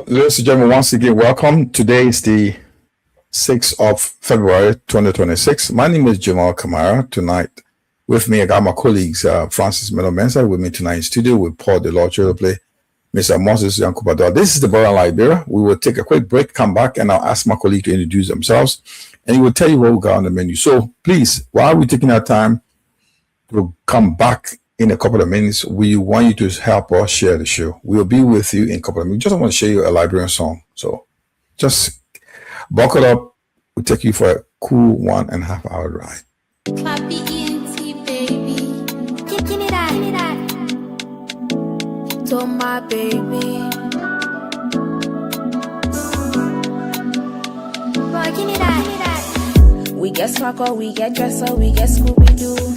Ladies and gentlemen, once again, welcome. Today is the 6th of February, 2026. My name is Jamal Kamara. Tonight, with me, I got my colleagues, Francis Melo-Mensah, with me tonight in studio with Paul DeLorge, play Mr. Moses Yankubador. This is the Bottomline Liberia. We will take a quick break, come back, and I'll ask my colleague to introduce themselves, and he will tell you what we got on the menu. So please, while we're taking our time to come back in a couple of minutes, we want you to help us share the show. We'll be with you in a couple of minutes. Just want to share you a Liberian song. So just buckle up. We'll take you for a cool 1.5 hour ride. Clappy ENT, baby. Kicking it out. To my baby. Working it out. We get swagger, we get dresser, we get Scooby-Doo.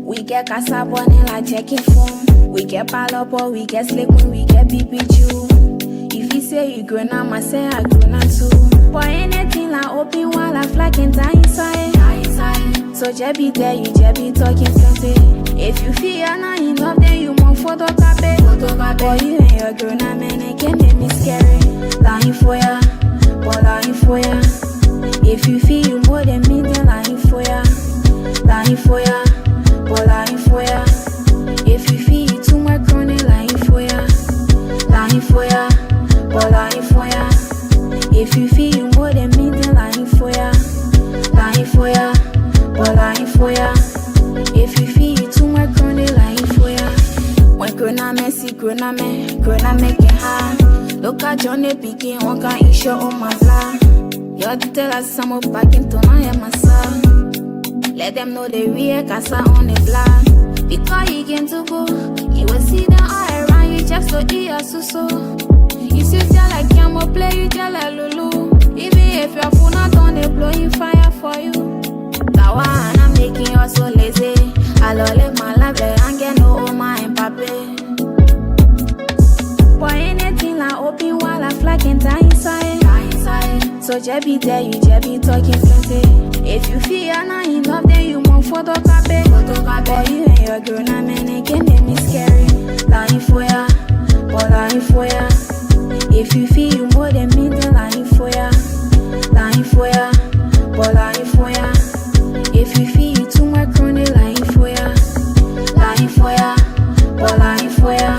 We get Casabonne like checking phone. We get Palopo, we get Slick when we get BBQ. If you say you grown up, I say I grown up too. Boy, anything like open while I flag and die inside. So Jebby there, you Jebby talking plenty. If you feel you're not in love, then you want photo copy. Boy, you and your grown up, man, it can make me scary. Lying for ya, boy, lying for ya. If you feel you more than me, then lying for ya. Lying for ya. Lying for ya. If you feel you too much chronic, lying for ya. Lying for ya. Lying for ya. If you feel you more than me, then lying for ya. Lying for ya. Lying for ya. If you feel you too much chronic, lying for ya. When grona messy, grona make it hard. Look at Johnny Pikin, one can issue on my fly. You're the tell us some of back into my son. Let them know they real casa on the block. Because you came to go, you will see them all around you just to eat your suso. You see tell like Yamo play, you tell like Lulu. Even if your phone not on, they blowing fire for you. Kawana making you so lazy. I love live my life, and get no Oma and Pape. Boy, anything like open while I flag and die inside. So Jebby there, you Jebby talking plenty. If you feel you're not in love, then you want photo copy. Boy, you and your grown up, man, it can make me scary. Lying for ya, boy, lying for ya. If you feel you more than me, then lying for ya. Lying for ya, boy, lying for ya. If you feel you too much chronic, lying for ya. Lying for ya, boy, lying for ya.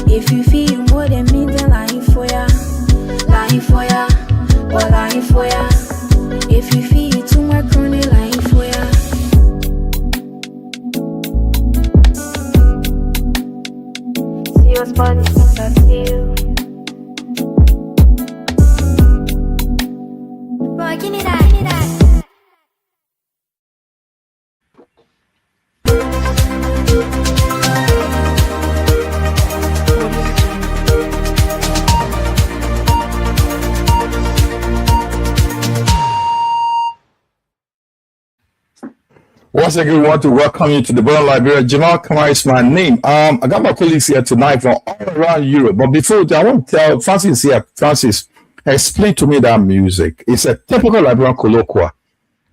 If you feel you more than me, then lying for ya. Lying for ya, boy, lying for ya. If you feel you too much chronic, lying for ya. See your body since I see you. Boy, give me that, give me that. Once again, we want to welcome you to the Bottomline Liberia. Jamal Kamara is my name. I got my colleagues here tonight from all around Europe. But before that, I want to tell Francis here. Francis, explain to me that music. It's a typical Liberian colloquia.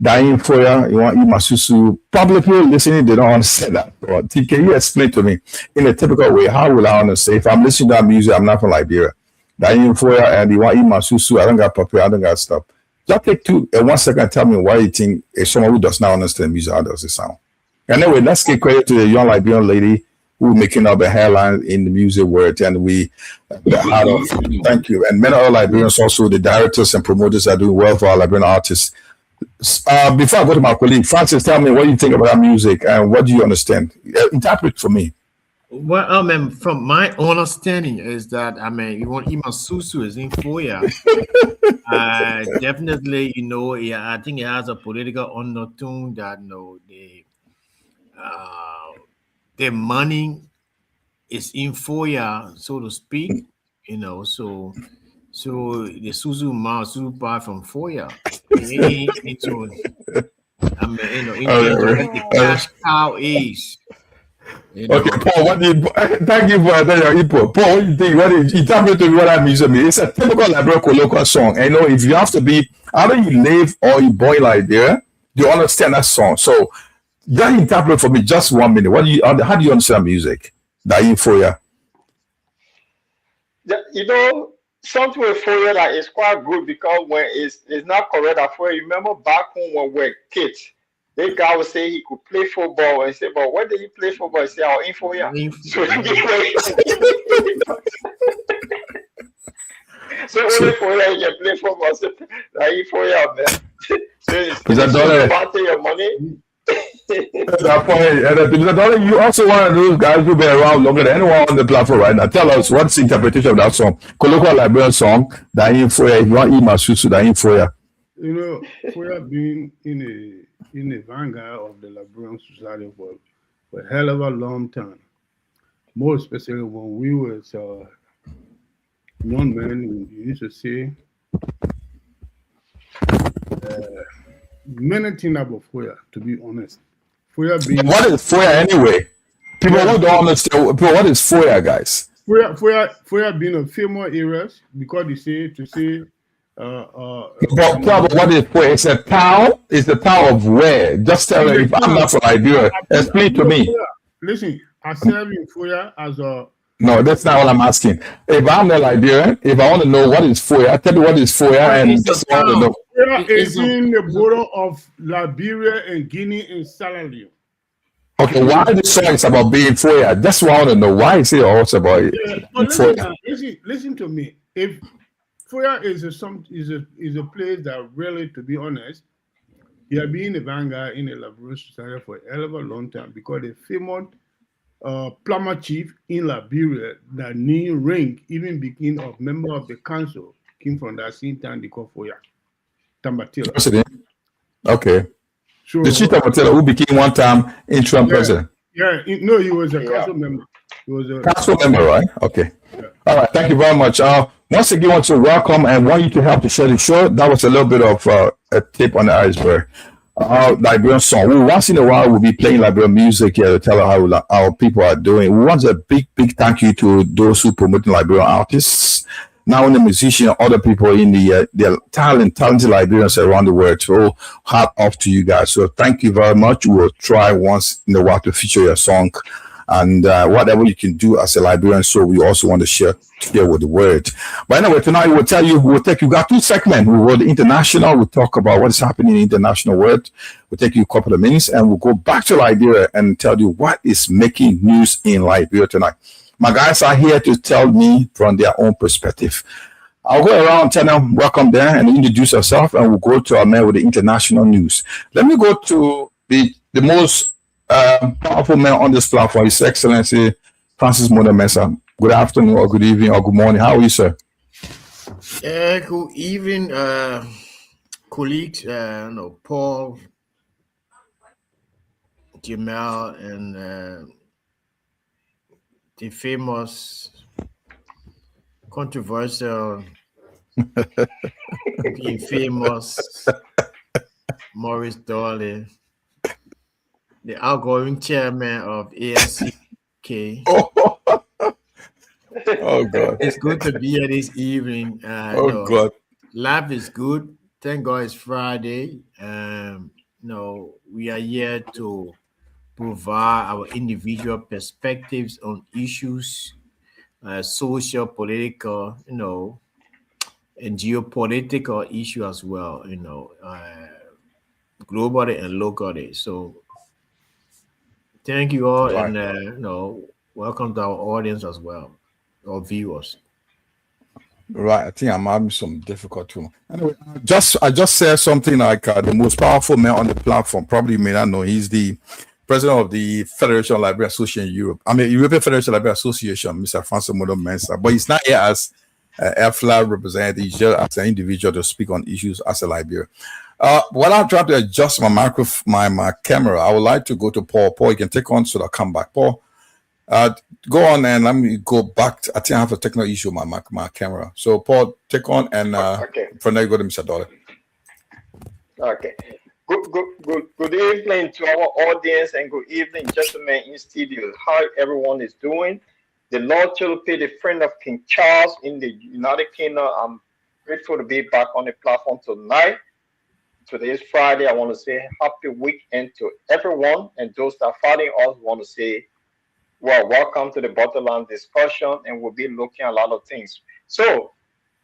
Dying for you want Imasusu. Probably people listening, they don't understand that. But can you explain to me in a typical way? How will I want to say if I'm listening to that music, I'm not from Liberia. Dying for you and you want Imasusu. I don't got paper, I don't got stuff. Just take 1 second and tell me why you think someone who does not understand music, how does it sound? Anyway, let's give credit to the young Liberian lady who making up a hairline in the music world, and we thank you. And many other Liberians also, the directors and promoters are doing well for our Liberian artists. Before I go to my colleague, Francis, tell me what you think about that music and what do you understand? Interpret for me. Well, from my understanding is that you want Imasusu is in Foya. Definitely, I think it has a political undertone that the money is in Foya, so to speak. So the Suzu Masupa from Foya. The cash cow is. You know, Okay, Paul, what do you thank you for that your input. Paul, what do you think? What is interpret to me what that means to me? It's a typical Liberia colloquial song. And you know, if you have to be either you live or you boy like there, you understand that song. So just interpret for me just 1 minute. What do you how do you understand music? That you for you? You know, something with Fourier that is quite good because when it's not correct at Fourier. You remember back home when we were kids, the guy would say he could play football and say, but when did he play football? He say, oh, in Fourier. So only Fourier you can play football. So like in Fourier, man. So it's about your money. That point, you also one of those guys who been around longer than anyone on the platform right now. Tell us what's the interpretation of that song, colloquial Liberian song. That in for you, if you want Masusu, that in for you. You know, Fourier being in the vanguard of the Liberian society for a hell of a long time. More especially when we were young men, we used to say many things about Fourier, to be honest. Fourier being what is Fourier anyway? People who don't understand what is Fourier, guys. Fourier being a famous areas because they say to say but what is Fourier? It's a town. It's the town of where? Just tell me if I'm not from Liberia. Explain to me. Listen, I serve in Fourier as a. No, that's not what I'm asking. If I'm not Liberian, if I want to know what is Fourier, I tell you what is Fourier, and just want to know. Fourier is in the border of Liberia and Guinea and Sierra Leone. Okay, why the song is about being Fourier? That's what I want to know. Why is it also about Fourier? Listen to me. If Fourier is a place that really, to be honest, they have been in the vanguard in the Liberian society for a hell of a long time because the famous plumber chief in Liberia that named rank even became a member of the council came from that same town they call Fourier. Tambatila. President. Okay. So, the chief Tambatila who became one time interim president. Yeah, no, he was a council member. He was a council member, right? Okay. Yeah. All right. Thank you very much. Once again, I want to welcome and want you to help to share the show. That was a little bit of a tip on the iceberg. Liberian song. Once in a while, we'll be playing Liberian music here to tell how our people are doing. We want a big thank you to those who promoting Liberian artists, not only musicians, other people in the talented Liberians around the world. So hard off to you guys. So thank you very much. We'll try once in a while to feature your song. And whatever you can do as a Liberian, so we also want to share with the world. But anyway, tonight we'll got two segments. We will the international, we'll talk about what is happening in the international world. We'll take you a couple of minutes and we'll go back to Liberia and tell you what is making news in Liberia tonight. My guys are here to tell me from their own perspective. I'll go around, tell them welcome there and introduce yourself, and we'll go to our man with the international news. Let me go to the most powerful man on this platform, His Excellency Francis Mona Mensah. Good afternoon, or good evening, or good morning. How are you, sir? Good evening, colleagues. Paul, Jamal, and the famous, controversial, the famous Maurice Dolly, the outgoing chairman of ASCK. Oh God! It's good to be here this evening. God! Life is good. Thank God it's Friday. We are here to provide our individual perspectives on issues, social, political, and geopolitical issue as well. Globally and locally. So thank you all, right. And welcome to our audience as well, our viewers. Right, I think I'm having some difficulty. Anyway, I just said something like the most powerful man on the platform. Probably you may not know. He's the president of the Federation of Liberia Association in Europe. European Federation of Liberia Association, Mr. Francis Mona Mensah. But he's not here as FLA representative. He's just as an individual to speak on issues as a Liberian. While I'm trying to adjust my microphone, my camera, I would like to go to Paul. Paul, you can take on so I'll come back. Paul, go on and let me go back. I think I have a technical issue with my camera. So Paul, take on and okay. from there you go to Mr. Dollar. Okay. Good evening to our audience and good evening, gentlemen in studio. How everyone is doing? The Lord Philip, the friend of King Charles in the United Kingdom. I'm grateful to be back on the platform tonight. Today is Friday. I want to say happy weekend to everyone, and those that are following us want to say, well, welcome to the Bottomline discussion, and we'll be looking at a lot of things. So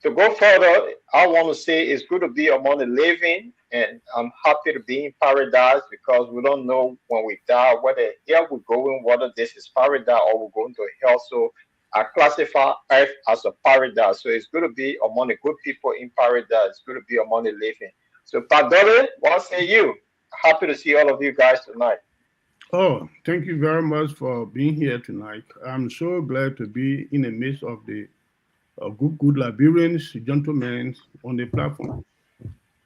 to go further, I want to say it's good to be among the living, and I'm happy to be in paradise because we don't know when we die whether here we're going, whether this is paradise or we're going to hell. So I classify earth as a paradise. So it's good to be among the good people in paradise. It's good to be among the living. So, Padre, what say you? Happy to see all of you guys tonight. Oh, thank you very much for being here tonight. I'm so glad to be in the midst of the good Liberians, gentlemen on the platform.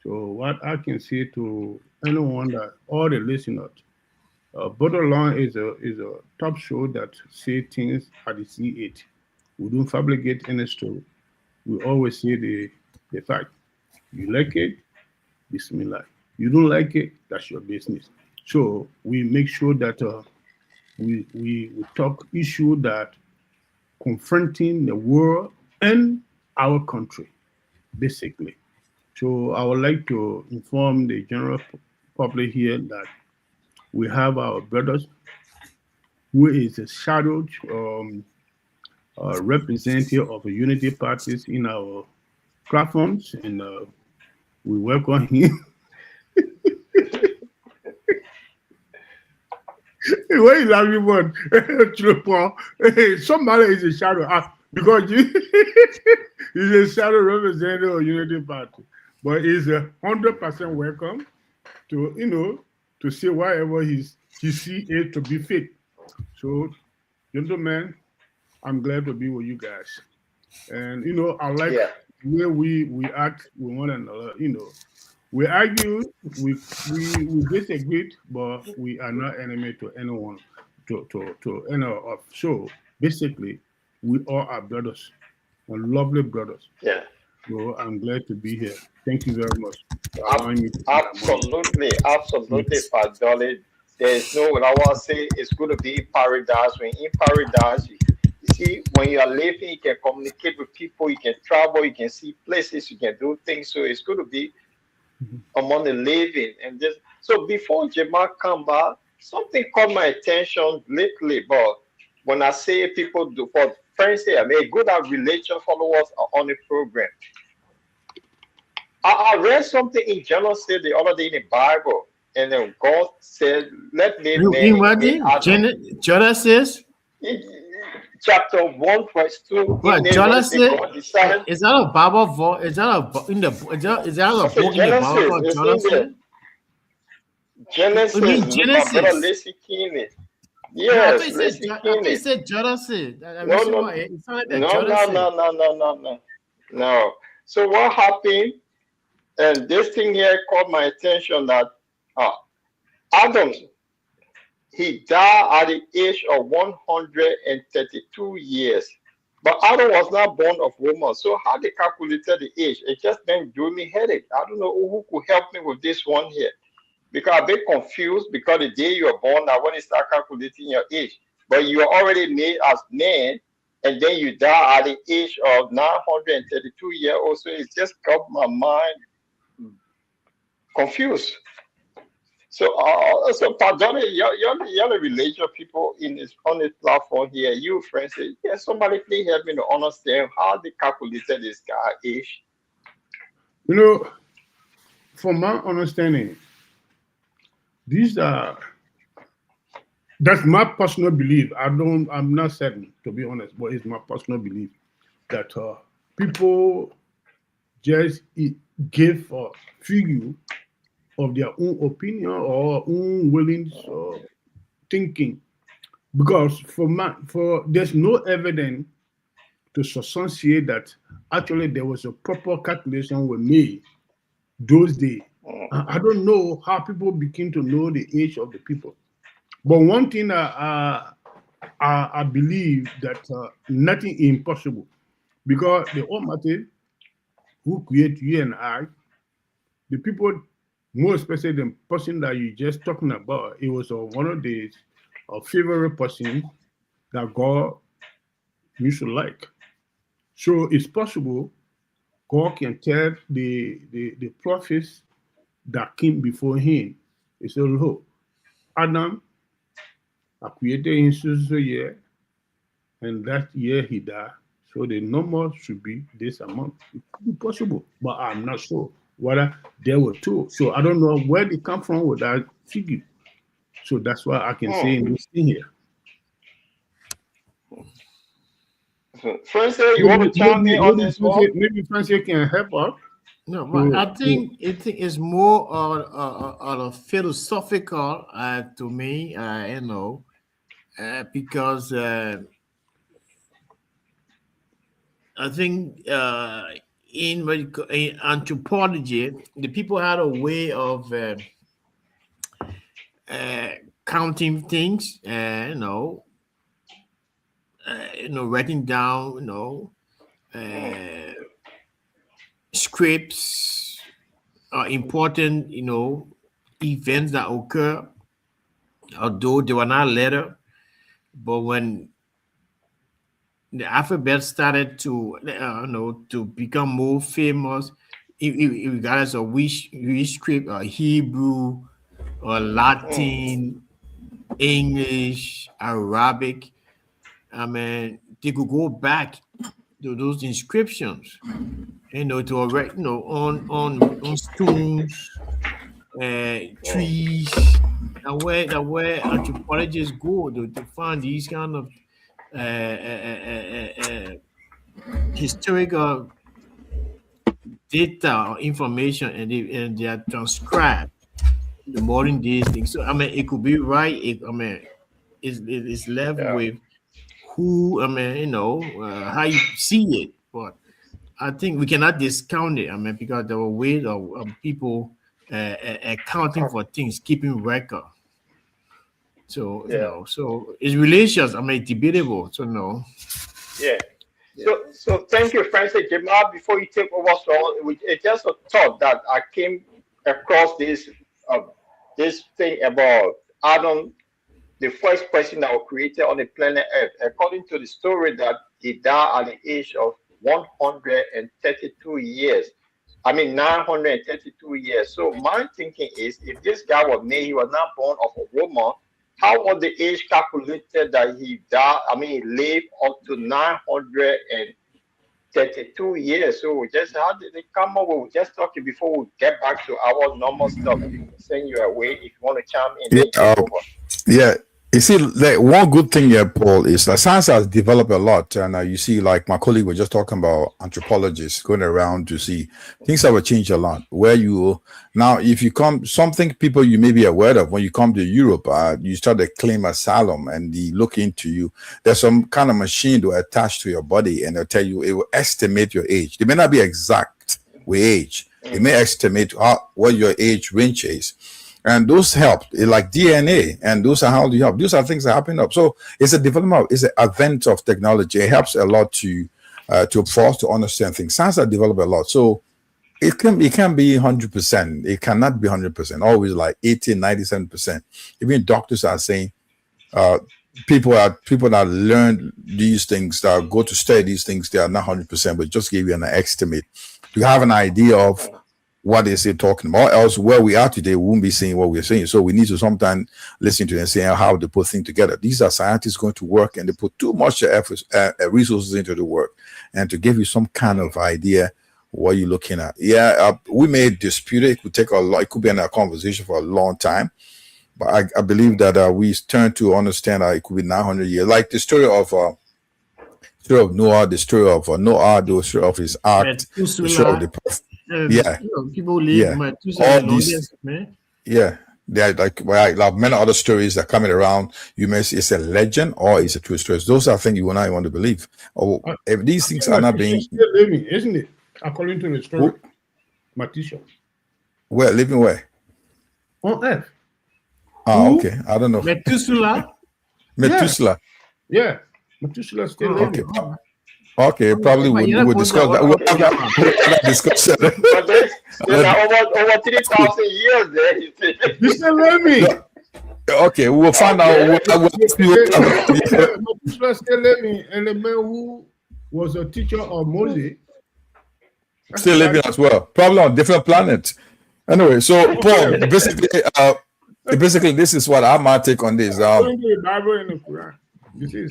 So, what I can say to anyone that all the listeners, Bottomline is a top show that say things as they see it. We don't fabricate any story. We always say the fact. You like it, Bismillah. You don't like it, that's your business. So we make sure that we talk issue that confronting the world and our country, basically. So I would like to inform the general public here that we have our brothers who is a shadowed representative of the unity parties in our platforms, and we welcome him. Why you laughing about? Somebody is a shadow because he's a shadow representative of Unity Party, but he's 100% welcome to to say whatever he see it to be fit. So, gentlemen, I'm glad to be with you guys, and I like where we act with one another. We argue, we disagree, but we are not enemy to anyone, to any of. So basically, we all are brothers, and lovely brothers. Yeah. So I'm glad to be here. Thank you very much for Ab- allowing me to absolutely, Padre. There's no what I want to say. It's good to be in paradise. When in paradise, you see, when you are living, you can communicate with people, you can travel, you can see places, you can do things. So it's good to be among the living. And just so before Jamal come back, something caught my attention lately. But when I say people do for friends here, I mean good at religion followers are on the program. I read something in Genesis the other day in the Bible, and then God said, "Let me make Adam." Genesis? Chapter 1, verse 2. What In name, Genesis? God decided. Is that a Bible voice? Is that is that a I said book in the Bible Genesis. called It's in there. Genesis? You Genesis, mean my brother Genesis? Lacey Keeney. No, Yes, Lacey I thought you Keeney. said Genesis. The No, reason no, why it sounded like that no, no, Genesis. no, no, no, no, no. No. So what happened? And this thing here caught my attention that uh, Adam, he died at the age of 132 years. But Adam was not born of woman. So how they calculated the age? It just then drew me headache. I don't know who could help me with this one here. Because I'm a bit confused because the day you are born, now when you start calculating your age, but you are already made as man, and then you die at the age of 932 years old. So it just got my mind confused. So Pardon, you're the religious people in this on this platform here. You friends, say, yeah, somebody please help me to understand how they calculated this guy age. From my understanding, these are that's my personal belief. I'm not certain, to be honest, but it's my personal belief that people just give a figure of their own opinion or own willing thinking, because for there's no evidence to substantiate that actually there was a proper calculation were made those days. I don't know how people begin to know the age of the people, but one thing I believe that nothing is impossible, because the Almighty who created you and I, the people more especially the person that you just talking about. It was one of the favorite persons that God used to like. So it's possible God can tell the prophets that came before him. He said, look, Adam, I created him so year, and that year he died. So the number should be this amount. It could be possible, but I'm not sure whether there were two. So I don't know where they come from with that figure. So that's why I can say in this thing here. Francis, you want to chime in on this one? Maybe Francis can help out. No, but I think it's more on a philosophical to me, because I think in anthropology, the people had a way of counting things, writing down, scripts, important, events that occur, although they were not letter. But when the alphabet started to become more famous, regardless of which script, or Hebrew, or Latin, English, Arabic, I mean, they could go back to those inscriptions, to erect, on stones, trees, and where anthropologists go to find these kind of historical data or information, and they are transcribed the modern day things. So I mean, it could be right. It's left with who, how you see it. But I think we cannot discount it. Because there were ways of people accounting for things, keeping record. So so it's relations. Debatable. So no. Yeah. So thank you, Francis. Jamal, before you take over, it's just a thought that I came across this thing about Adam, the first person that was created on the planet Earth. According to the story, that he died at the age of 132 years. 932 years. So my thinking is, if this guy was made, he was not born of a Roman. How was the age calculated that he died? He lived up to 932 years. So how did they come up? We're just talking before we get back to our normal stuff. You can send you away if you want to chime in. Yeah. You see, like, one good thing here, Paul, is that science has developed a lot. And you see, like my colleague was just talking about anthropologists going around to see things have changed a lot. Now, if you come, something people you may be aware of, when you come to Europe, you start to claim asylum and they look into you. There's some kind of machine to attach to your body and they'll tell you, it will estimate your age. They may not be exact with age. It may estimate what your age range is. And those help, like DNA, and those are how you help. Those are things that happen up. So it's a development, it's an advent of technology. It helps a lot for us to understand things. Science has developed a lot. So it can be 100%. It cannot be 100%. Always like 80, 97%. Even doctors are saying people that learn these things, that go to study these things, they are not 100%, but just give you an estimate. You have an idea of what is it talking about? Or else where we are today, we won't be saying what we're saying. So we need to sometimes listen to them and say how to put things together. These are scientists going to work, and they put too much effort, resources into the work, and to give you some kind of idea what you're looking at. We may dispute it. It could take a lot. It could be in a conversation for a long time. But I believe that we turn to understand that it could be 900 years. Like the story of Noah, the story of Noah, the story of his ark, the story of the prophet. People live all these, man. They're like many other stories that are coming around. You may say it's a legend or it's a true story. Those are things you and I want to believe. Or if these things are not being still living, isn't it? According to the story, Matisha. Where living where? On Earth. Okay. I don't know. Methuselah. Yeah. Methuselah still living. Okay, probably we'll discuss that. We'll have that discussion. They're now over 3,000 years there. You see. Mr. Lemmy. Okay, we'll find out. Mr. Lemmy, and the man who was a teacher of Moses. Still living as well, probably on different planets. Anyway, so Paul, basically, this is what I might take on this. The Bible and the Quran.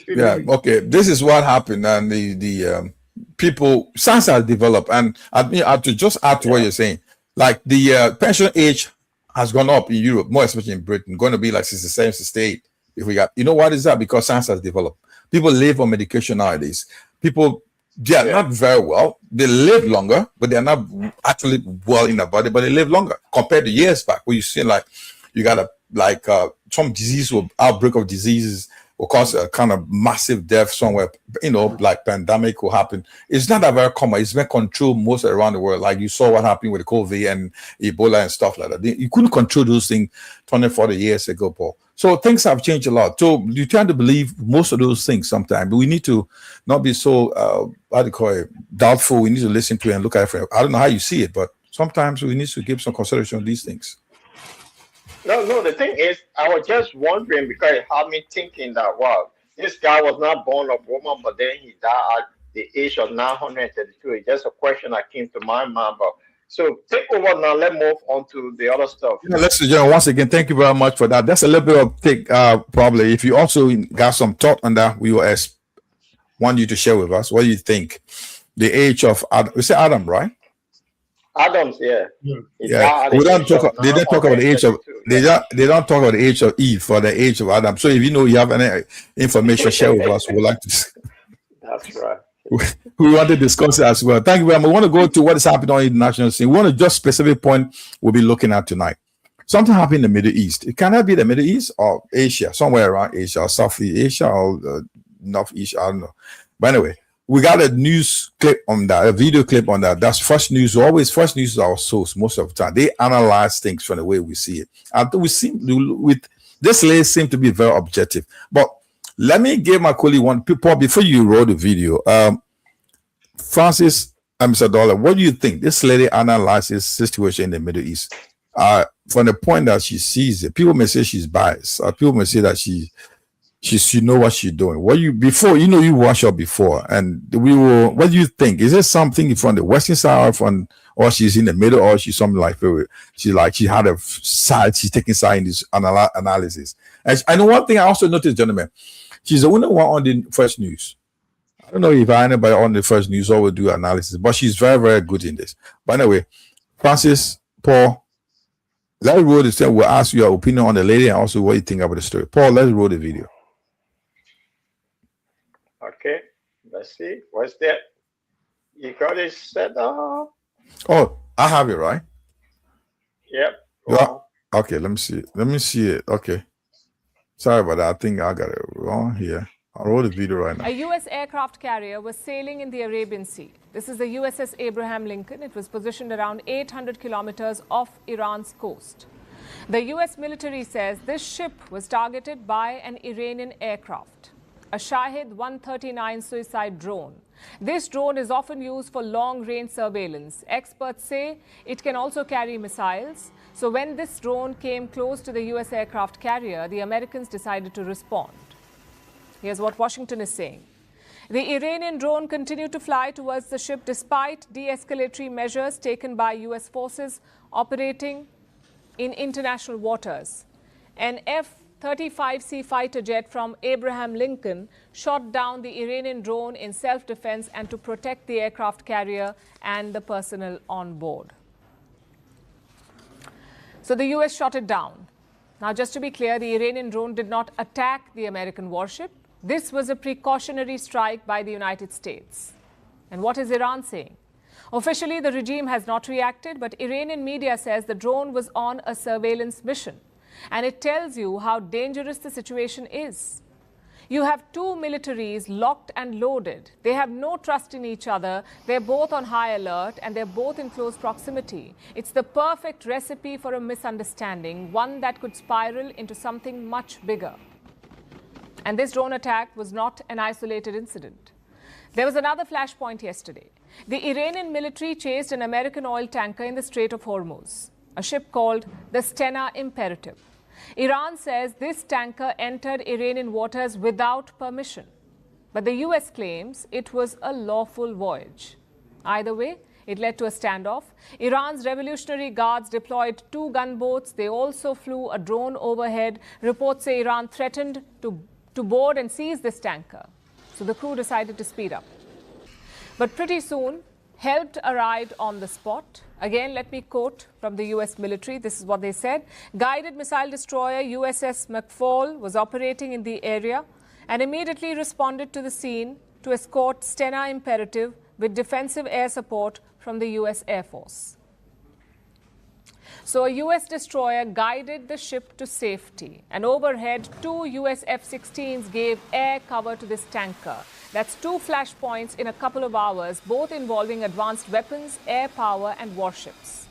Yeah, okay. This is what happened, and the people science has developed, and to just add to what you're saying, like the pension age has gone up in Europe, more especially in Britain, going to be like 67, 68. If we got, you know what is that? Because science has developed. People live on medication nowadays. People, they are not very well. They live longer, but they are not actually well in their body, but they live longer compared to years back, where you see like you got some disease or outbreak of diseases will cause a kind of massive death somewhere, like pandemic will happen. It's not that very common. It's been controlled most around the world. Like you saw what happened with COVID and Ebola and stuff like that. You couldn't control those things 20, 40 years ago, Paul. So things have changed a lot. So you tend to believe most of those things sometimes, but we need to not be so, doubtful. We need to listen to it and look at it. I don't know how you see it, but sometimes we need to give some consideration on these things. No, the thing is, I was just wondering because it had me thinking that, wow, this guy was not born of woman, but then he died at the age of 932. It's just a question that came to my mind. But so take over now. Let's move on to the other stuff. Yeah, ladies and gentlemen, once again, thank you very much for that. That's a little bit of take, probably. If you also got some thought on that, we will want you to share with us. What do you think? The age of Adam, we say Adam, right? Adams, yeah. We don't talk. They don't talk about the age of. They don't talk about the age of Eve for the age of Adam. So if you know you have any information, share with us. We'd like to. That's right. We want to discuss it as well. Thank you very much. We want to go to what is happening on the international scene. We want to just specific point we'll be looking at tonight. Something happened in the Middle East. It cannot be the Middle East or Asia, somewhere around Asia or Southeast Asia or Northeast. I don't know. But anyway. We got a news clip on that, a video clip on that. That's first news. Always first news is our source most of the time. They analyze things from the way we see it. And we seem with this lady seem to be very objective. But let me give my colleague one people before you roll the video. Francis Mr. Dollar, what do you think? This lady analyzes situation in the Middle East. From the point that she sees it, people may say she's biased. People may say that she know what she's doing. You watch her before, and what do you think? Is there something from the western side, or she's in the middle, or she's something like she had a side, she's taking side in this analysis? And I know one thing I also noticed, gentlemen, she's the only one on the first news. I don't know if anybody on the first news will do analysis, but she's very, very good in this. But anyway, Francis, Paul, let's roll this thing. We'll ask your opinion on the lady and also what you think about the story. Paul, let's roll the video. Okay, let's see. What's that? You got it set up. Oh, I have it, right? Yep. Yeah. Okay, let me see it. Let me see it. Okay. Sorry about that. I think I got it wrong here. I'll roll the video right now. A U.S. aircraft carrier was sailing in the Arabian Sea. This is the USS Abraham Lincoln. It was positioned around 800 kilometers off Iran's coast. The U.S. military says this ship was targeted by an Iranian aircraft, a Shahid 139 suicide drone. This drone is often used for long-range surveillance. Experts say it can also carry missiles. So when this drone came close to the U.S. aircraft carrier, the Americans decided to respond. Here's what Washington is saying. The Iranian drone continued to fly towards the ship despite de-escalatory measures taken by U.S. forces operating in international waters. An F-35C fighter jet from Abraham Lincoln shot down the Iranian drone in self-defense and to protect the aircraft carrier and the personnel on board. So the U.S. shot it down. Now, just to be clear, the Iranian drone did not attack the American warship. This was a precautionary strike by the United States. And what is Iran saying? Officially, the regime has not reacted, but Iranian media says the drone was on a surveillance mission. And it tells you how dangerous the situation is. You have two militaries locked and loaded. They have no trust in each other. They're both on high alert and they're both in close proximity. It's the perfect recipe for a misunderstanding, one that could spiral into something much bigger. And this drone attack was not an isolated incident. There was another flashpoint yesterday. The Iranian military chased an American oil tanker in the Strait of Hormuz, a ship called the Stena Imperative. Iran says this tanker entered Iranian waters without permission, but the US claims it was a lawful voyage. Either way, it led to a standoff. Iran's Revolutionary Guards deployed 2 gunboats. They also flew a drone overhead. Reports say Iran threatened to board and seize this tanker. So the crew decided to speed up. But pretty soon, help arrived on the spot. Again, let me quote from the US military. This is what they said. Guided missile destroyer USS McFaul was operating in the area and immediately responded to the scene to escort Stena Imperative with defensive air support from the US Air Force. So a US destroyer guided the ship to safety, and overhead 2 US F-16s gave air cover to this tanker. That's 2 flashpoints in a couple of hours, both involving advanced weapons, air power and warships.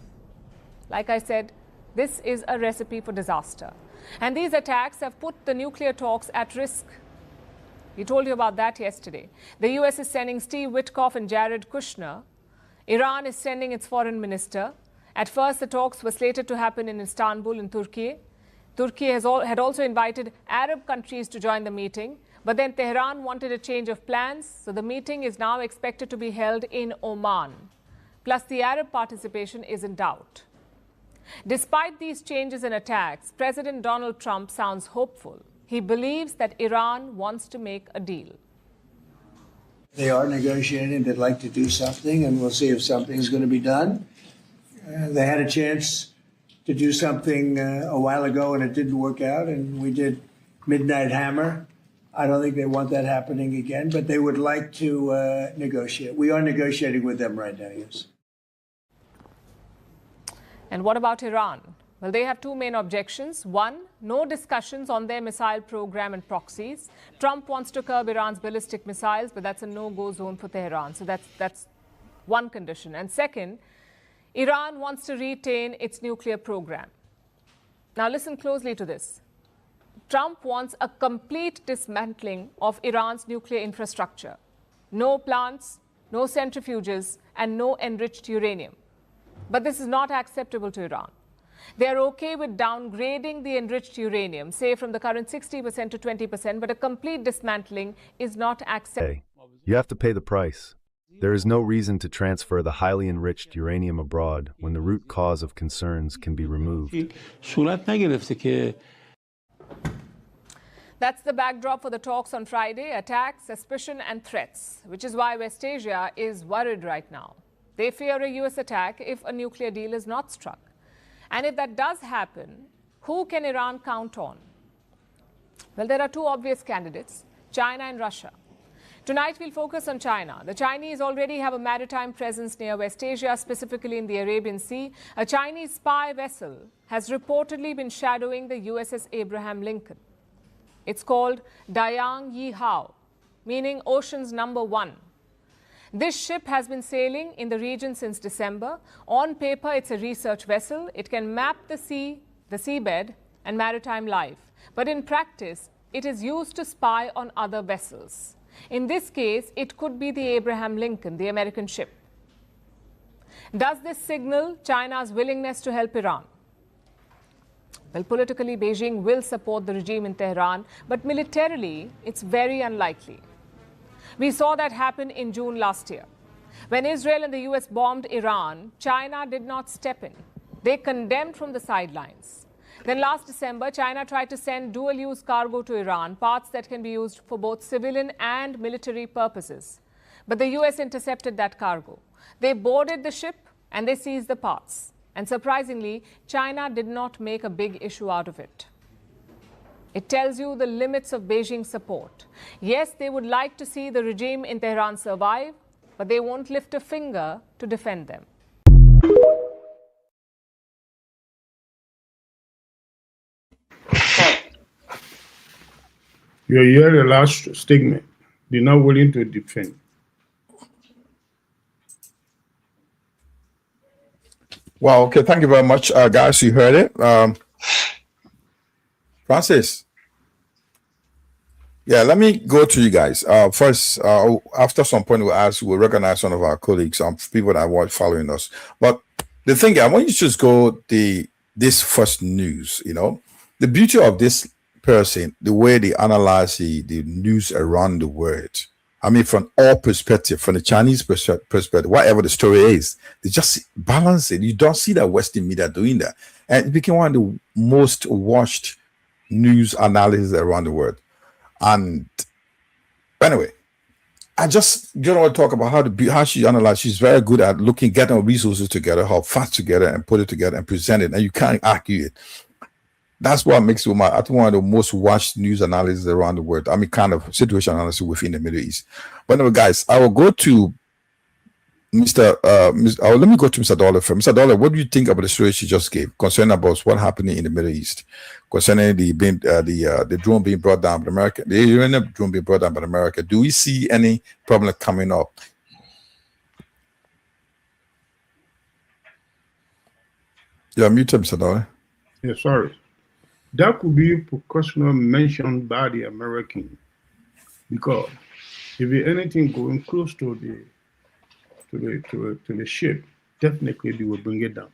Like I said, this is a recipe for disaster. And these attacks have put the nuclear talks at risk. We told you about that yesterday. The US is sending Steve Witkoff and Jared Kushner. Iran is sending its foreign minister. At first, the talks were slated to happen in Istanbul in Turkey. Turkey had also invited Arab countries to join the meeting, but then Tehran wanted a change of plans, so the meeting is now expected to be held in Oman. Plus, the Arab participation is in doubt. Despite these changes and attacks, President Donald Trump sounds hopeful. He believes that Iran wants to make a deal. They are negotiating. They'd like to do something, and we'll see if something's going to be done. They had a chance to do something a while ago, and it didn't work out, and we did Midnight Hammer. I don't think they want that happening again, but they would like to negotiate. We are negotiating with them right now, yes. And what about Iran? Well, they have 2 main objections. One, no discussions on their missile program and proxies. Trump wants to curb Iran's ballistic missiles, but that's a no-go zone for Tehran. So that's one condition. And second, Iran wants to retain its nuclear program. Now listen closely to this. Trump wants a complete dismantling of Iran's nuclear infrastructure. No plants, no centrifuges, and no enriched uranium. But this is not acceptable to Iran. They are okay with downgrading the enriched uranium, say from the current 60% to 20%, but a complete dismantling is not acceptable. You have to pay the price. There is no reason to transfer the highly enriched uranium abroad when the root cause of concerns can be removed. That's the backdrop for the talks on Friday: attacks, suspicion and threats, which is why West Asia is worried right now. They fear a US attack if a nuclear deal is not struck. And if that does happen, who can Iran count on? Well, there are 2 obvious candidates: China and Russia. Tonight, we'll focus on China. The Chinese already have a maritime presence near West Asia, specifically in the Arabian Sea. A Chinese spy vessel has reportedly been shadowing the USS Abraham Lincoln. It's called Dayang Yihao, meaning Ocean's Number 1. This ship has been sailing in the region since December. On paper, it's a research vessel. It can map the sea, the seabed, and maritime life. But in practice, it is used to spy on other vessels. In this case, it could be the Abraham Lincoln, the American ship. Does this signal China's willingness to help Iran? Well, politically, Beijing will support the regime in Tehran, but militarily, it's very unlikely. We saw that happen in June last year. When Israel and the US bombed Iran, China did not step in. They condemned from the sidelines. Then last December, China tried to send dual-use cargo to Iran, parts that can be used for both civilian and military purposes. But the US intercepted that cargo. They boarded the ship and they seized the parts. And surprisingly, China did not make a big issue out of it. It tells you the limits of Beijing's support. Yes, they would like to see the regime in Tehran survive, but they won't lift a finger to defend them. You hear the last statement. They're not willing to defend. Well, okay, thank you very much, guys. You heard it. Francis. Yeah, let me go to you guys. First, after some point, we'll recognize one of our colleagues, people that were following us. But the thing, I want you to just go this first news. The beauty of this person, the way they analyze the news around the world. I mean, from all perspective, from the Chinese perspective, whatever the story is, they just balance it. You don't see that Western media doing that, and it became one of the most watched news analysis around the world. And anyway, I just want to talk about how she analyzed. She's very good at getting resources together, how fast together, and put it together and present it, and you can't argue it. That's what makes it I think one of the most watched news analysis around the world. I mean, kind of situation analysis within the Middle East. But anyway, guys, I will go to let me go to Mr. Dollar first. Mr. Dollar, what do you think about the story she just gave concerning about what happening in the Middle East, concerning the drone being brought down by America, the Iranian drone being brought down by America? Do we see any problem coming up? You're muted, Mr. Dollar. Yeah, sorry. That could be precautionary mentioned by the American, because if anything going close to the ship, definitely they will bring it down.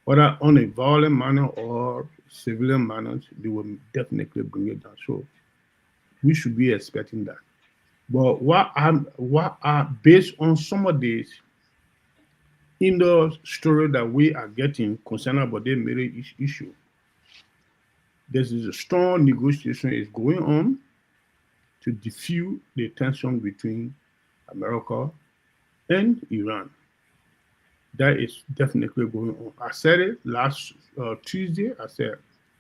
Whether on a violent manner or civilian manner, they will definitely bring it down. So we should be expecting that. But what are based on some of these in the story that we are getting concerning about the Middle East issue, there's a strong negotiation is going on to diffuse the tension between America and Iran. That is definitely going on. I said it last Tuesday. I said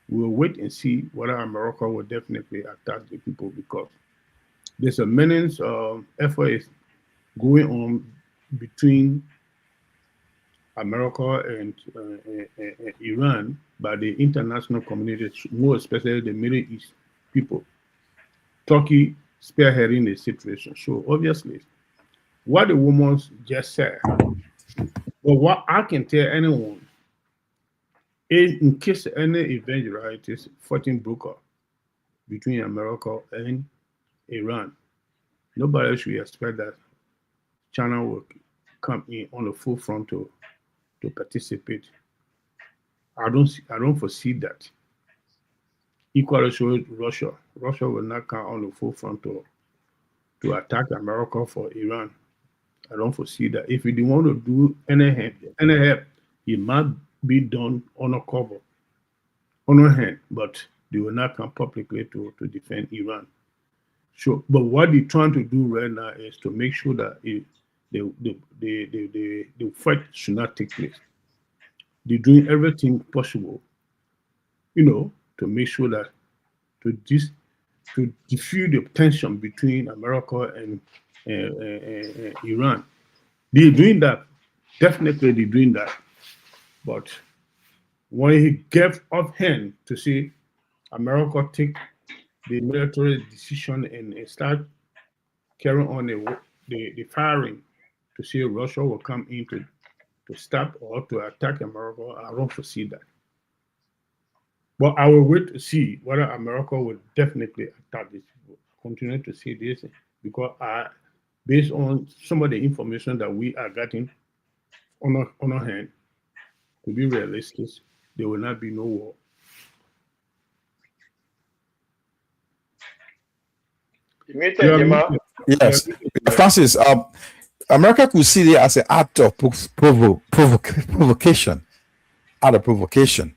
we'll wait and see whether America will definitely attack the people, because there's a menace effort is going on between America and Iran by the international community, more especially the Middle East people. Turkey spearheading the situation. So obviously, what the woman just said, but what I can tell anyone, in case any eventualities fighting broke up between America and Iran, nobody should expect that China will come in on the forefront to participate. I don't foresee that. Equally so Russia. Russia will not come on the forefront to attack America for Iran. I don't foresee that. If you want to do any help, it might be done on a cover, on a hand, but they will not come publicly to defend Iran. So, but what they're trying to do right now is to make sure that the fight should not take place. They're doing everything possible, to make sure that to diffuse the tension between America and Iran. They're doing that. Definitely they're doing that. But when he gave up hand to say America take the military decision and start carrying on the firing to say Russia will come in to stop or to attack America, I don't foresee that. But I will wait to see whether America will definitely attack these people. Continue to see this because based on some of the information that we are getting on our hand, to be realistic, there will not be no war. Yes, Francis. America could see it as an act of provocation,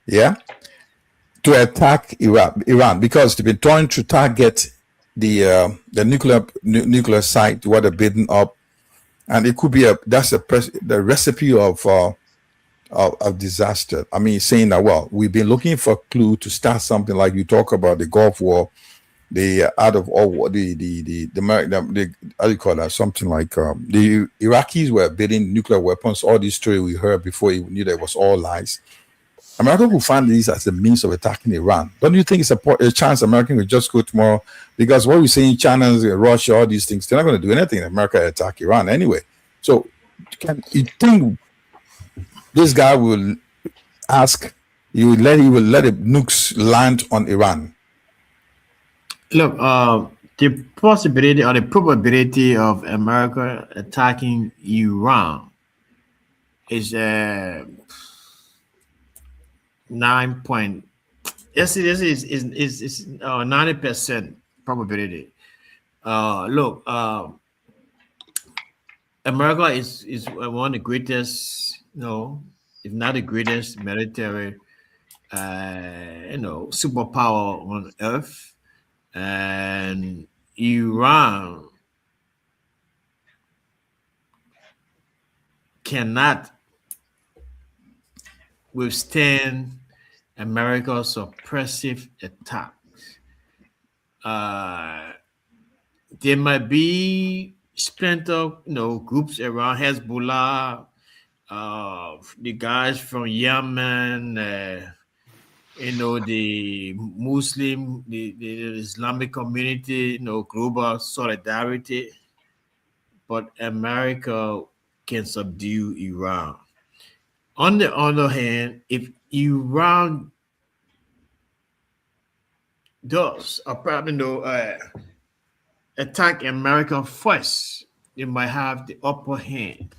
yeah, to attack Iran, because they've been trying to target the nuclear site where they're building up, and it could be the recipe of disaster. I mean, saying that, well, we've been looking for a clue to start something like you talk about the Gulf War. Out of all how do you call that, something like the Iraqis were building nuclear weapons. All this story we heard before, we knew that it was all lies. America will find these as a means of attacking Iran. Don't you think it's a chance America will just go tomorrow? Because what we're saying, China, Russia, all these things, they're not going to do anything if America attack Iran anyway. So can you think this guy will ask, he will let the nukes land on Iran? Look, the possibility or the probability of America attacking Iran is 9 point. Yes, it is 90% probability. Look, America is one of the greatest, if not the greatest military, superpower on earth, and Iran cannot withstand America's suppressive attacks. There might be splinter, groups around Hezbollah, the guys from Yemen, the Muslim, the Islamic community, global solidarity. But America can subdue Iran. On the other hand, if Iran does, attack America first, they might have the upper hand.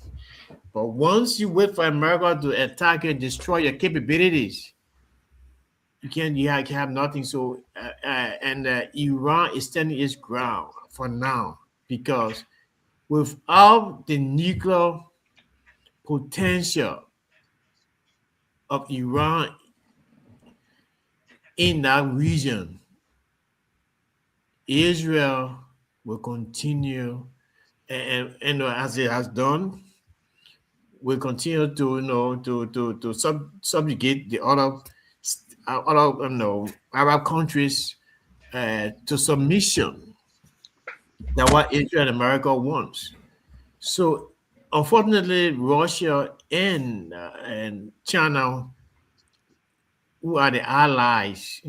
But once you wait for America to attack and destroy your capabilities, you have nothing. So, Iran is standing its ground for now, because without the nuclear potential of Iran in that region, Israel will continue, and as it has done, will continue to subjugate the other Arab countries to submission. That's what Israel and America wants. So, unfortunately, Russia and China, who are the allies,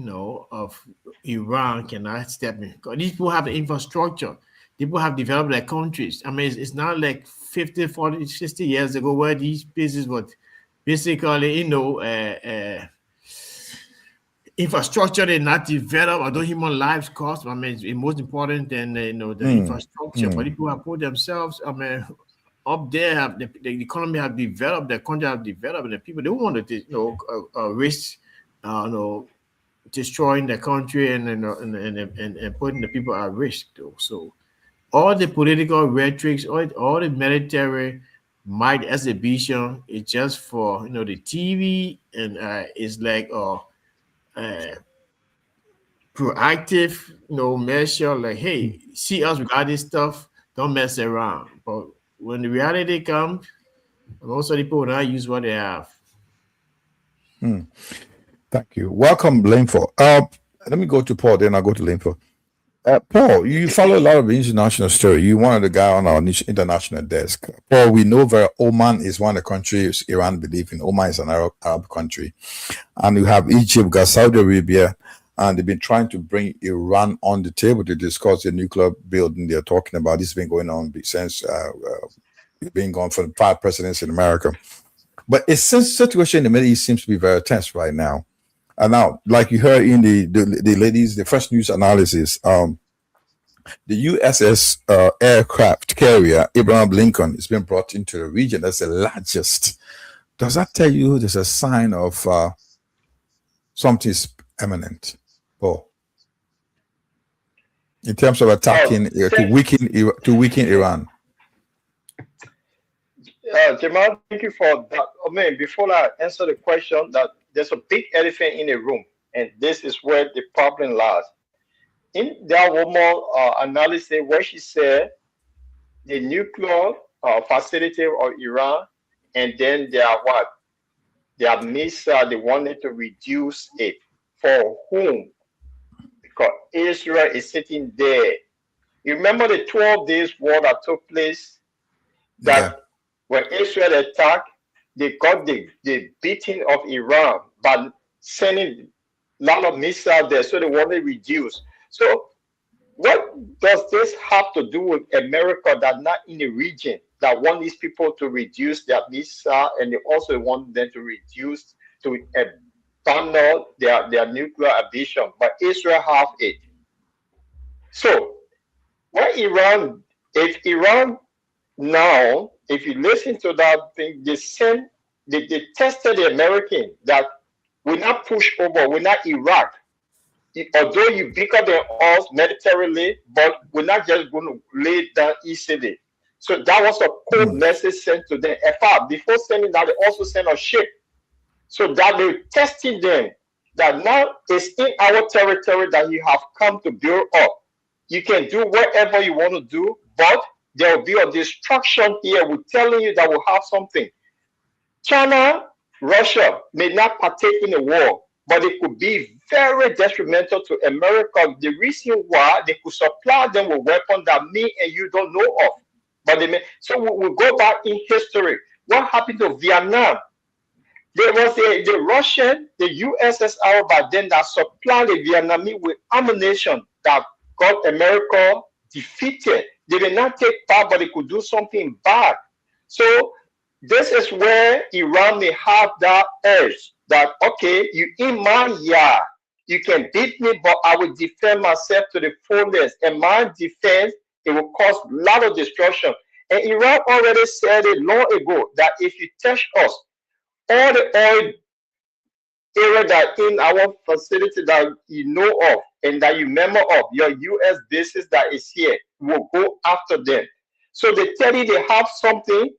of Iran, cannot step in. Because these people have the infrastructure. People have developed their countries. I mean, it's not like 50, 40, 60 years ago where these places were basically, infrastructure did not develop, although human lives cost. I mean, it's most important than the infrastructure. But people have put themselves, up there, the economy have developed, the country have developed, and the people don't want to, risk, destroying the country and putting the people at risk, though. So all the political rhetoric, all the military might exhibition is just for the TV, and it's like proactive measure, like, hey, see us, we got this stuff, don't mess around. But when the reality comes, most of the people will not use what they have. Thank you. Welcome, Linford. Let me go to Paul, then I'll go to Linford. Paul, you follow a lot of international story. You're one of the guy on our international desk. Paul, we know that Oman is one of the countries Iran believe in. Oman is an Arab country. And you have Egypt, got Saudi Arabia, and they've been trying to bring Iran on the table to discuss the nuclear building they're talking about. This has been going on since being gone for the 5 presidents in America. But it's situation in the Middle East seems to be very tense right now. And now, like you heard in the ladies, the first news analysis, the USS aircraft carrier Abraham Lincoln has been brought into the region. That's the largest. Does that tell you there's a sign of something's imminent, Paul? In terms of attacking to weaken Iran. Jamal, thank you for that. I mean, before I answer the question, that there's a big elephant in the room, and this is where the problem lies. In that woman analysis, where she said the nuclear facility of Iran, and then they are what? They have missile, they wanted to reduce it. For whom? Because Israel is sitting there. You remember the 12 days war that took place? That when Israel attacked, they got the beating of Iran by sending a lot of missiles there, so they want to reduce. So what does this have to do with America that not in the region, that want these people to reduce their missile, and they also want them to reduce, to abandon their nuclear ambition? But Israel have it. So what Iran, if Iran now, if you listen to that thing, they tested the American that we not push over, we're not Iraq. Although you bigger than us militarily, but we're not just going to lay down easily. So that was a code message sent to them. In fact, before sending that, they also sent a ship. So that they tested them that now it's in our territory that you have come to build up. You can do whatever you want to do, but there will be a destruction here. We're telling you that we'll have something. China, Russia may not partake in the war, but it could be very detrimental to America. The reason why they could supply them with weapons that me and you don't know of. But they may, so we go back in history. What happened to Vietnam? There was the Russian, the USSR back then that supplied the Vietnamese with ammunition that got America defeated. They did not take part, but they could do something bad. So this is where Iran may have that urge that, okay, you in my yard, you can beat me, but I will defend myself to the fullest. And my defense, it will cause a lot of destruction. And Iran already said it long ago that if you touch us, all the oil area that in our facility that you know of and that you remember of, your US bases that is here, will go after them. So they tell you they have something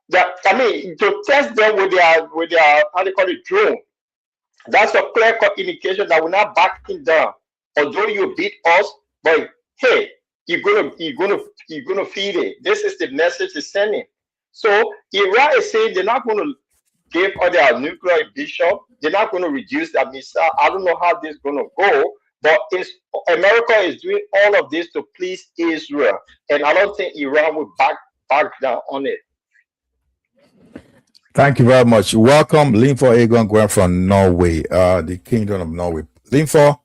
that, I mean, to test them with their how they call it, drone. That's a clear cut indication that we're not backing down. Although you beat us, but hey, you're gonna feed it. This is the message it's sending. So Iran is saying they're not going to give all their nuclear ambition. They're not going to reduce their missile. I don't know how this is going to go, but America is doing all of this to please Israel, and I don't think Iran will back down on it. Thank you very much. Welcome, Linfor Egon Gwen from Norway, the Kingdom of Norway. Linfor,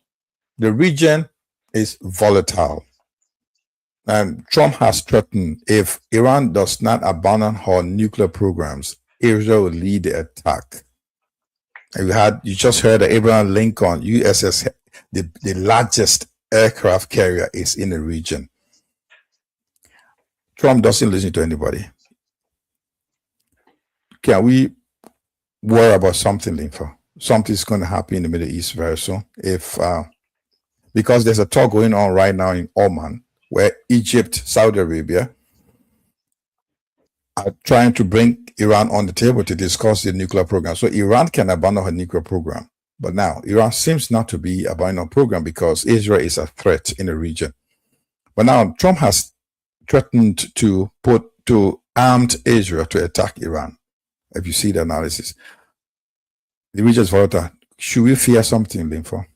the region is volatile. And Trump has threatened if Iran does not abandon her nuclear programs, Israel will lead the attack. And you just heard that Abraham Lincoln, USS, the largest aircraft carrier, is in the region. Trump doesn't listen to anybody. Can we worry about something, Lincoln? Something's going to happen in the Middle East very soon. Because there's a talk going on right now in Oman, where Egypt, Saudi Arabia are trying to bring Iran on the table to discuss the nuclear program. So Iran can abandon her nuclear program. But now Iran seems not to be abandoning her program because Israel is a threat in the region. But now Trump has threatened to armed Israel to attack Iran. If you see the analysis, the region is volatile. Should we fear something, Linfor?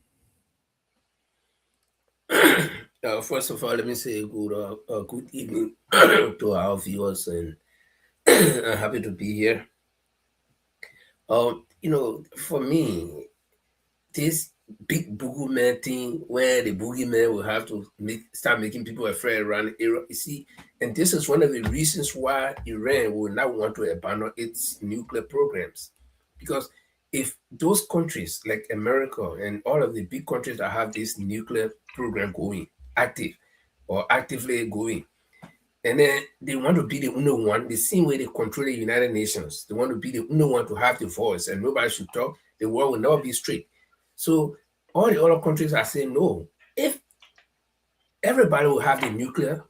First of all, let me say good evening to our viewers, and I'm happy to be here. For me, this big boogeyman thing where the boogeyman will have to start making people afraid around Iran, you see, and this is one of the reasons why Iran will not want to abandon its nuclear programs. Because if those countries like America and all of the big countries that have this nuclear program going, active or actively going, and then they want to be the only one, the same way they control the United Nations, they want to be the only one to have the voice and nobody should talk, the world will never be straight. So all the other countries are saying no. If everybody will have the nuclear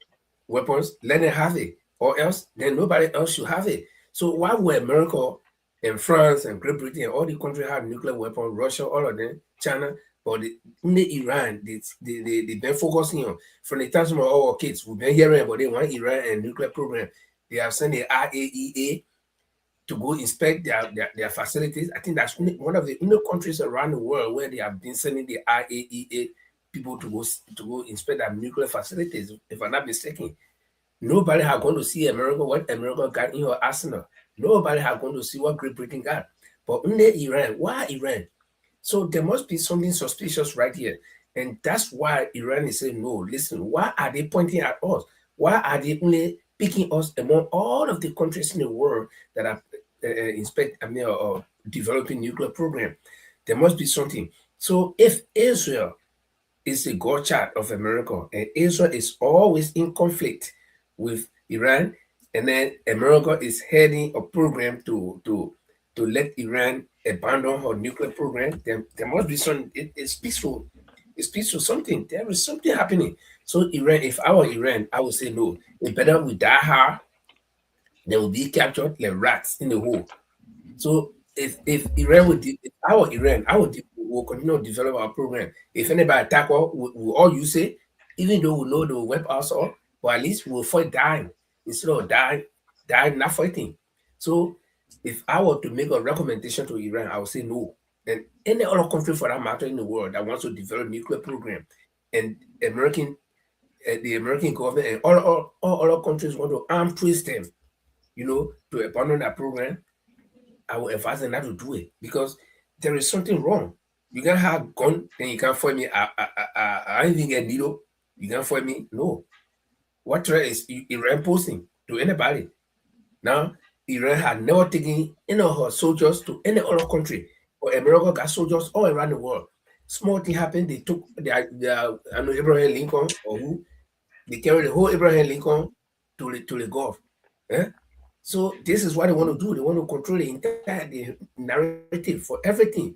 weapons, let them have it, or else then nobody else should have it. So why would America and France and Great Britain and all the countries have nuclear weapons, Russia, all of them, China, but only Iran, they've been focusing on, from the time of our kids, we've been hearing about they want Iran and nuclear program. They have sent the IAEA to go inspect their facilities. I think that's one of the only countries around the world where they have been sending the IAEA people to go inspect their nuclear facilities, if I'm not mistaken. Nobody has gone to see America, what America got in her arsenal. Nobody has gone to see what Great Britain got. But only Iran. Why Iran? So there must be something suspicious right here. And that's why Iran is saying, no, listen, why are they pointing at us? Why are they only picking us among all of the countries in the world that are developing nuclear program? There must be something. So if Israel is a God child of America, and Israel is always in conflict with Iran, and then America is heading a program to let Iran abandon her nuclear program. There must be some. It speaks to something. There is something happening. So Iran, if I were Iran, I would say no. It's better we die hard. They will be captured like rats in the hole. So if Iran would, if I were Iran, will continue to develop our program. If anybody attack us, we'll all use it, even though we know they will wipe us off, but at least we'll fight dying instead of dying not fighting. So if I were to make a recommendation to Iran, I would say no. And any other country for that matter in the world that wants to develop nuclear program, and the American government and all other countries want to arm twist them, to abandon that program, I will advise them not to do it because there is something wrong. You can have gun, then you can't fight me. I ain't even get needle. You can't fight me. No. What threat is Iran posing to anybody? Now, Iran had never taken any of her soldiers to any other country, but America got soldiers all around the world. Small thing happened. They took Abraham Lincoln or who? They carried the whole Abraham Lincoln to the Gulf. So this is what they want to do. They want to control the entire narrative for everything.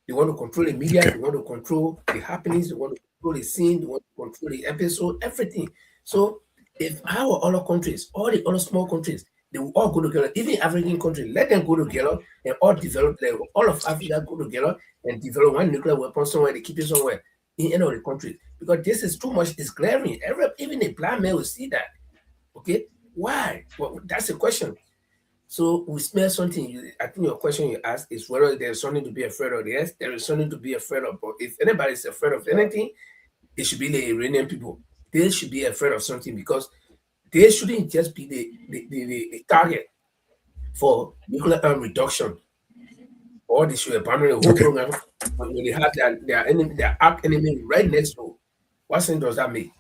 They want to control the media. Okay. They want to control the happenings. They want to control the scene. They want to control the episode, everything. So if our other countries, all the other small countries, they will all go together, even African countries, let them go together and all develop, like all of Africa go together and develop one nuclear weapon somewhere, they keep it somewhere in any of the countries. Because this is too much, it's glaring. Even a blind man will see that. Okay? Why? Well, that's the question. So we smell something. I think your question you asked is whether there's something to be afraid of. Yes, there is something to be afraid of. But if anybody is afraid of anything, it should be the Iranian people. They should be afraid of something because they shouldn't just be the target for nuclear arm reduction. Or they should abandon the whole program when they have their enemy, their arch enemy right next door. What sense does that make?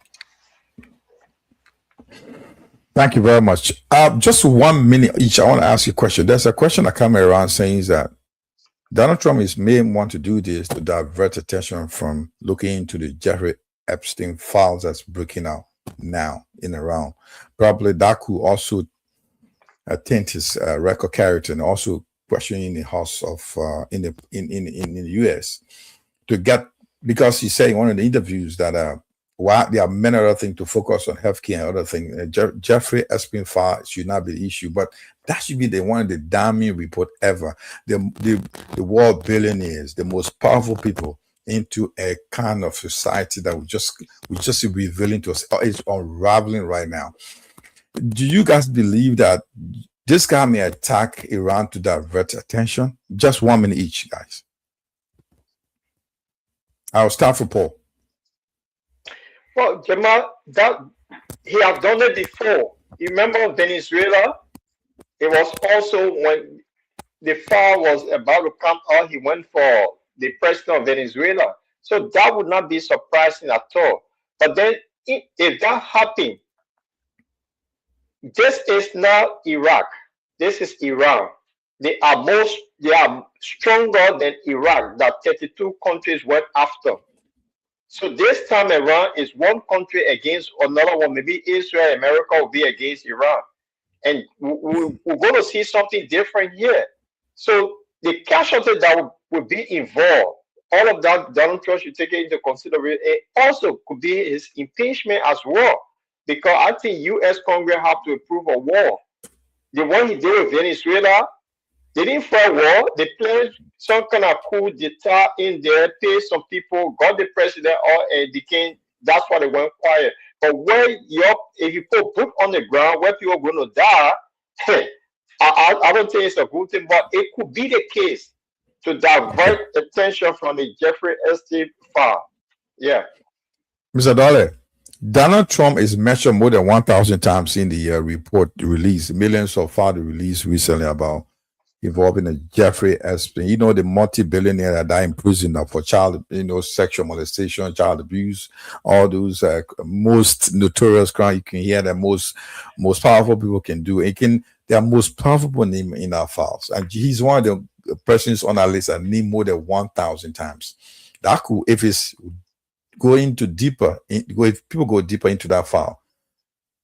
Thank you very much. Just 1 minute each. I want to ask you a question. There's a question that came around saying that Donald Trump may want to do this to divert attention from looking into the Jeffrey Epstein files that's breaking out now in Iran. Probably that could also taint his record character and also questioning the House of in the U.S. to get, because he said in one of the interviews that while there are many other things to focus on, healthcare and other things, Jeffrey Epstein file should not be the issue, but that should be the one of the damning report ever. The world billionaires, the most powerful people, into a kind of society that we just revealing to us. It's unraveling right now. Do you guys believe that this guy may attack Iran to divert attention? Just 1 minute each, guys. I'll start for Paul. Well, Jamal, that he has done it before. You remember Venezuela? It was also when the file was about to come out, he went for the president of Venezuela. So that would not be surprising at all. But then if that happened, this is not Iraq. This is Iran. They are stronger than Iraq that 32 countries went after. So this time around is one country against another one. Maybe Israel, America will be against Iran. And we're going to see something different here. So the casualty that would be involved, all of that Donald Trump should take it into consideration. It also could be his impeachment as well, because I think U.S. Congress have to approve a war. The one he did with Venezuela, they didn't fight war. They played some kind of coup d'etat in there, paid some people, got the president or the king. That's why they went quiet. But if you put boot on the ground where people are going to die, I don't think it's a good thing, but it could be the case to divert attention from the Jeffrey Epstein file. Yeah. Mr. Dolly, Donald Trump is mentioned more than 1,000 times in the report released. Millions so far the release recently about involving the Jeffrey Epstein. You know, the multi-billionaire that died in prison for child, sexual molestation, child abuse, all those most notorious crimes. You can hear that most powerful people can do. They are most powerful name in our files, and he's one of the persons on our list that need more than 1,000 times. That could, if it's go into deeper, if people go deeper into that file,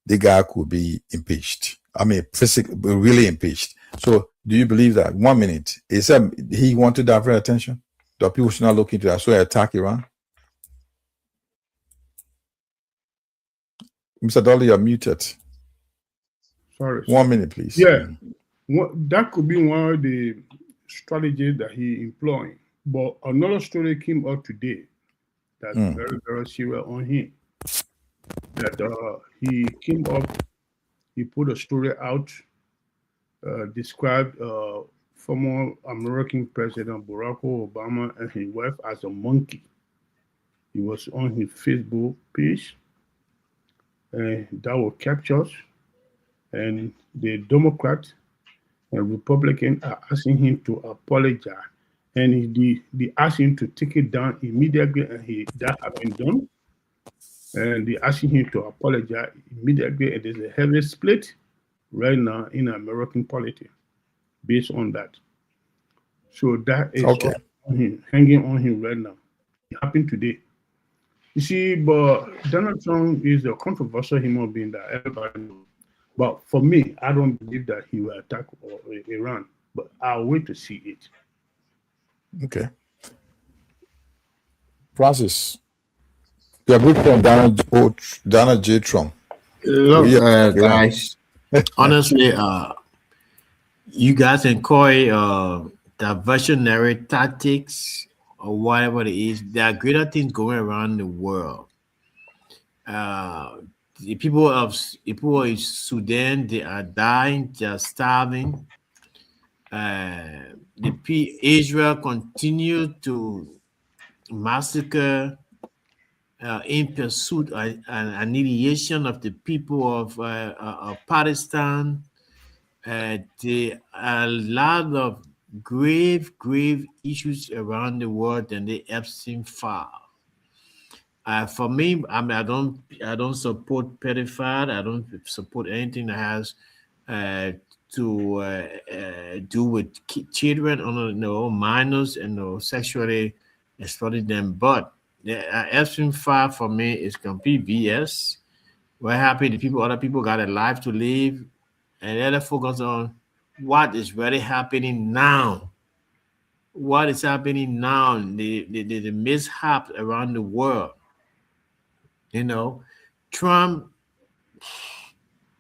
the guy could be impeached. I mean, physically, really impeached. So, do you believe that? 1 minute. He said he wanted to divert attention. That people should not look into that. So, attack Iran. Mr. Dolly, you're muted. Sorry. 1 minute, please. Yeah, that could be one of the strategies that he employing. But another story came out today that's very, very serious on him. That he came up, he put a story out, described former American President Barack Obama and his wife as a monkey. He was on his Facebook page, and that was captured. And the Democrat and Republican are asking him to apologize. And they asked him to take it down immediately, and that has been done. And they asking him to apologize immediately. And there's a heavy split right now in American politics based on that. So that is okay. Hanging on him right now. It happened today. You see, but Donald Trump is a controversial human being that everybody knows. But for me, I don't believe that he will attack Iran. But I'll wait to see it. Okay. Francis, you're good from Donald J. Trump. Look, guys, honestly, you guys can call it diversionary tactics or whatever it is. There are greater things going around the world. The people of Sudan, they are dying, they are starving. Israel continue to massacre in pursuit and annihilation of the people of Palestine. There are a lot of grave issues around the world and the Epstein file. For me, I mean, I don't support pedophile. I don't support anything that has to do with children or minors and sexually exploiting them. But the Epstein file for me is complete BS. We're happy the other people got a life to live, and let us focus on what is really happening now. What is happening now? The mishaps around the world. Trump,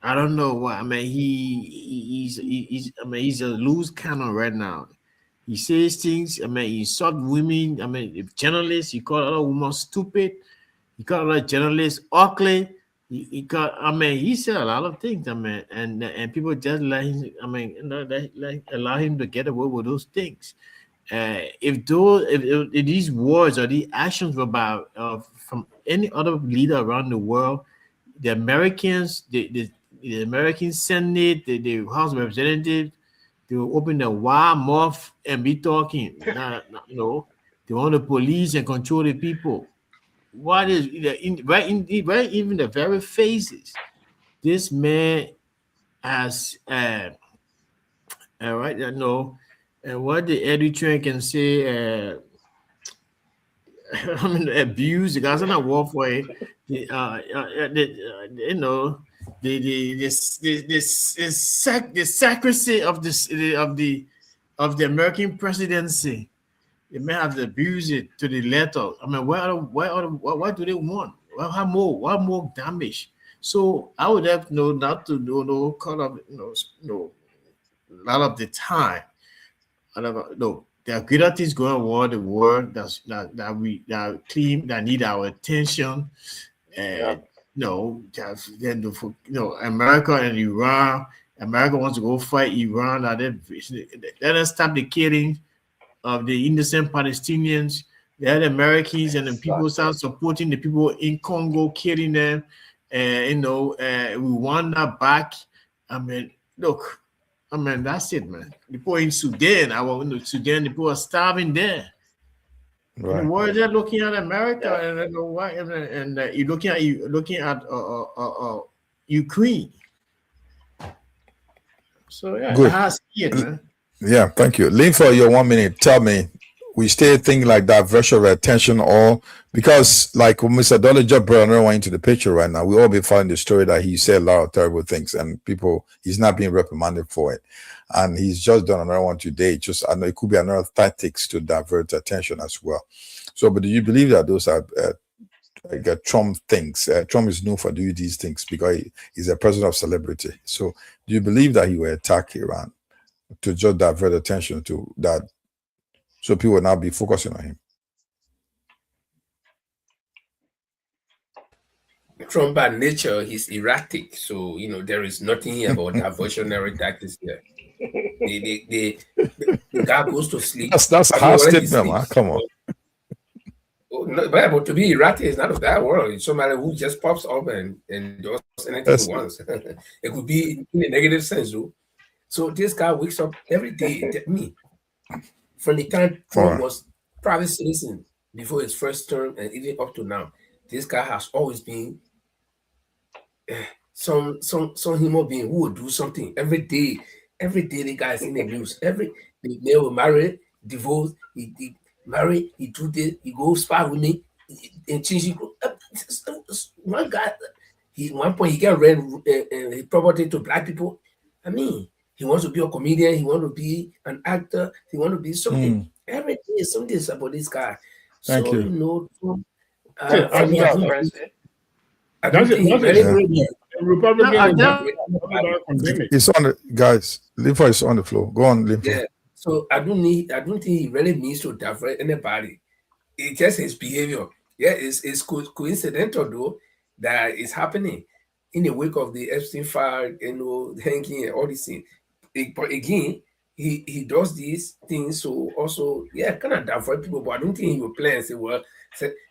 I don't know what. I mean, he's a loose cannon right now. He says things. I mean, he insult women. I mean, if journalists, he called other women stupid. He called other journalists ugly. He said a lot of things. I mean, and people just let him. I mean, allow him to get away with those things. If these words or these actions were about from any other leader around the world, the Americans, the American Senate, the House of Representatives, they will open their wide mouth and be talking. They want the police and control the people. What is right even the very faces? This man has right. And what the Eritrean can say, I mean, abuse. The guys are not war for it. The secrecy of the American presidency. They may have to abuse it to the letter. I mean, what do they want? Well, what more damage? So I would have not to call up a lot of the time. There are greater things going on in the world that clean that need our attention. America and Iran. America wants to go fight Iran. Let us stop the killing of the innocent Palestinians. Let Americans and the people start supporting the people in Congo, killing them. We want that back. I mean, look. I mean, that's it, man. The people in Sudan, the people are starving there. Right. In the world, they're looking at America, and I know why. And you're looking at Ukraine. So yeah, good. It, man. Yeah, thank you. Lynn, for your 1 minute, tell me we still think like diversion of attention, or because like when Mr. Dollar Job brought another one into the picture right now, we all be following the story that he said a lot of terrible things, and people, he's not being reprimanded for it, and he's just done another one today. Just I know it could be another tactics to divert attention as well. So, but do you believe that those are like Trump things? Trump is known for doing these things because he's a person of celebrity. So, do you believe that he will attack Iran to just divert attention to that? So people will now be focusing on him. Trump by nature, he's erratic. So, there is nothing about diversionary tactics here. The guy goes to sleep. That's a hard statement, man. Come on. But to be erratic is not of that world. It's somebody who just pops up and does anything he wants. It could be in a negative sense, though. So this guy wakes up every day. From the time Trump was private citizen before his first term and even up to now, this guy has always been some human being who will do something every day. Every day the guy is in the news. The male will marry, divorce, he marry, he do this, he go spy with me, and change. One guy, one point he can rent property to black people. I mean, he wants to be a comedian. He wants to be an actor. He wants to be something. Every day, something is about this guy. Thank you. It's on the guys. Linfo is on the floor. Go on, Linfo. Yeah. So I don't think he really means to divert anybody. It's just his behavior. Yeah, it's coincidental though that it's happening in the wake of the Epstein file, hanging and all these things. But again, he does these things so also, kind of divert people, but I don't think he will play and say, well,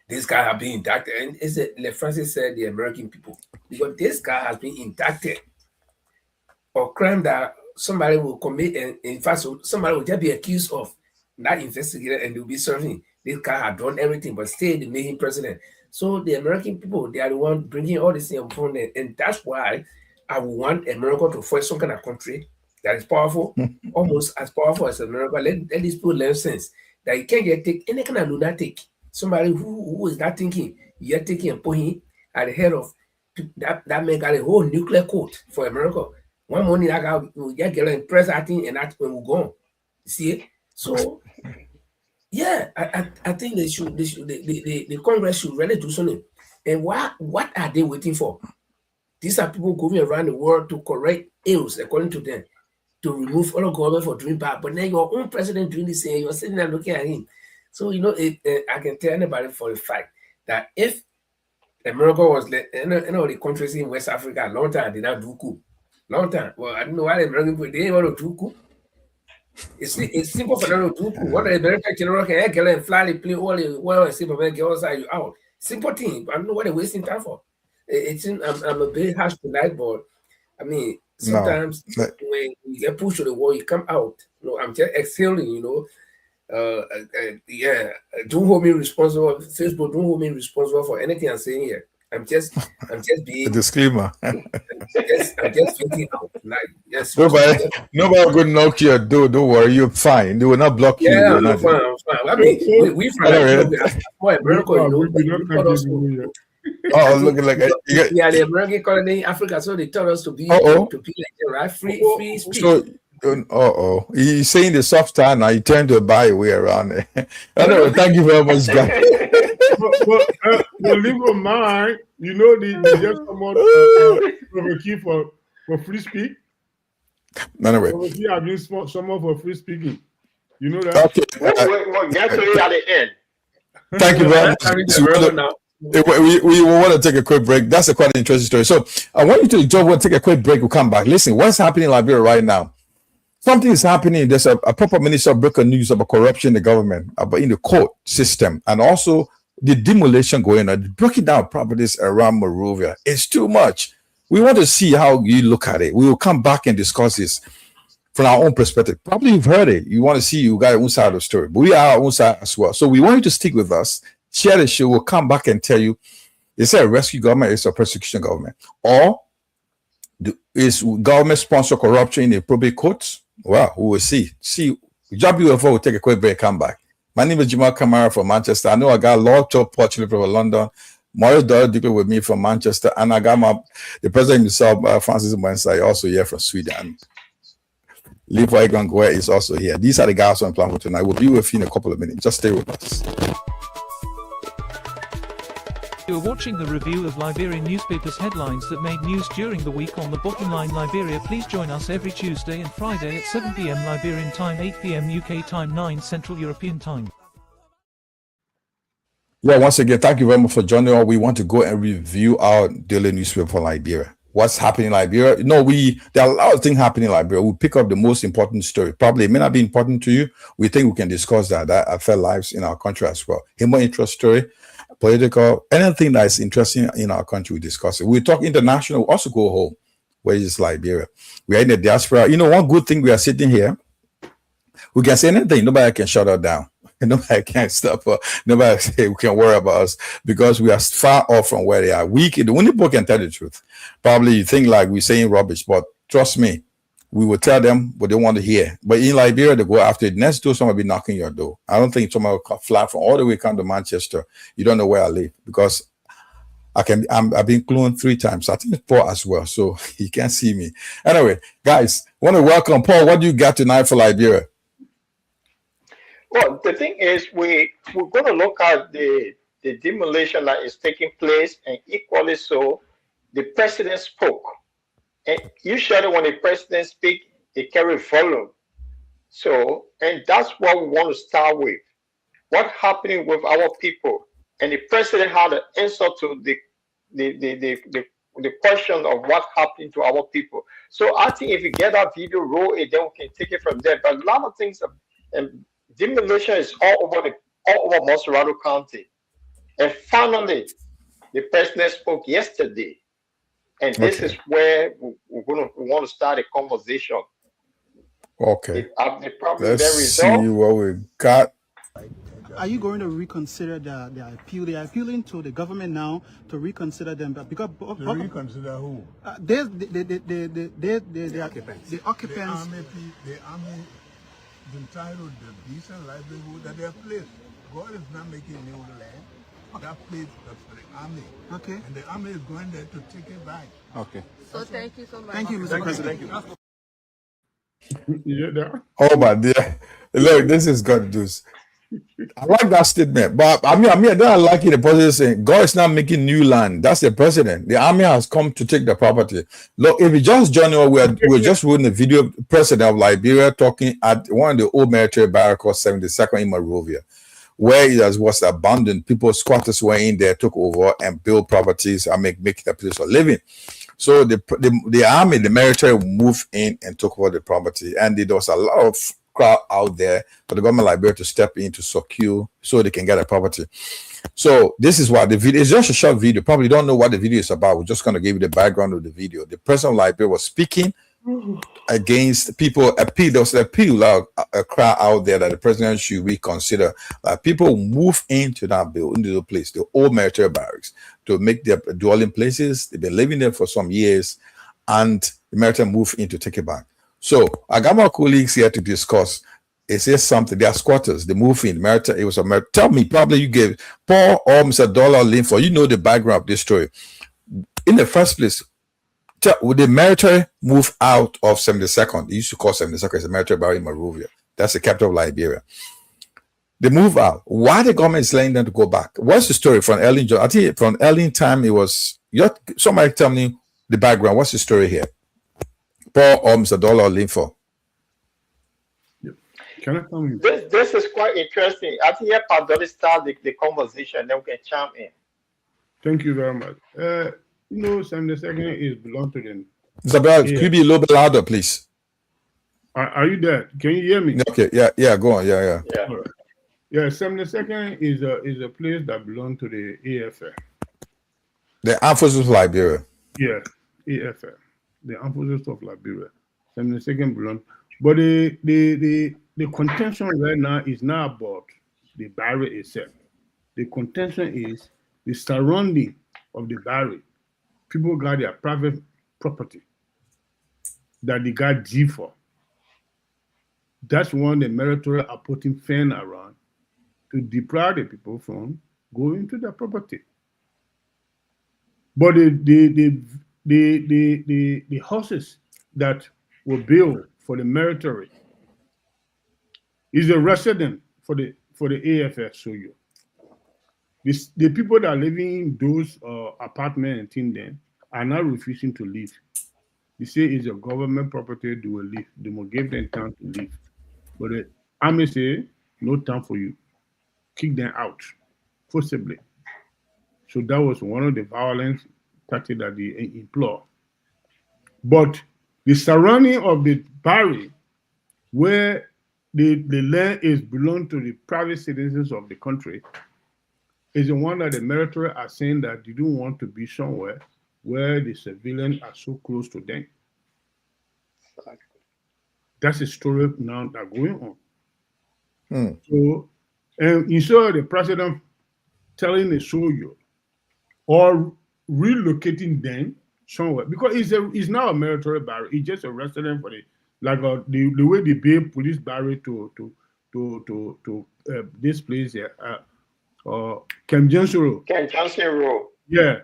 this guy has been indicted. And it's like Francis said, the American people, because this guy has been indicted or crime that somebody will commit, and in fact, somebody will just be accused of, not investigated, and they'll be serving. This guy had done everything, but still they made him president. So the American people, they are the one bringing all this thing upon them, and that's why I would want America to fight some kind of country that is powerful, almost as powerful as America. Let these people learn sense that you can't get take any kind of lunatic, somebody who is not thinking, you're taking and putting at the head of that man got a whole nuclear code for America. One morning that guy will just get in press acting and that will go on. See? So I think the Congress should really do something. And what are they waiting for? These are people going around the world to correct ills, according to them, to remove all government for doing bad. But then your own president doing the same, you're sitting there looking at him. So, I can tell anybody for a fact that if America was, the countries in West Africa, long time, did not do coup. Long time. Well, I don't know why the American people, they didn't want to do coup. It's simple for them to do coup. What the American general can get and fly the plane, all the well and simple man, get outside you out. Simple thing. I don't know what they're wasting time for. I'm a bit harsh tonight, but I mean, sometimes when you get pushed to the wall, you come out. I'm just exhaling, don't hold me responsible. Facebook, don't hold me responsible for anything I'm saying here. I'm just being a disclaimer. I'm just thinking out. Like, yes, nobody will knock you. Don't worry, you're fine. They will not block you. Yeah, I'm fine. I mean, we from America, oh, looking like the American colony in Africa, so they told us to be like right, free speech. So, he's saying the soft style now. He turned to buy way around there. Anyway, thank you very much, guys. But legal mind, they just come out of a key for free speech. Anyway, I've been someone for free speaking. You know that. Okay. We'll get to it at the end. Thank you very much. We want to take a quick break. That's a quite interesting story. So I want you to take a quick break. We'll come back. Listen, what's happening in Liberia right now? Something is happening. There's a proper minister of breaking news about corruption in the government, about in the court system, and also the demolition going on, breaking down properties around Monrovia. It's too much. We want to see how you look at it. We will come back and discuss this from our own perspective. Probably you've heard it. You want to see you got your own side of the story, but we are our own side as well. So we want you to stick with us. Share the show. We'll come back and tell you, is it a rescue government? It's a persecution government, or is government sponsor corruption in the probate courts? Well, we will see. See, JWFO will take a quick break. Come back. My name is Jamal Kamara from Manchester. I know I got Lord Top Portugal from London. Maurice Doyle Dickley with me from Manchester, and I got the president himself, Francis Mwensa, also here from Sweden. Leroy Gangwe is also here. These are the guys on plan for tonight. We'll be with you in a couple of minutes. Just stay with us. You're watching the review of Liberian newspapers' headlines that made news during the week on the Bottomline Liberia. Please join us every Tuesday and Friday at 7 p.m. Liberian time, 8 p.m. UK time, 9 Central European time. Yeah, once again, thank you very much for joining us. We want to go and review our daily newspaper for Liberia. What's happening in Liberia? You know, there are a lot of things happening in Liberia. We pick up the most important story. Probably it may not be important to you. We think we can discuss that affect lives in our country as well. Human interest story, political, anything that is interesting in our country, we discuss it. We talk international, we also go home, where is Liberia. We are in the diaspora. You know, one good thing, we are sitting here, we can say anything, nobody can shut us down. Nobody can stop us. Nobody can worry about us because we are far off from where they are. The only people can tell the truth. Probably you think like we're saying rubbish, but trust me, we will tell them what they want to hear. But in Liberia, they go after it. Next door, someone will be knocking your door. I don't think someone will fly from all the way come to Manchester. You don't know where I live because I've been cloned 3 times. I think it's Paul as well, so you can't see me. Anyway, guys, I want to welcome Paul. What do you got tonight for Liberia? Well, the thing is, we're going to look at the demolition that is taking place, and equally so, the president spoke. And usually when the president speaks, it carries volume. So, and that's what we want to start with. What's happening with our people? And the president had an answer to the question of what happened to our people. So I think if you get that video, roll it, then we can take it from there. But a lot of things and demolition is all over Monserrado County. And finally, the president spoke yesterday. And this is where we want to start a conversation. Okay. Let's see what we got. Are you going to reconsider the appeal? They are appealing to the government now to reconsider them, because reconsider who? The occupants. The army is entitled to decent livelihood at their place. God is not making new land. That place is for the army. Okay. And the army is going there to take it back. Okay. So thank you so much. Thank you, Mr. President. Oh my dear. Look, this is good news. I like that statement, but I mean, I don't like it. The president saying God is not making new land. That's the president. The army has come to take the property. Look, if you just join us, we're just watching the video. President of Liberia talking at one of the old military barracks, 72nd in Monrovia, where it was abandoned. People, squatters were in there, took over and built properties and make the place for living. So the army, the military moved in and took over the property, and there was a lot of crowd out there for the government of Liberia to step in to secure so they can get a property. So this is what the video is. Just a short video. Probably don't know what the video is about. We're just going to give you the background of the video. The president of Liberia was speaking against people. There was an appeal, a crowd out there that the president should reconsider. People move into that building, into the place, the old military barracks, to make their dwelling places. They've been living there for some years, and the military moved in to take it back. So I got my colleagues here to discuss. It says something. They are squatters. They move in. It was a tell me, probably you gave Paul or Mr. Dollar Linford. You know the background of this story. In the first place, would the military move out of 72nd? They used to call 72nd as a military barrack in Monrovia. That's the capital of Liberia. They move out. Why the government is letting them to go back? What's the story from Ellen? I think from Ellen time, it was. Somebody tell me the background. What's the story here? Paul or Mr. Dollar Linford. Can I come in? This is quite interesting. I think Pat Dolly start the conversation, then we can chime in. Thank you very much. 72nd is belong to them. Mr. Bell, could you be a little bit louder, please? Are you there? Can you hear me? Okay, yeah, go on, yeah. All right. Yeah, 72nd is a place that belongs to the AFL. The Armed Forces of Liberia. Yeah, AFL. The Armed Forces of Liberia. 72nd belong. But the contention right now is not about the barrack itself. The contention is the surrounding of the barrack. People got their private property that they got G for. That's one the military are putting fence around to deprive the people from going to their property. But the houses that were built for the military is a resident for the AFS. So the people that are living in those apartments and things then are now refusing to leave. They say it's a government property, they will leave. They will give them time to leave. But the army say, no time for you. Kick them out forcibly. So that was one of the violence tactics that they employ. But the surrounding of the barrier, where the land is belong to the private citizens of the country, is the one that the military are saying that they don't want to be somewhere where the civilians are so close to them. That's a story now that's going on. So, and you saw the president telling the soldier or relocating them somewhere because it's not a military barrier. It's just a resident for the way they build police barrier to this place here, Camp Johnson Road. Camp Johnson Road. Yeah,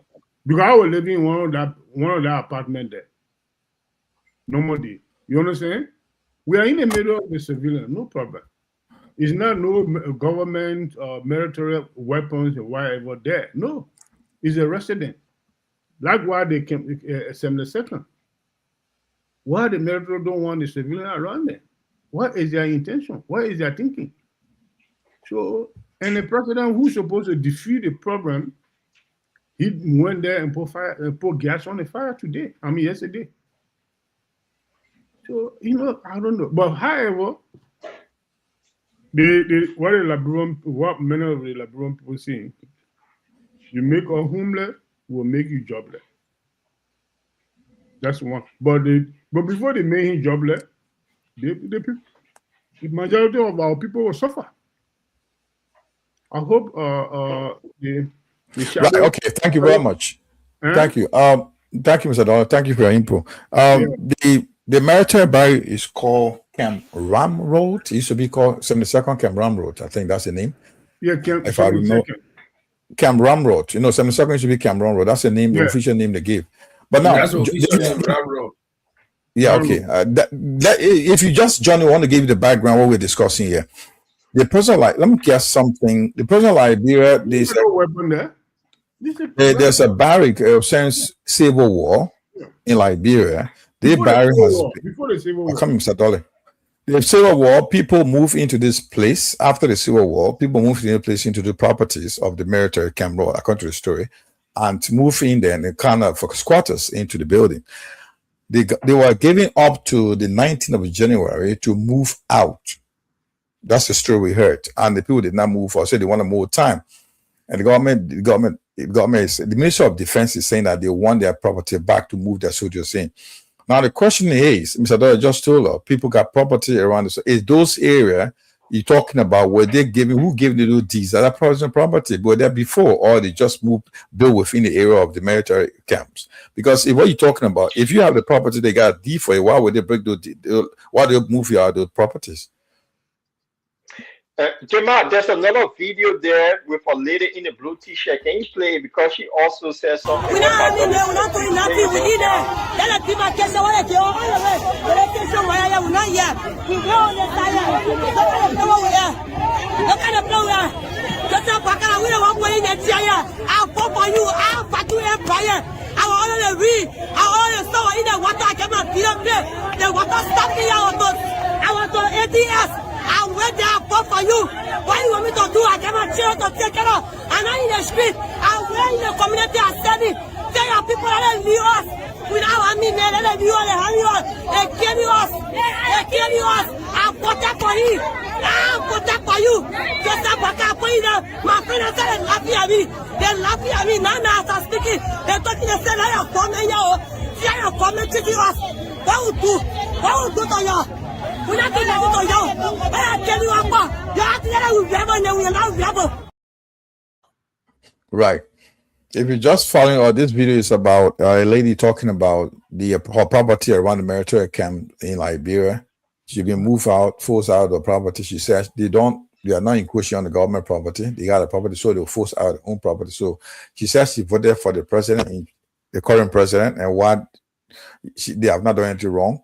because I was living in one of that apartment there. Normally, you understand? We are in the middle of the civilian, no problem. It's not no government military weapons or whatever there. No, it's a resident. Like why they came Assembly Second. Why the military don't want the civilian around them? What is their intention? What is their thinking? So, and the president who's supposed to defeat the problem, he went there and put gas on the fire yesterday. So, I don't know. But however, what many of the Liberal people saying, you make a homeless, will make you jobless. That's one. But before they made him jobless, the majority of our people will suffer. I hope right, okay, thank you very much. Thank you. Thank you, Mr. Dollar. Thank you for your input. The military barrier is called Camp Ram Road. It used to be called 72nd Camp Ram Road. I think that's the name. Yeah, Camp. If I remember, Camp Ram Road. 72nd used to be Camp Ram Road. That's the name, the official name they gave. But now, that's the official name, Ram Road. Yeah, okay. If you just, Johnny, want to give you the background what we're discussing here. The person let me guess something. The person Liberia, there's a barrack since Civil War in Liberia. Before the Civil War. Come, Mr. Dolly. The Civil War, people move into this place. After the Civil War, people moved into the place into the properties of the military Camp Road, according to the story, and to move in there and kind of for squatters into the building. They were giving up to the 19th of January to move out. That's the story we heard. And the people did not move or said they want more time. And the Ministry of Defense is saying that they want their property back to move their soldiers in. Now, the question is, Mr. Dollar just told us, people got property around this. Is those areas you're talking about, were they giving, who gave the deeds? Are that personal property? Were there before, or they just built within the area of the military camps? Because if what you're talking about, if you have the property, they got a deed for it, why would they break why do they move you out of those properties? Jamal, there's another video there with a lady in a blue t-shirt. Can you play it? Because she also says something. We not doing nothing. We need that. Let people catch the water. We not here. We go on the side. Look at the blower. Just a pack of we don't want to in the chair. I'll pop on you. I'll fight you empire. I want to read. I want to stop in the water. I cannot feel up there. The water stop me out. I want to ATS. I'm wait there for you. What you want me to do? I cannot chill to take care of. I'm not in the street. I'm where in the community. I'm standing. Tell your people that they leave us. Without me, they leave us. They hurry us. They kill us. They kill us. I'll protect for you. I'll protect for you. Just a back up for you. My friends said they laugh at me. They laugh at me. Now as I'm speaking, they're talking. They say they are coming here. They are coming to us. What will do? What will do to you? Right. If you're just following, this video is about a lady talking about her property around the military camp in Liberia. She's been moved out, forced out of the property. She says they they are not encroaching on the government property. They got a property, so they'll force out their own property. So she says she voted for the president, the current president, and what they have not done anything wrong.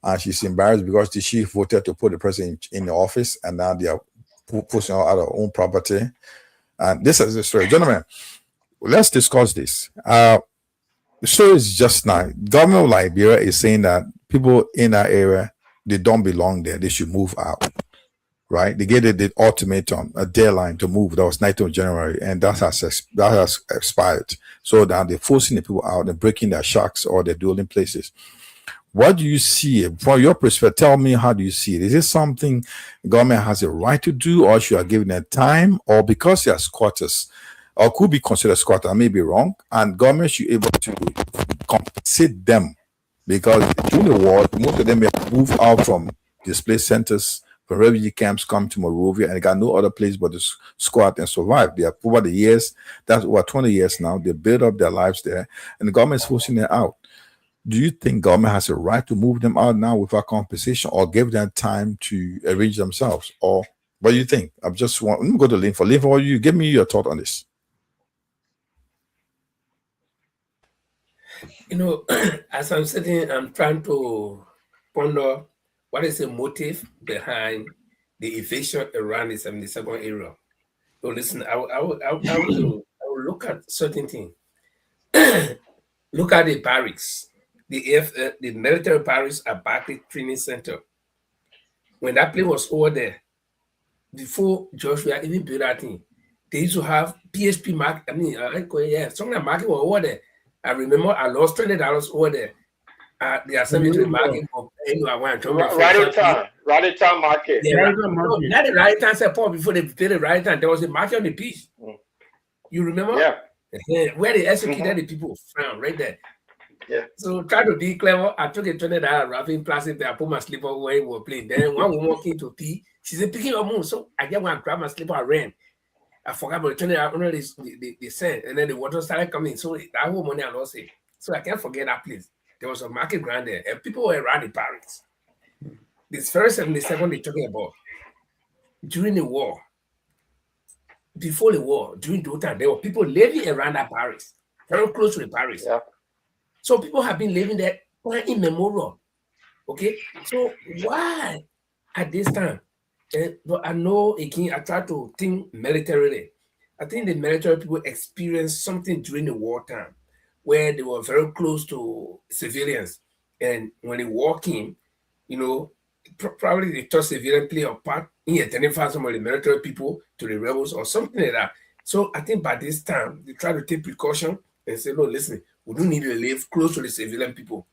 And she's embarrassed because she voted to put the president in the office, and now they are pushing out their own property. And this is the story. Gentlemen, let's discuss this. The story is just now. Government of Liberia is saying that people in that area, they don't belong there. They should move out. Right? They gave it the ultimatum, a deadline to move. That was 19th of January, and that has expired. So now they're forcing the people out and breaking their shacks or their dwelling places. What do you see from your perspective? Tell me, how do you see it? Is it something the government has a right to do, or should I give them time, or because they are squatters, or could be considered squatters? I may be wrong, and government should be able to compensate them because during the war, most of them have moved out from displaced centers, from refugee camps, come to Monrovia, and they got no other place but to squat and survive. They have over the years, that's over 20 years now, they build up their lives there, and the government is forcing them out. Do you think government has a right to move them out now without compensation, or give them time to arrange themselves? Or what do you think? Let me go to Linford. Linford, you give me your thought on this. As I'm sitting, I'm trying to ponder what is the motive behind the evasion around the 72nd area. So listen, I will look at certain things. Look at the barracks. The military barracks at Barclay Training Center. When that place was over there, before Joshua even built that thing, they used to have PHP market. Something like market was over there. I remember I lost $20 over there. They are sending me to the market for Raditan market. Yeah, not the Raditan support before they built the Raditan. There was a market on the beach. You remember? Yeah. Where they executed the people found right there. Yeah. So try to be clever. I took a $20 wrapping plastic there. I put my slipper where we were playing. Then one woman came to pee. She said, picking up moon. So I just went and grabbed my slipper. I ran. I forgot about the $20 they sent, and then the water started coming. So that whole money I lost it. So I can't forget that place. There was a market ground there, and people were around the barracks. This first 72nd they're talking about, during the war, before the war, during the time, there were people living around that barracks, very close to the barracks. Yeah. So people have been living there in memorial. Okay, so why at this time? But I know again, I try to think militarily. I think the military people experienced something during the wartime where they were very close to civilians. And when the war came, probably they thought civilians play a part in identifying some of the military people to the rebels or something like that. So I think by this time, they try to take precaution and say, no, listen, we don't need to live close to the civilian people.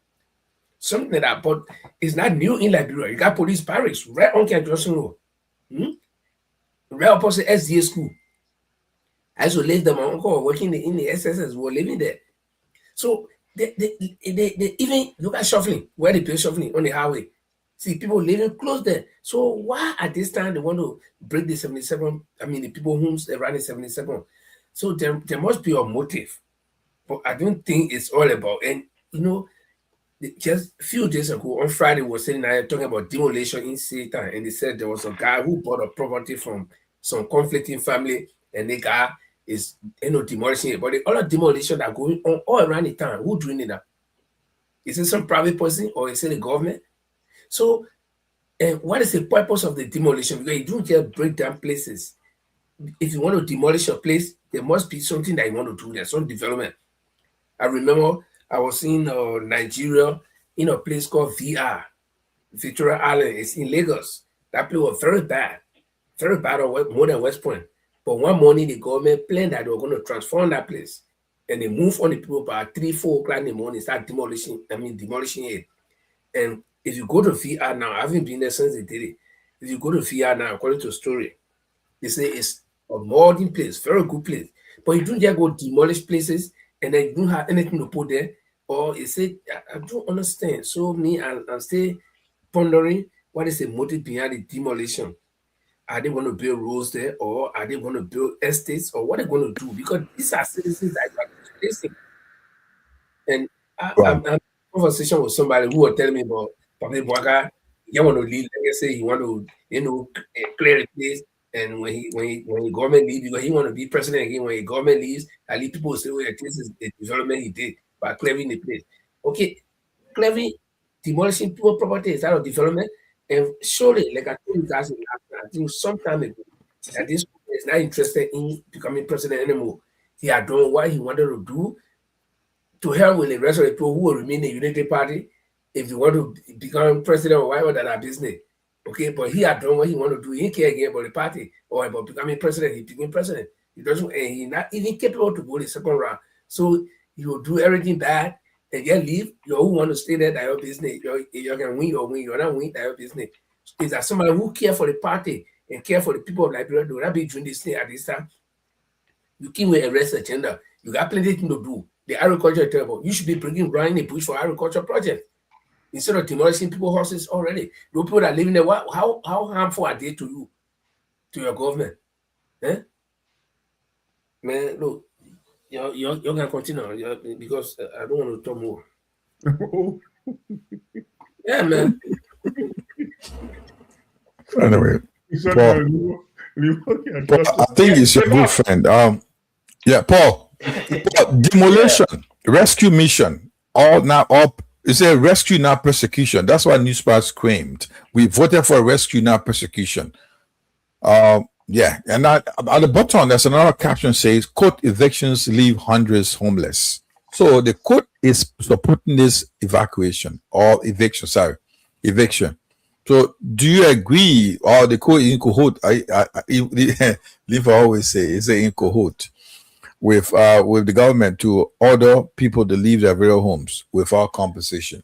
Something like that, but it's not new in Liberia. You got police barracks right on Camp Johnson Road. Right opposite SDA school. I used to live there. My uncle was working in the SSS, were living there. So they even look at shuffling, where they play shuffling on the highway. See people living close there. So why at this time they want to break the 77? I mean the people homes around the 77. So there must be a motive. But I don't think it's all about, and just a few days ago on Friday, we were sitting there talking about demolition in Satan, and they said there was a guy who bought a property from some conflicting family, and the guy is demolishing it. But the other demolition that are going on all around the town, who doing it now? Is it some private person or is it the government? So, what is the purpose of the demolition? Because you don't just break down places. If you want to demolish a place, there must be something that you want to do. There's some development. I remember I was in Nigeria in a place called Victoria Island. It's in Lagos. That place was very bad on more than West Point. But one morning, the government planned that they were going to transform that place. And they moved on the people by 3, 4 o'clock in the morning, start demolishing it. And if you go to VR now, I haven't been there since they did it. If you go to VR now, according to the story, they say it's a modern place, very good place. But you don't just go demolish places and then you don't have anything to put there. Or you say, I don't understand. So I'm still pondering what is the motive behind the demolition. Are they going to build roads there, or are they going to build estates, or what are they going to do? Because these are citizens that are facing. And I'm in conversation with somebody who was telling me about Papa Boaga. You want to leave, like I say, you want to, clear the place And when he government leaves, because he want to be president again, when the government leaves, at least people will say, "Oh, this is the development he did by clearing the place." Okay, clearing, demolishing people property is that of development. And surely, like I told you guys I think some time ago, that this is not interested in becoming president anymore. He had done what he wanted to do. To hell with the rest of the people who will remain in the Unity Party. If you want to become president or whatever, that are business. Okay, but he had done what he wanted to do. He didn't care again about the party or about becoming president. He became president. He doesn't, and he's not even capable to go the second round. So he will do everything bad and then leave. You who want to stay there, that your business. You can win or win. You're not win, that your business. Is that somebody who care for the party and care for the people of Liberia do not be doing this thing at this time? You keep with a rest agenda. You got plenty of things to do. The agriculture is terrible. You should be bringing ground in the bush for agriculture projects instead of demolishing people's houses already. The people that live in there, how harmful are they to you, to your government? Eh? Man, look, you can continue because I don't want to talk more. Yeah, man. Anyway, Paul, I think it's your good friend. Yeah, Paul. Demolition, rescue mission, all now up. It's a rescue, not persecution. That's what newspapers claimed. We voted for a rescue, not persecution. Yeah, and at the bottom, there's another caption says, "Quote, evictions leave hundreds homeless." So the quote is supporting this evacuation or eviction. Sorry, eviction. So do you agree, or the quote in cahoots? Leave always say it's in cahoots with the government to order people to leave their real homes without compensation.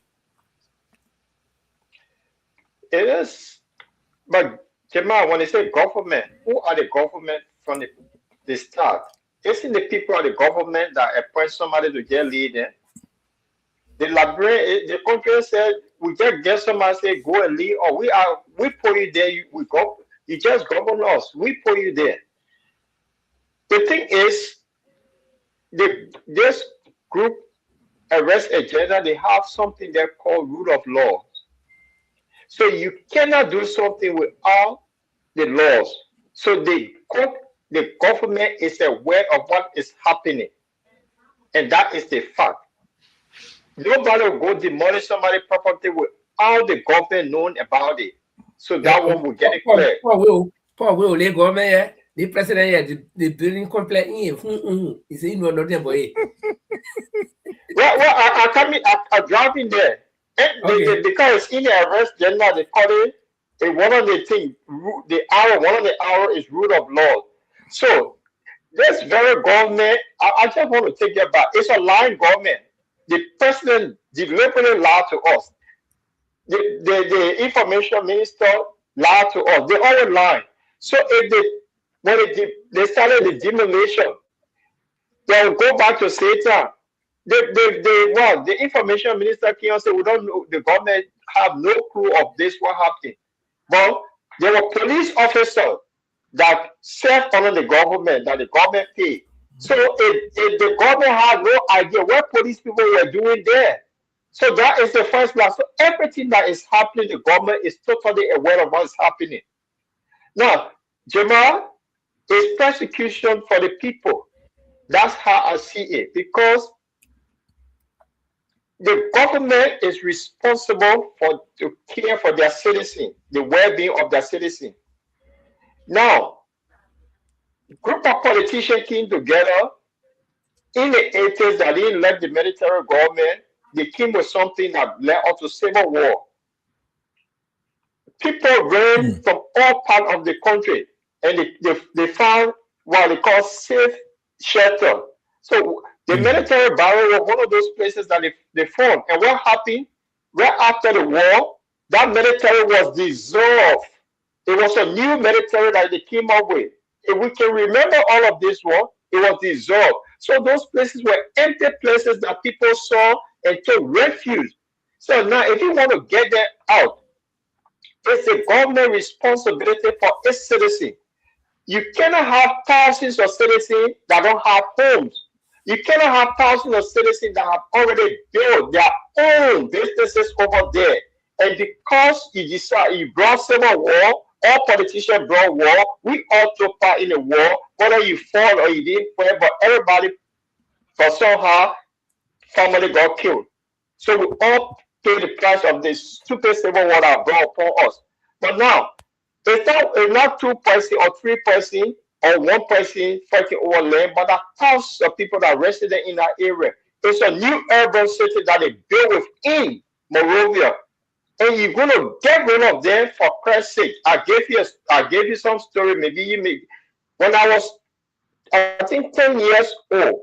It is, but Jamal, when they say government, who are the government from the start? Isn't the people of the government that appoint somebody to get leader? The librarian, the country said, we just get somebody say go and lead, or we put you there. You just govern us. We put you there. The thing is, this group arrest agenda, they have something they call rule of law. So you cannot do something without the laws. So the government is aware of what is happening, and that is the fact. Nobody will go demolish somebody's property without the government knowing about it. So that one will get it clear. Paul will the government, the president, the building complex. He said, "No, not there, boy." Well, I drive in there. Because in the arrest agenda, they call it one of the things. One of the hour is rule of law. So this very government, I just want to take it back. It's a lying government. The president deliberately lied to us. The information minister lied to us. They all lied. So when they started the demolition, they'll go back to Satan. The information minister came and said, we don't know, the government have no clue of this, what happened. But there were police officers that served under the government, that the government paid. So if the government had no idea what police people were doing there. So that is the first place. So everything that is happening, the government is totally aware of what is happening. Now, Jamal, is persecution for the people. That's how I see it. Because the government is responsible to care for their citizens, the well-being of their citizens. Now, a group of politicians came together in the 80s that didn't let the military government. They came with something that led up to civil war. People ran from all parts of the country, and they found what they call safe shelter. So the military barrel was one of those places that they found. And what happened? Right after the war, that military was dissolved. It was a new military that they came up with. If we can remember all of this war, it was dissolved. So those places were empty places that people saw and took refuge. So now, if you want to get that out, it's a government responsibility for its citizens. You cannot have thousands of citizens that don't have homes. You cannot have thousands of citizens that have already built their own businesses over there. And because you decide you brought civil war all politicians brought war. We all took part in the war, whether you fought or you didn't fight, but everybody, for somehow, family got killed. So we all pay the price of this stupid civil war that brought upon us. But now, it's not two person or three person or one person fighting over land, but there are thousands of people that resident in that area. It's a new urban city that they built within Monrovia, and you're gonna get rid of them for Christ's sake. I gave you some story. Maybe you may. When I was, I think, 10 years old,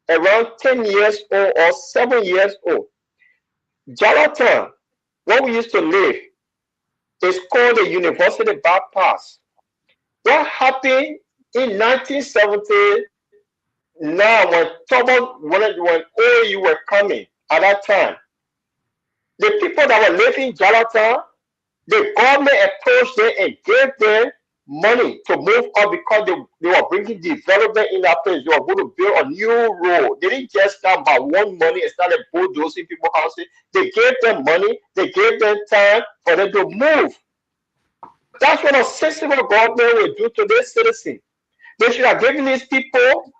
around 10 years old or 7 years old, Jonathan, where we used to live, is called the University Bypass. What happened in 1970? Now, when OU were coming at that time, the people that were living in Jonathan, the government approached them and gave them money to move up because they were bringing development in that place. They were going to build a new road. They didn't just start by one money and started bulldozing people's houses. They gave them money. They gave them time for them to move. That's what a sensible government will do to their citizens. They should have given these people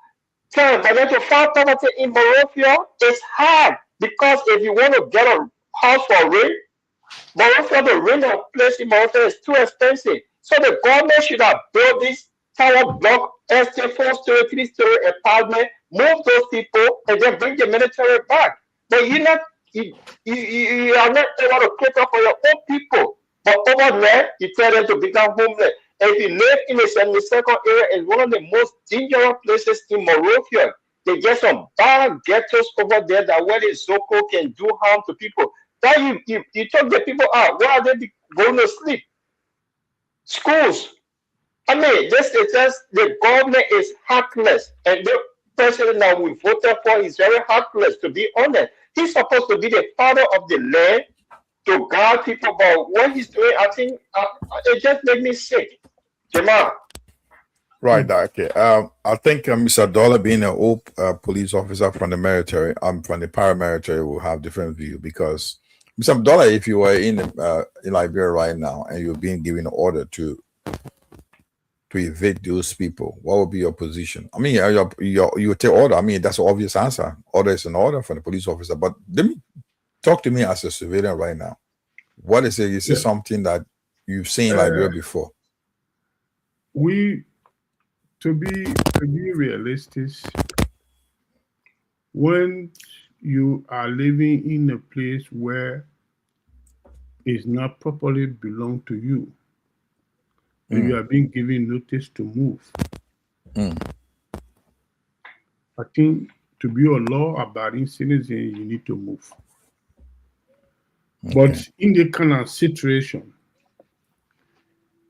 time for them to find property in Monrovia. It's hard because if you want to get a house for rent, Monrovia, the rent of place in Monrovia is too expensive. So the government should have built this tower block, estate, 4-story, 3-story apartment, move those people, and then bring the military back. But you are not able to cater for your own people. But over there, you tell them to become homeless. And if you live in the semicircle area, it's one of the most dangerous places in Monrovia. They get some bad ghettos over there that where the Zoko can do harm to people. That you took the people out. Where are they going to sleep? Schools. I mean, this is just the government is heartless, and the president that we voted for is very heartless. To be honest, he's supposed to be the father of the land to guide people. But what he's doing, I think, it just made me sick. Jamal. Right. Okay. I think Mr. Dollar, being an old police officer from the military, from the paramilitary, will have different view because Mr. Dollar, if you were in Liberia right now and you're being given an order to evict those people, what would be your position? I mean, you would take order. I mean, that's an obvious answer. Order is an order for the police officer. But let me talk to me as a civilian right now. What is it? Is it something that you've seen in Liberia before? To be realistic, when you are living in a place where it's not properly belong to you, and you are being given notice to move, I think to be a law-abiding citizen, you need to move. Okay. But in the kind of situation,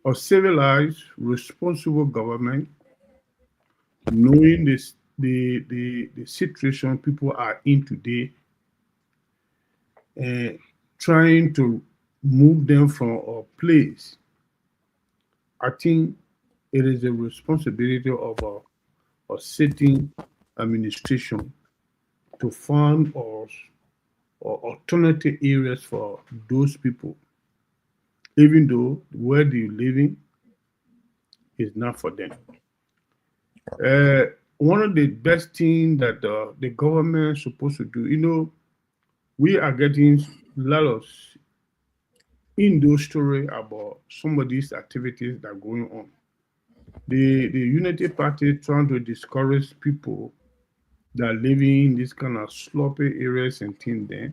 a civilized, responsible government, knowing the situation people are in today, and trying to move them from a place, I think it is a responsibility of a sitting administration to find or alternative areas for those people, even though where they're living is not for them. One of the best things that the government is supposed to do, we are getting a lot of in those stories about some of these activities that are going on. The Unity Party trying to discourage people that are living in this kind of sloppy areas and things there,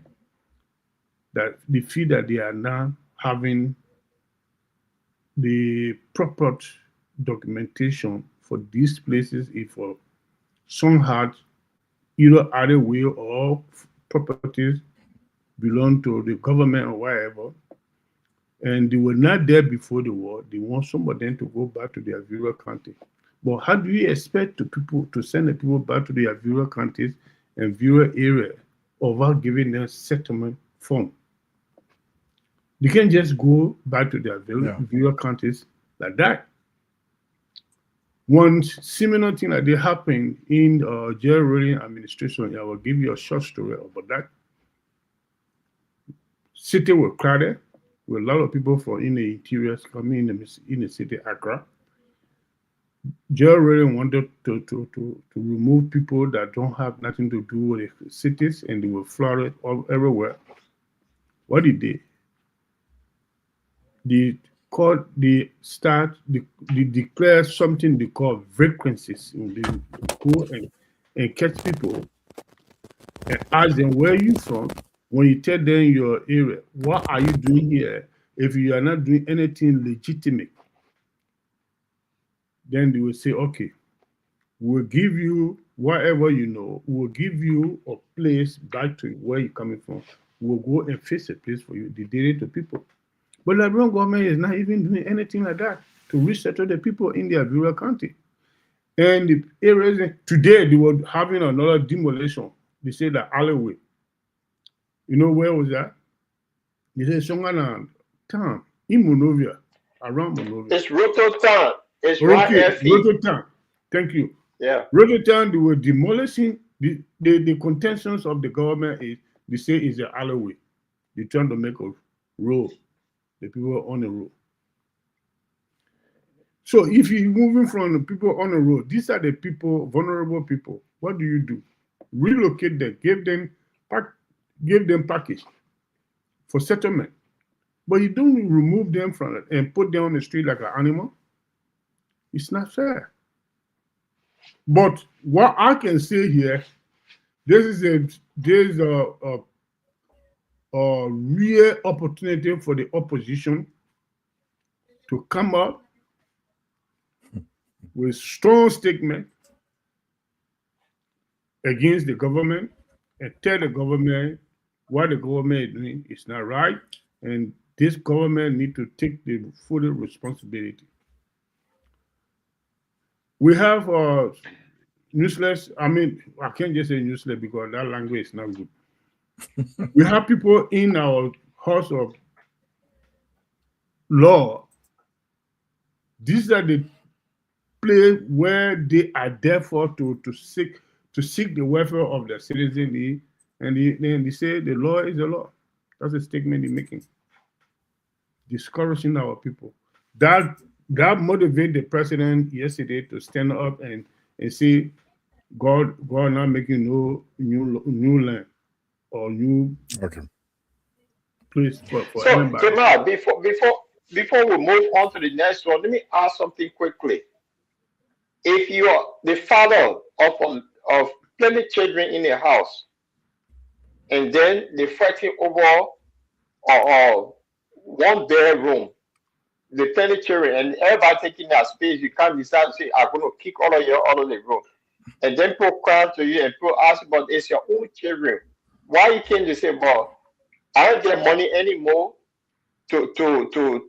that they feel that they are now having the proper documentation for these places if some had either other way or properties belong to the government or whatever, and they were not there before the war. They want some of them to go back to their rural county. But how do you expect people to send the people back to their rural counties and rural area without giving them settlement form? They can't just go back to their rural counties like that. One similar thing that happened in Jerry Rawlings administration, I will give you a short story about that. City was crowded, with a lot of people from in the interiors coming in the city Accra. Joe really wanted to remove people that don't have nothing to do with the cities and they will flourish all everywhere. What did they? They called they declare something they call vacancies. They go and catch people and ask them where you from. When you tell them your area, what are you doing here? If you are not doing anything legitimate, then they will say, okay, we'll give you whatever you know, we'll give you a place back to where you're coming from. We'll go and fix a place for you. They did it to people. But the Liberian government is not even doing anything like that to resettle the people in their rural county. And the areas today they were having another demolition. They say the alleyway. You know where was that? They say Songana town in Monrovia, around Monrovia. It's Roto Town. It's Roto Town. Thank you. Yeah. Roto Town, they were demolishing the contentions of the government is they say is the alleyway. They're trying to make a road. The people on the road. So if you're moving from the people on the road, these are the people, vulnerable people. What do? Relocate them, give them package for settlement. But you don't remove them from it and put them on the street like an animal. It's not fair. But what I can say here, there's a real opportunity for the opposition to come up with strong statement against the government and tell the government what the government is doing is not right, and this government need to take the full responsibility. We have useless, I can't just say useless because that language is not good. We have people in our house of law. These are the place where they are there for to seek the welfare of the citizen, and they say the law is the law. That's a statement they're making. Discouraging our people. That motivated the president yesterday to stand up and say, God not making no new land or new place for so, anybody. Jamal, before we move on to the next one, let me ask something quickly. If you are the father of plenty children in a house, and then they fighting over one bedroom, the plenty children, and everybody taking that space, you can't decide to say, I'm going to kick all of you out of the room. And then people come to you and people ask about it's your own children. Why you can't just say, well, I don't get money anymore to build, to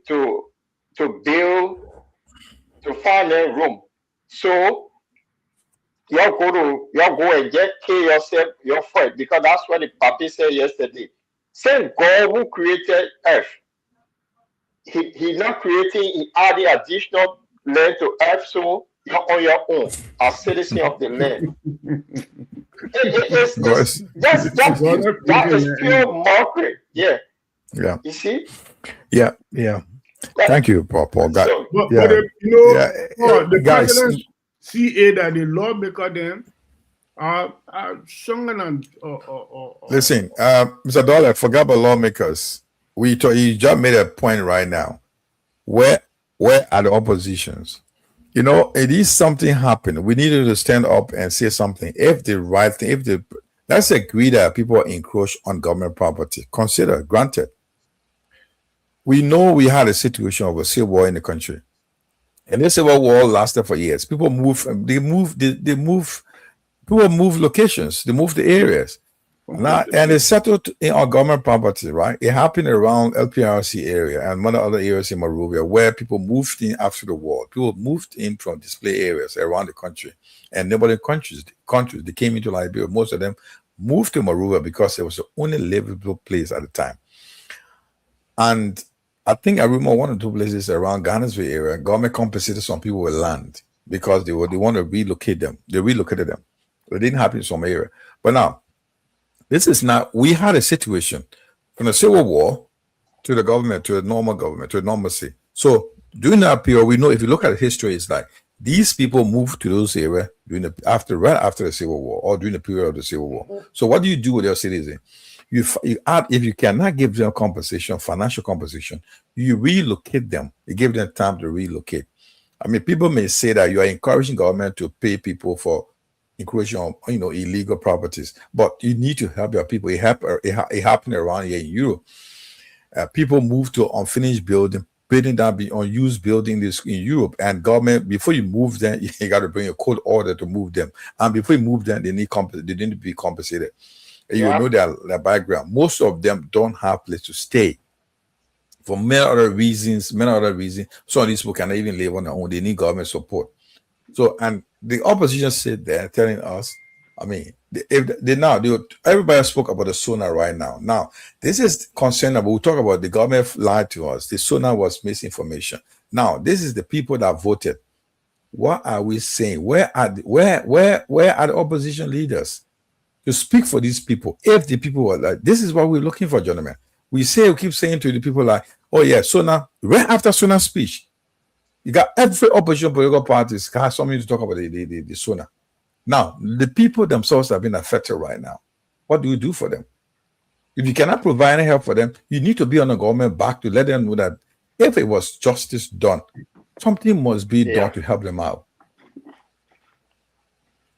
find a room. So y'all go and get pay yourself your friend, because that's what the papi said yesterday. Same God who created earth. He not creating, he added additional land to earth, so you're on your own as citizen of the land. That is pure mockery. Yeah. Yeah. You see? Yeah. Thank you, Paul. God. So, but the guys, president CA that the lawmaker them are strong and listen, Mr. Dollar, forgot about lawmakers. You just made a point right now. Where are the oppositions? It is something happened. We needed to stand up and say something. If the right thing, let's agree that people encroach on government property. Consider, granted. We know we had a situation of a civil war in the country. And this civil war lasted for years. People move locations, they move the areas. Now, and it's settled in our government property, right? It happened around LPRC area and many other areas in Monrovia where people moved in after the war. People moved in from display areas around the country. And neighboring countries, they came into Liberia. Most of them moved to Monrovia because it was the only livable place at the time. And I think I remember one or two places around Ghana's area, government compensated some people with land because they want to relocate them. They relocated them. It didn't happen in some area. But now, this is not, we had a situation from the Civil War, to the government, to a normal government, to a normalcy. So during that period, we know if you look at history, it's like these people moved to those areas right after the Civil War or during the period of the Civil War. So what do you do with your citizens? You add, if you cannot give them compensation, financial compensation, you relocate them. You give them time to relocate. I mean, people may say that you are encouraging government to pay people for incursion of illegal properties, but you need to help your people. It happened around here in Europe. People move to unfinished building down unused buildings in Europe, and government, before you move them, you got to bring a court order to move them, and before you move them, they need to be compensated. You know their background. Most of them don't have place to stay for many other reasons. Some of these people cannot even live on their own. They need government support. So, and the opposition said they're telling us, I mean, everybody spoke about the SONA right now. Now, this is concerned about, we talk about the government lied to us. The SONA was misinformation. Now, this is the people that voted. What are we saying? Where are the opposition leaders to speak for these people? If the people were like, this is what we're looking for, gentlemen. We keep saying to the people like, oh yeah, SONA, right after SONA's speech, you got every opposition political parties has something to talk about the SONA. Now, the people themselves have been affected right now. What do you do for them? If you cannot provide any help for them, you need to be on the government back to let them know that if it was justice done, something must be done to help them out.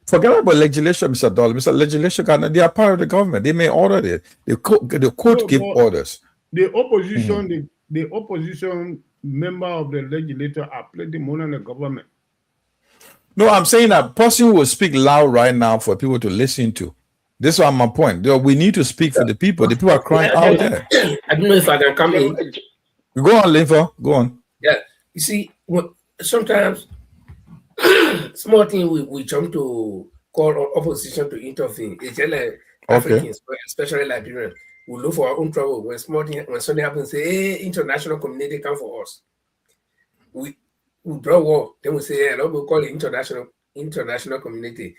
Forget about legislation, Mr. Dollar. Mr. Legislation, they are part of the government. They may order it. The court give orders. The opposition, the opposition member of the legislature are plenty more than the government. No, I'm saying that person will speak loud right now for people to listen to. This is my point. We need to speak for the people. The people are crying out there. I don't know if I can come in. Go on, Linfa. Go on. Yeah. You see, sometimes small thing we jump to call on opposition to intervene. It's just like Africans, especially Liberians, we look for our own trouble. When something happens, say, hey, international community come for us. We draw war, then we say, hey, we call it international community.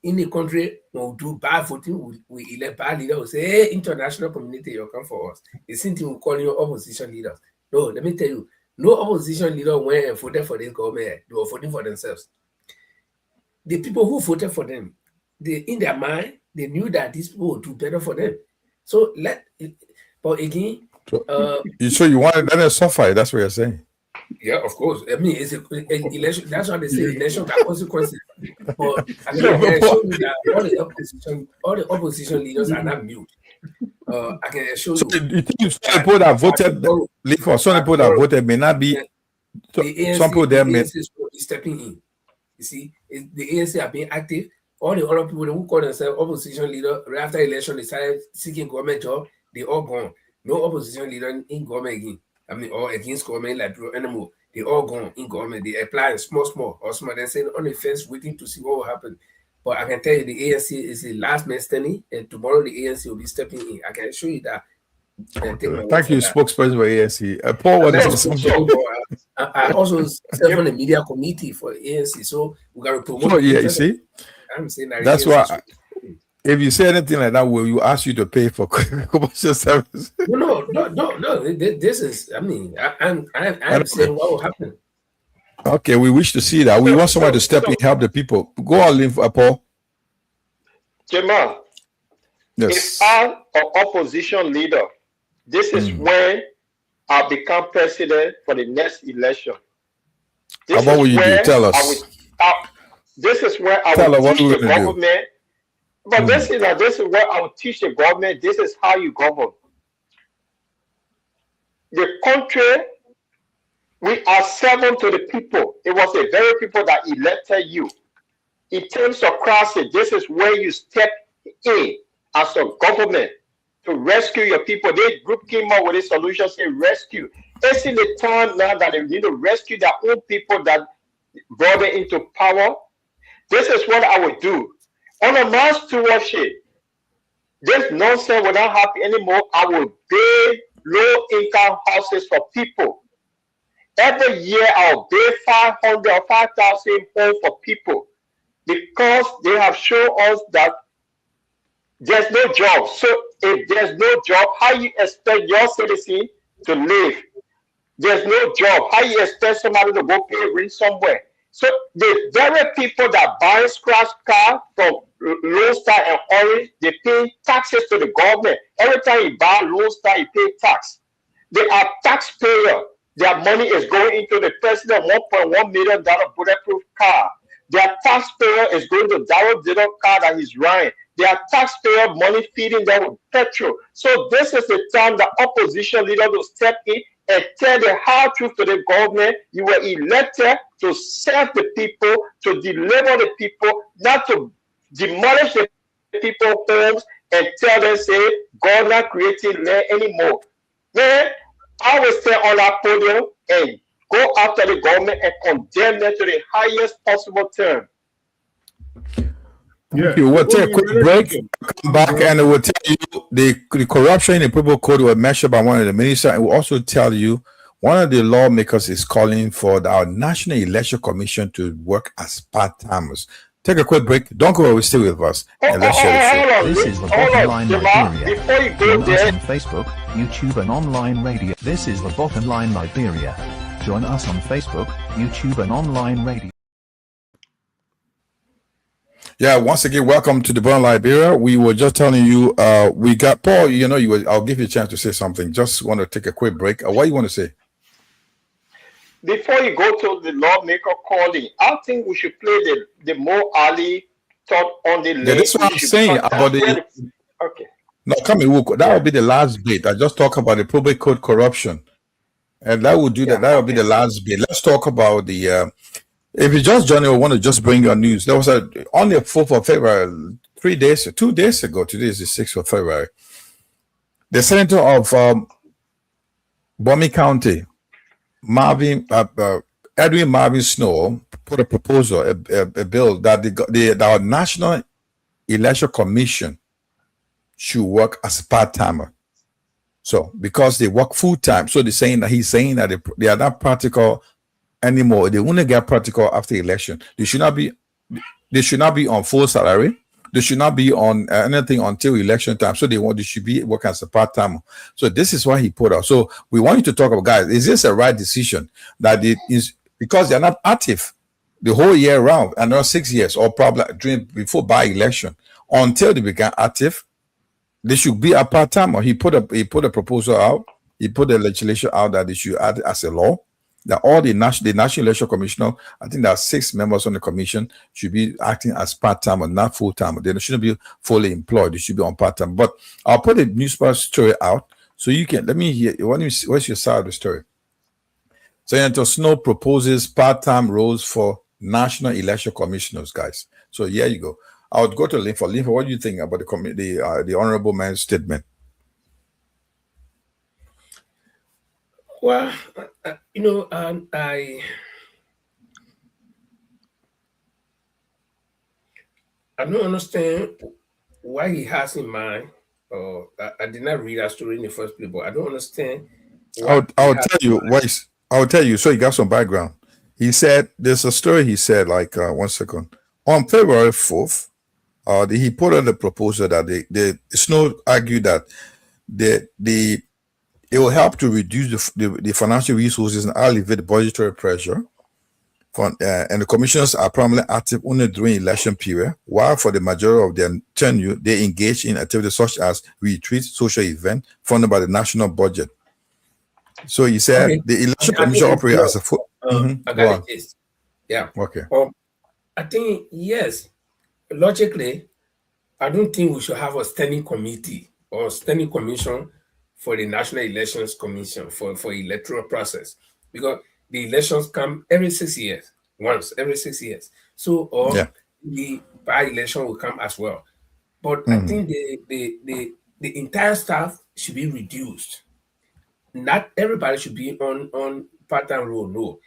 In the country, when we do bad voting, we elect bad leaders, we say, hey, international community, you come for us. The same thing we call your opposition leaders. No, let me tell you, no opposition leader went and voted for this government. They were voting for themselves. The people who voted for them, in their mind, they knew that these people would do better for them. So but again, so you want to let them suffer? That's what you're saying. Yeah, of course. I mean, it's an election. That's why they say election got consequences. But I can show you that all the opposition leaders are not mute. I can show you. So you think some people that voted, may not be. Some people there may be stepping in. You see, the ANC are being active. All the other people who call themselves opposition leader right after election, they started seeking government job. They all gone. No opposition leader in government again. I mean, or against government like anymore. They all gone in government. They apply small, or some of them saying on the fence, waiting to see what will happen. But I can tell you, the ANC is the last man standing, and tomorrow the ANC will be stepping in. I can show you that. Thank you, spokesperson for ANC. Paul, what is this? I also serve on the media committee for the ANC, so we got to promote. So, yeah, you see, I'm saying that that's why. If you say anything like that, will you ask you to pay for commercial service? No. This is, I mean, I'm saying what will happen. Okay, we wish to see that. We want someone to step in and help the people. Go on, Paul. Jamal, if I'm an opposition leader, this is when I become president for the next election. What will you do? Tell us. This is where I will teach the government. But this is where I will teach the government. This is how you govern. The country, we are servant to the people. It was the very people that elected you. In terms of crisis, this is where you step in as a government to rescue your people. This group came up with a solution, say rescue. It's in the time now that they need to rescue their own people that brought them into power. This is what I would do. On a mass stewardship, this nonsense will not happen anymore. I will build low-income houses for people. Every year, I'll build 500 or 5,000 homes for people because they have shown us that there's no job. So if there's no job, how you expect your citizen to live. There's no job. How you expect somebody to go pay rent somewhere? So the very people that buy scratch car from Lone Star and Orange, they pay taxes to the government. Every time you buy Lone Star, you pay tax. They are taxpayer. Their money is going into the president $1.1 million bulletproof car. Their taxpayer is going to zero car that he's riding. Their taxpayer money feeding them with petrol. So this is the time the opposition leader will step in and tell the hard truth to the government. You were elected to serve the people, to deliver the people, not to demolish the people's homes and tell them, say, God not creating land anymore. Man, I will stay on that podium and go after the government and condemn them to the highest possible term. Thank you. We'll take a quick break, come back, and we'll tell you the corruption in the People Code was mentioned by one of the ministers, and we'll also tell you one of the lawmakers is calling for our National Election Commission to work as part-timers. Take a quick break. Don't go away. Stay with us, and let's share the show. This is the Bottomline Liberia. Join us on Facebook, YouTube, and online radio. This is the Bottomline Liberia. Join us on Facebook, YouTube, and online radio. Yeah, once again, welcome to the Bottomline Liberia. We were just telling you, we got Paul. You know, I'll give you a chance to say something. Just want to take a quick break. What do you want to say? Before you go to the lawmaker calling, I think we should play the Mo Ali thought on the link. Yeah, that's what I'm saying about the. Okay. No, come here. That will be the last bit. I just talk about the probate code corruption, and that will do that. That will be the last bit. Let's talk about the. If you just joined, I want to just bring your news. There was on the 4th of February, 2 days ago. Today is the 6th of February. The senator of Bomi County, Edwin Marvin Snow, put a proposal, a bill that our National Election Commission should work as part-timer. So because they work full-time, so he's saying that they are not practical anymore. They only get practical after election. They should not be on full salary. They should not be on anything until election time. So they should be working as a part-timer. So this is why he put out. So we want you to talk about, guys, is this a right decision that it is because they're not active the whole year round, another 6 years, or probably before by election until they become active? They should be a part-timer. He put a proposal out. He put the legislation out that they should add as a law that all the National Election Commissioner, I think there are 6 members on the commission, should be acting as part-time or not full-time. They shouldn't be fully employed. They should be on part-time. But I'll put the newspaper story out so you can let me hear. What's your side of the story? Senator Snow proposes part-time roles for National Election Commissioners, guys. So here you go. I would go to Linford. Linford, what do you think about the honorable man's statement? Well, I don't understand why he has in mind. I did not read that story in the first place, but I don't understand. I'll tell you. I'll tell you. So he got some background. He said there's a story. He said 1 second on February 4th. He put on the proposal that the Snow argued that it will help to reduce the financial resources and alleviate the budgetary pressure. And the commissioners are primarily active only during election period, while for the majority of their tenure, they engage in activities such as retreats, social events funded by the national budget. So he said the election commission operates as a full. I got it. Yeah. Okay. I think, yes, logically, I don't think we should have a standing committee or standing commission for the National Elections Commission for electoral process, because the elections come every 6 years, once every 6 years. So the by-election will come as well. But I think the entire staff should be reduced. Not everybody should be on part-time role, no.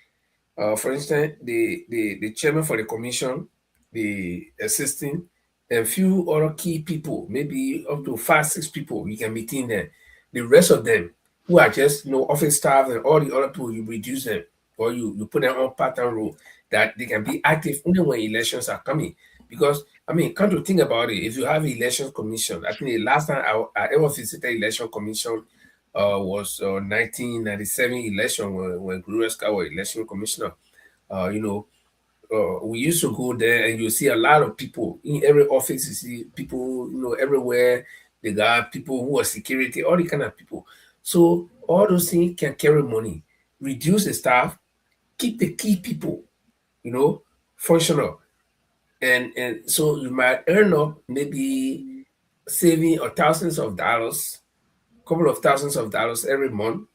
For instance, the chairman for the commission, the assistant, and few other key people, maybe up to 5-6 people, you can meet in there. The rest of them who are just office staff and all the other people, you reduce them or you put them on part-time role that they can be active only when elections are coming. Because come to think about it, if you have elections commission, I think the last time I ever visited election commission was 1997 election when Gloria Scott was election commissioner. We used to go there and you see a lot of people in every office. You see people, everywhere. They got people who are security, all the kind of people. So all those things can carry money, reduce the staff, keep the key people, functional. And so you might earn up maybe saving or thousands of dollars, couple of thousands of dollars every month,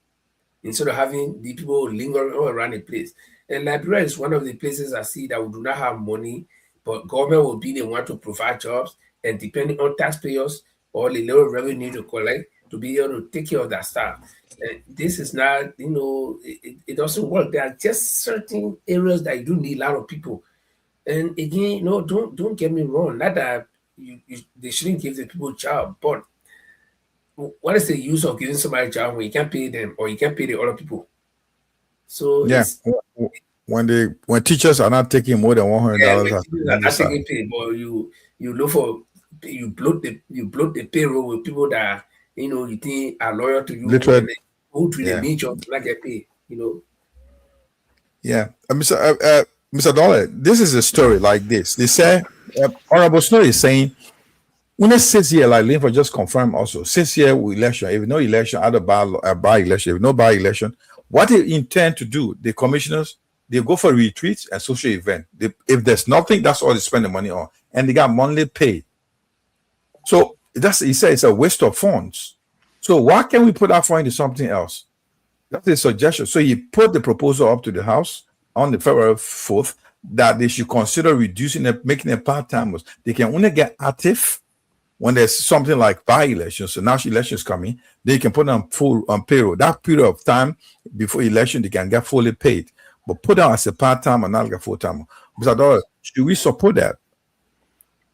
instead of having the people lingering all around the place. And Liberia is one of the places I see that we do not have money, but government will be the one to provide jobs, and depending on taxpayers or the little revenue to collect to be able to take care of that staff. And this is not, it doesn't work. There are just certain areas that you do need a lot of people. And again, don't get me wrong. Not that they shouldn't give the people a job, but what is the use of giving somebody a job when you can't pay them or you can't pay the other people? So yeah, when teachers are not taking more than $100, not taking pay, but you look for you bloat the payroll with people that you think are loyal to you, literally, who to the nature to not get paid. Yeah, Mr. Dollar, this is a story like this. They say Honorable Snow is saying, when it says here, like Linford just confirmed also, says here with election, if no election, other by election, if no by election, what they intend to do, the commissioners, they go for retreats and social event. If there's nothing, that's all they spend the money on, and they got monthly pay. So he said it's a waste of funds. So why can't we put that fund into something else? That's a suggestion. So he put the proposal up to the House on the February 4th that they should consider reducing it, making it part-timers. They can only get active when there's something like by-elections. So national elections coming, they can put them full on payroll. That period of time before election, they can get fully paid. But put them as a part-time and not like a full-timer. Should we support that?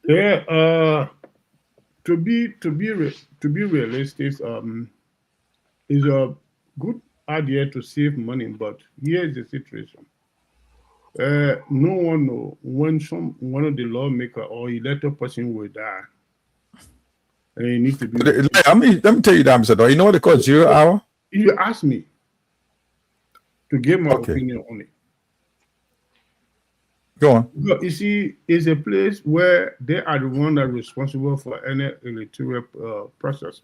Yeah, to be realistic, is a good idea to save money, but here's the situation. No one knows when one of the lawmaker or elected person will die. And it needs to be. Let me tell you that, Mr. Dollar. You know what they call 0 hour? You asked me to give my opinion on it. Go on. You see, it's a place where they are the one that are responsible for any electoral process.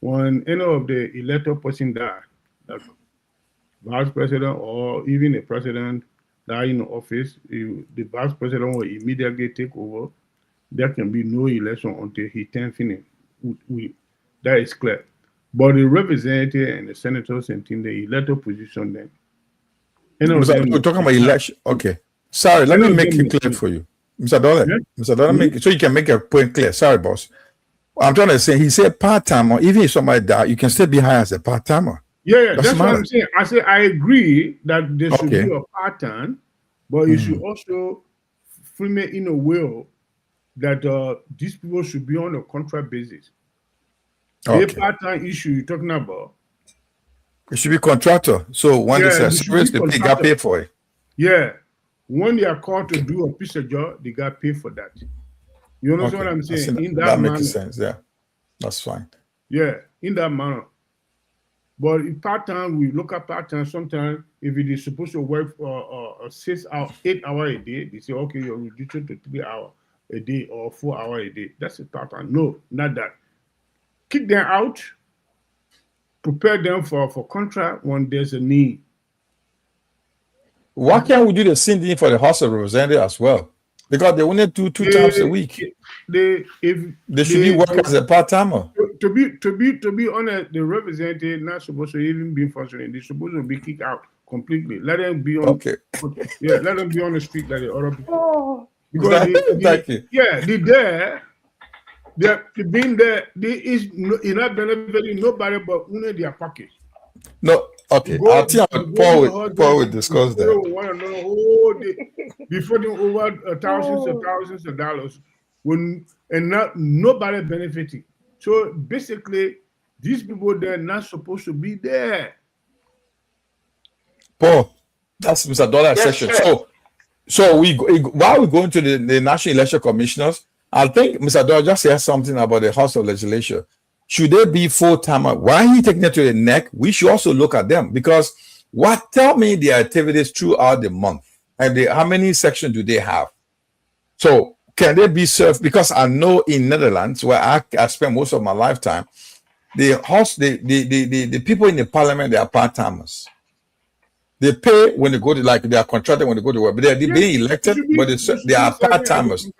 When any of the elected person die, like vice president or even a president die in office, the vice president will immediately take over. There can be no election until he turns finished. That is clear. But the representative and the senators and in the elected position then. We're talking about election. Okay. Sorry, let me make it clear for you. Mr. Dollar. Yeah? Mr. Dollar, so you can make a point clear. Sorry, boss. I'm trying to say, he said part-timer, even if somebody died, you can still be hired as a part-timer. Yeah, that's what I'm saying. I say I agree that there should be a part-time, but you should also frame it in a way that these people should be on a contract basis. The part-time issue you're talking about. It should be contractor. So when they say service, they got paid for it. Yeah. When they are called to do a piece of job, they got paid for that. You understand what I'm saying? In that manner, makes sense. Yeah, that's fine. Yeah, in that manner. But in part-time, we look at part-time. Sometimes, if it is supposed to work 8 hours a day, they say, okay, you're reducing to 3 hours a day or 4 hours a day. That's a part-time. No, not that. Kick them out. Prepare them for contract when there's a need. Why can't we do the same thing for the House of Representatives as well? Because they only do two times a week. They should be working as a part-timer. To be honest, the representative not supposed to even be functioning. They're supposed to be kicked out completely. Let them be on. Let them be on the street like the other people. Because they've been there. It's not benefiting nobody but only their pocket. No, okay. I think Paul will discuss that. Before they over thousands of dollars, nobody benefiting. So basically, these people they're not supposed to be there. Paul, that's Mr. Dollar's session. So while we going to the National Election Commissioners, I think Mr. Dollar just said something about the House of Legislature. should they be full-timer? Why he taking it to the neck? We should also look at them, because tell me the activities throughout the month, and how many sections do they have? So can they be served? Because I know in Netherlands, where I spent most of my lifetime, the people in the parliament, they are part-timers. They pay when they go to, like, they are contracted when they go to work, but they're being elected, but they are part-timers.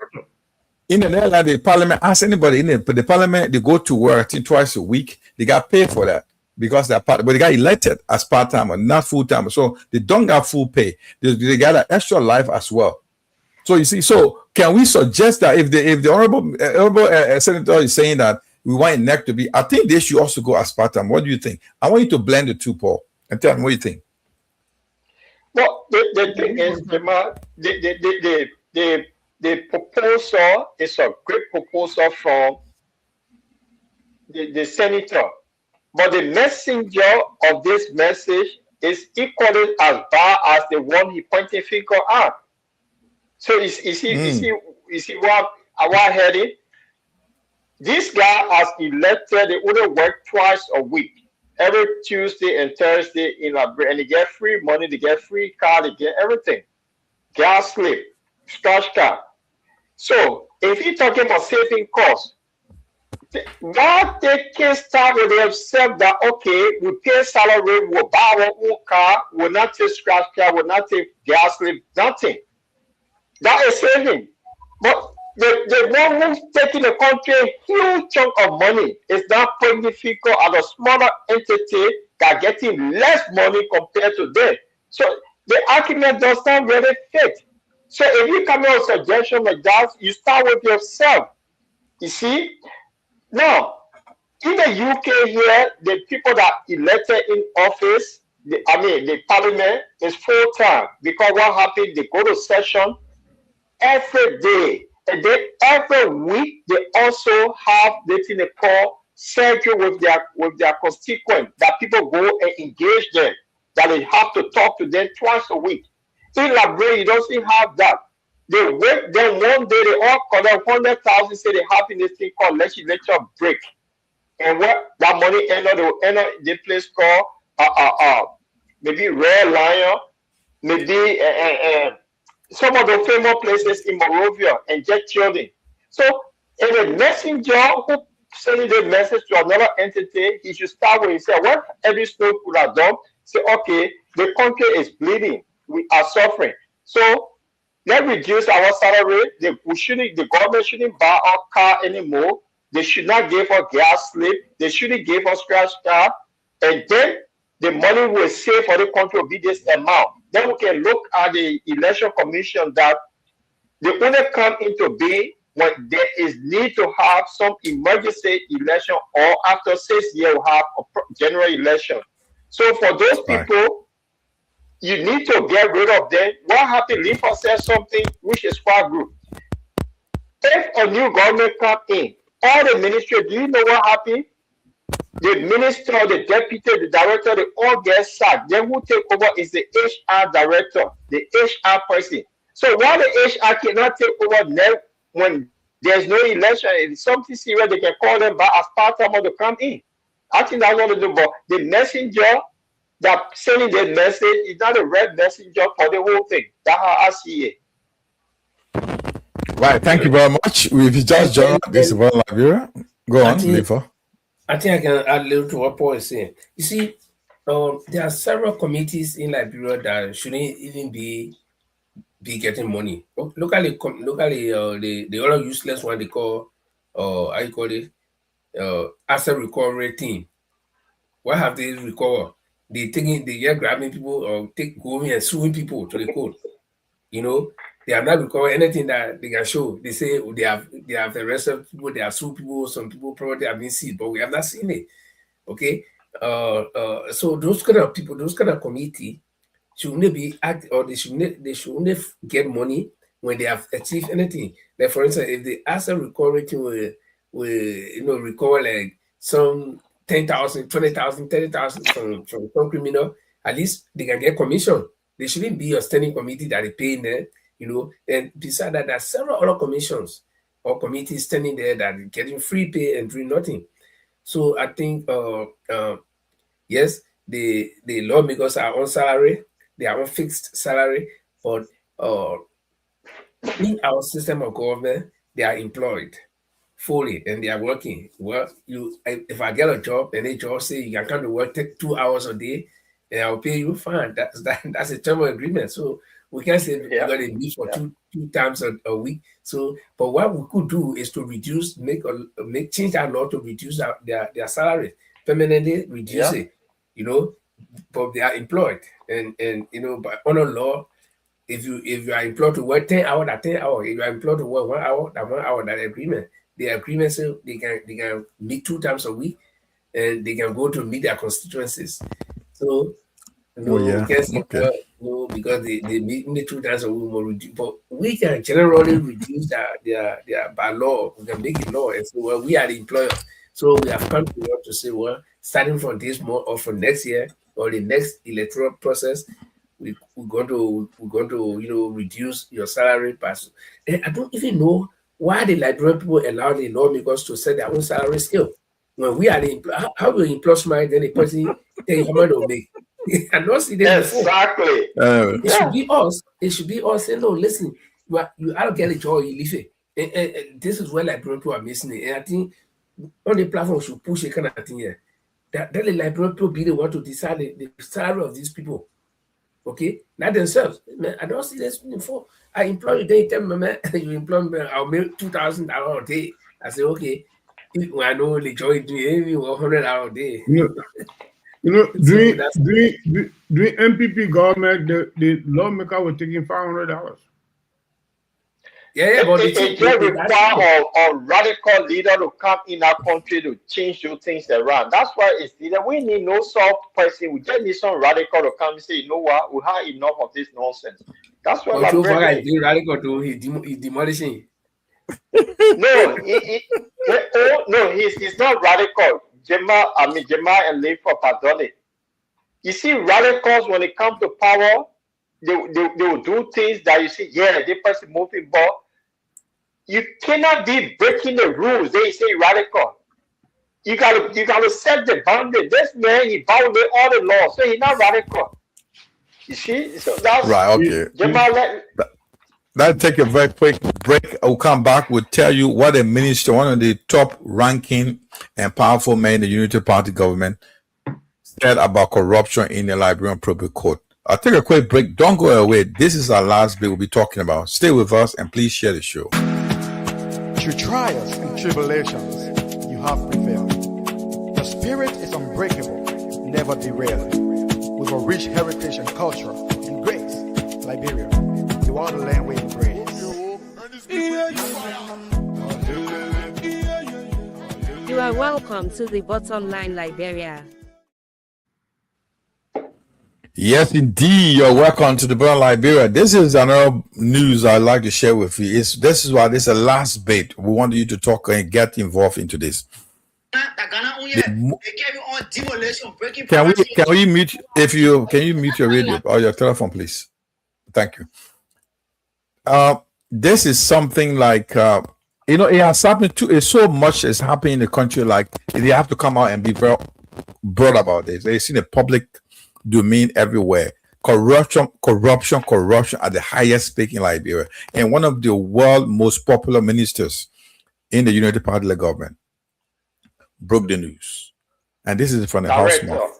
In the Netherlands, the parliament, ask anybody in the parliament, they go to work, I think, twice a week. They got paid for that because they're but they got elected as part-timer, not full-timer. So they don't got full pay. They got an extra life as well. So you see, so can we suggest that if the honorable senator is saying that we want NEC to be, I think they should also go as part-time. What do you think? I want you to blend the two, Paul, and tell me what you think. Well, the thing is, the proposal is a great proposal from the senator, but the messenger of this message is equally as bad as the one he pointed finger at. So you see what I headed? This guy has elected, they only work twice a week, every Tuesday and Thursday in Liberia, and they get free money, they get free car, they get everything, gas slip, scratch card. So if you're talking about saving costs, why they can start with themselves that, okay, we pay salary, we'll buy our own car, we'll not take scratch card, we'll not take gas slip, nothing. That is saving. But the one who's taking the country a huge chunk of money is not putting the figure at a smaller entity that getting less money compared to them. So the argument does not really fit. So if you come with a suggestion like that, you start with yourself. You see? Now, in the UK here, the people that elected in office, the parliament is full-time, because what happened, they go to session every day. And then every week, they also have the thing they call surgery with their constituent, that people go and engage them, that they have to talk to them twice a week. In Liberia, you don't have that. They wait, then one day they all collect 100,000, say they have in this thing called legislature break. And what that money they will enter the place called maybe Red Lion, maybe some of the famous places in Monrovia, and get children. So if a messenger who sending the message to another entity, he should start with himself. What every state could have done, say, okay, the country is bleeding, we are suffering. So let's reduce our salary. The government shouldn't buy our car anymore. They should not give us gas slip. They shouldn't give us scratch card. And then the money we save for the country will be this amount. Then we can look at the election commission that they only come into being when there is need to have some emergency election, or after 6 years we have a general election. So for those people, you need to get rid of them. What happened? Lifa said something which is quite good. If a new government comes in, all the ministry, do you know what happened? The minister, the deputy, the director, they all get sacked. Then who take over is the HR director, the HR person. So while the HR cannot take over them when there's no election, it's something serious, they can call them back as part-time to come in. I think that's what they do. But the messenger that sending the message is not a red messenger for the whole thing. That's how I see it. Right. Thank you very much. We've just joined this one, Liberia. Go on, Lifa. I think I can add a little to what Paul is saying. You see, there are several committees in Liberia that shouldn't even be getting money. Locally, the other useless one they call, how you call it, asset recovery team. What have they recovered? They are grabbing people or going and suing people to the court. You know, they have not recovered anything that they can show. They say they have arrested people, they have sued people, some people probably have been seized, but we have not seen it. Okay. So those kind of people, those kind of committee should only be they should only get money when they have achieved anything. Like for instance, if the asset recovery team will recover like some 10,000, 20,000, 30,000 from some criminal, at least they can get commission. There shouldn't be a standing committee that they pay in there, and besides that, there are several other commissions or committees standing there that are getting free pay and doing nothing. So I think yes, the lawmakers are on salary, they are on fixed salary, but in our system of government, they are employed fully and they are working. Well, if I get a job and they just say you can come to work, take 2 hours a day, and I'll pay you, fine. That's a term of agreement. So we can't say we're going to meet for two times a week. So, but what we could do is to reduce, change our law to reduce their salary permanently, reduce it. You know, but they are employed, and you know, by under law, if you are employed to work 10 hours, that 10 hours. If you are employed to work 1 hour, that 1 hour, that agreement. The agreement says they can meet 2 times a week, and they can go to meet their constituencies. So we can say, well, no, because they meet 2 times a week more reduce, but we can generally reduce their by law. We can make it law and say, well, we are the employer. So we have come to say, well, starting from this month or from next year or the next electoral process, we're going to reduce your salary. And I don't even know why the Liberian people allow the lawmakers to set their own salary scale. When we are the how will employ somebody, then the person tell you how much they'll make. I don't see this before. Exactly. It should be us. It should be us saying, no, listen, you I don't get a job, you leave it. And this is where Liberian people are missing it. And I think on the platform we should push a kind of thing here. That the Liberian people be the one to decide the salary of these people. Okay, not themselves. Man, I don't see this before. I employ you, they tell me, man, you employ me, I'll make $2,000 a day. I say, okay, I know the joy doing $100 a day. During MPP government, the lawmaker was taking $500. Yeah, but it just require a radical leader to come in our country to change those things around. That's why it's needed. We need no soft person. We just need some radical to come and say, you know what, we have enough of this nonsense. That's what my brother is radical too. He's demolishing. No, he's not radical. Jamal and Linford have done it. You see, radicals when it comes to power, they will do things that you see, yeah, they person moving, but you cannot be breaking the rules. They say radical. You gotta set the boundary. This man, he bounded all the laws, so he's not radical. You see, so that's right. Okay. Let's take a very quick break. I'll come back. We'll tell you what a minister, one of the top ranking and powerful men in the Unity Party government, said about corruption in the Liberian Probate Court. I'll take a quick break. Don't go away. This is our last bit we'll be talking about. Stay with us and please share the show. Through trials and tribulations, you have prevailed. Your spirit is unbreakable, never derailed. With a rich heritage and culture and grace, Liberia, you are the land we embrace. You are welcome to the Bottomline Liberia. Yes, indeed. You're welcome to the Bottomline Liberia. This is another news I'd like to share with you. This is why this is the last bit. We want you to talk and get involved into this. Can we mute can you mute your radio or your telephone, please? Thank you. This is something like it has happened too. So much is happening in the country. Like they have to come out and be very broad about this. They see the public domain everywhere. Corruption at the highest stake in Liberia. And one of the world's most popular ministers in the United Party government broke the news. And this is from the House mouth.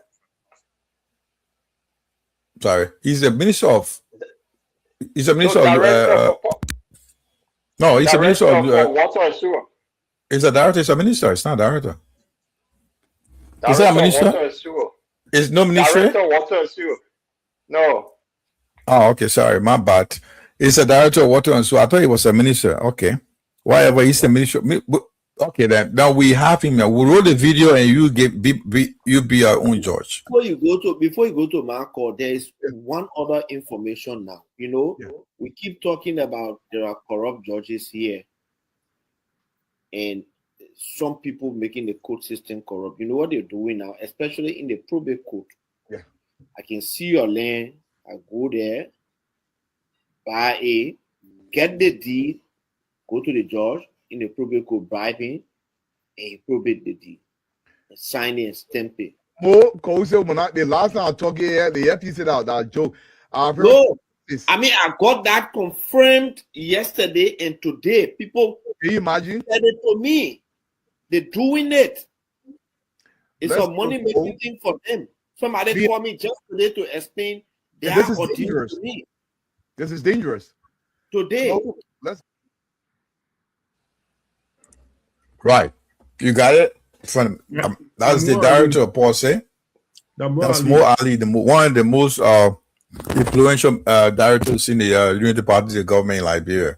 Sorry. He's the minister of he's a minister of no, he's a minister of water and sewer. He's a director, he's a minister, it's not a director. Is that a minister? Is no ministry? Director of water and sewer. No. Oh, okay, sorry, my bad. He's a director of water and sewer. I thought he was a minister. Okay. Whatever, he's a minister. Okay, then now we have him. We'll roll the video and you be your own judge. Before you go to Marco, there is one other information now. We keep talking about there are corrupt judges here, and some people making the court system corrupt. You know what they're doing now, especially in the probate court. Yeah, I can see your land. I go there, get the deed, go to the judge in the probate court, bribe him, and he probate the deed. sign it and stamp it. The last time I talked here, the FT said that joke. No, I mean I got that confirmed yesterday and today. People can you imagine? Said it to me. They're doing it. It's a money making thing for them. Somebody called me just today to explain their ordeal to me. This is dangerous. Today. So, Right. You got it? From that's the director of Paul say. That's Mo Ali, one of the most influential directors in the Unity Party government in Liberia.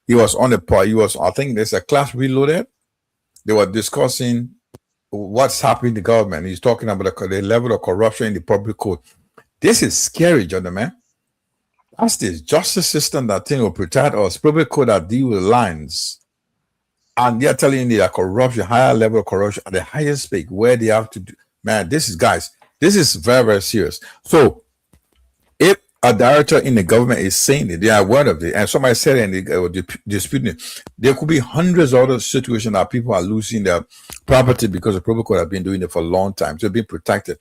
He was on the part. He was, I think, there's a class reloaded. They were discussing what's happening in the government. He's talking about the level of corruption in the public court. This is scary, gentlemen. That's the justice system that thing will protect us. Public court that deal with lines. And they're telling you that corruption, higher level of corruption at the highest peak, where they have to do. Man, this is, guys, this is very, very serious. So, if a director in the government is saying it, they are aware of it, and somebody said it and they disputing it, there could be hundreds of other situations that people are losing their property because the public court have been doing it for a long time. So, being protected.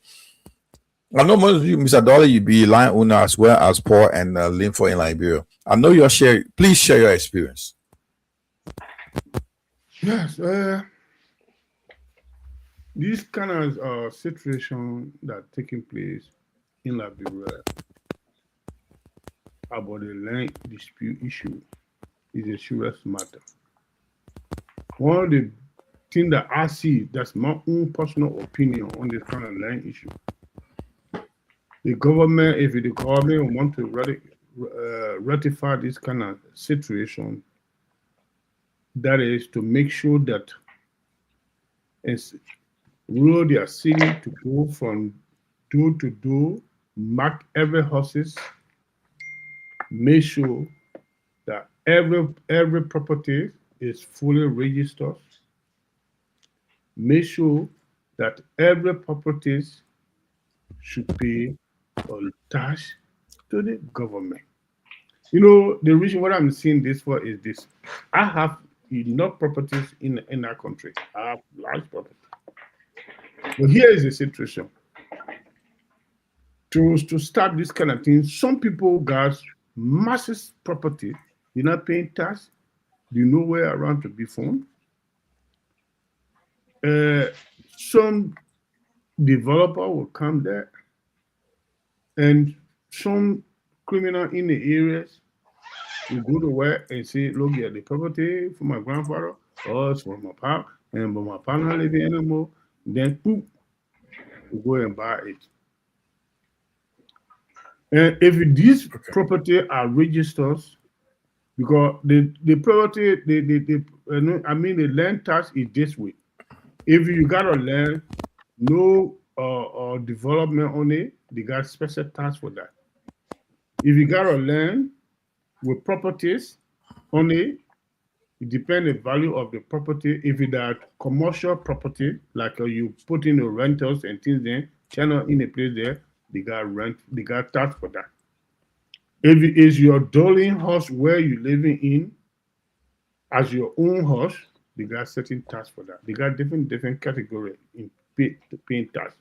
I know most of you, Mr. Dollar, you be line owner as well as Paul and Linford in Liberia. I know you're sharing. Please share your experience. Yes, this kind of situation that taking place in Liberia about the land dispute issue is a serious matter. One of the things that I see, that's my own personal opinion on this kind of land issue. The government, if the government want to ratify this kind of situation, that is to make sure that it's rule their city to go from door to door, mark every houses, make sure that every property is fully registered, make sure that every property should pay a tax to the government. You know, the reason what I'm seeing this for is this. I have enough properties in our country. I have large property. But here is the situation. To start this kind of thing, some people got massive property, they're not paying tax, you know where around to be found. Some developer will come there, and some criminal in the areas will go to work and say, look, yeah, the property for my grandfather, or it's for my papa, and but my partner not living anymore. Then poop, we go and buy it. And if these property are registered, because the property, the land tax is this way. If you got a land, no development on it, they got special tax for that. If you got a land with properties on it, it depends on the value of the property. If it are commercial property, like you put in the rentals and things there, channel in a place there, they got rent, they got tax for that. If it is your dwelling house where you living in as your own house, they got certain tax for that. They got different category in paying tax.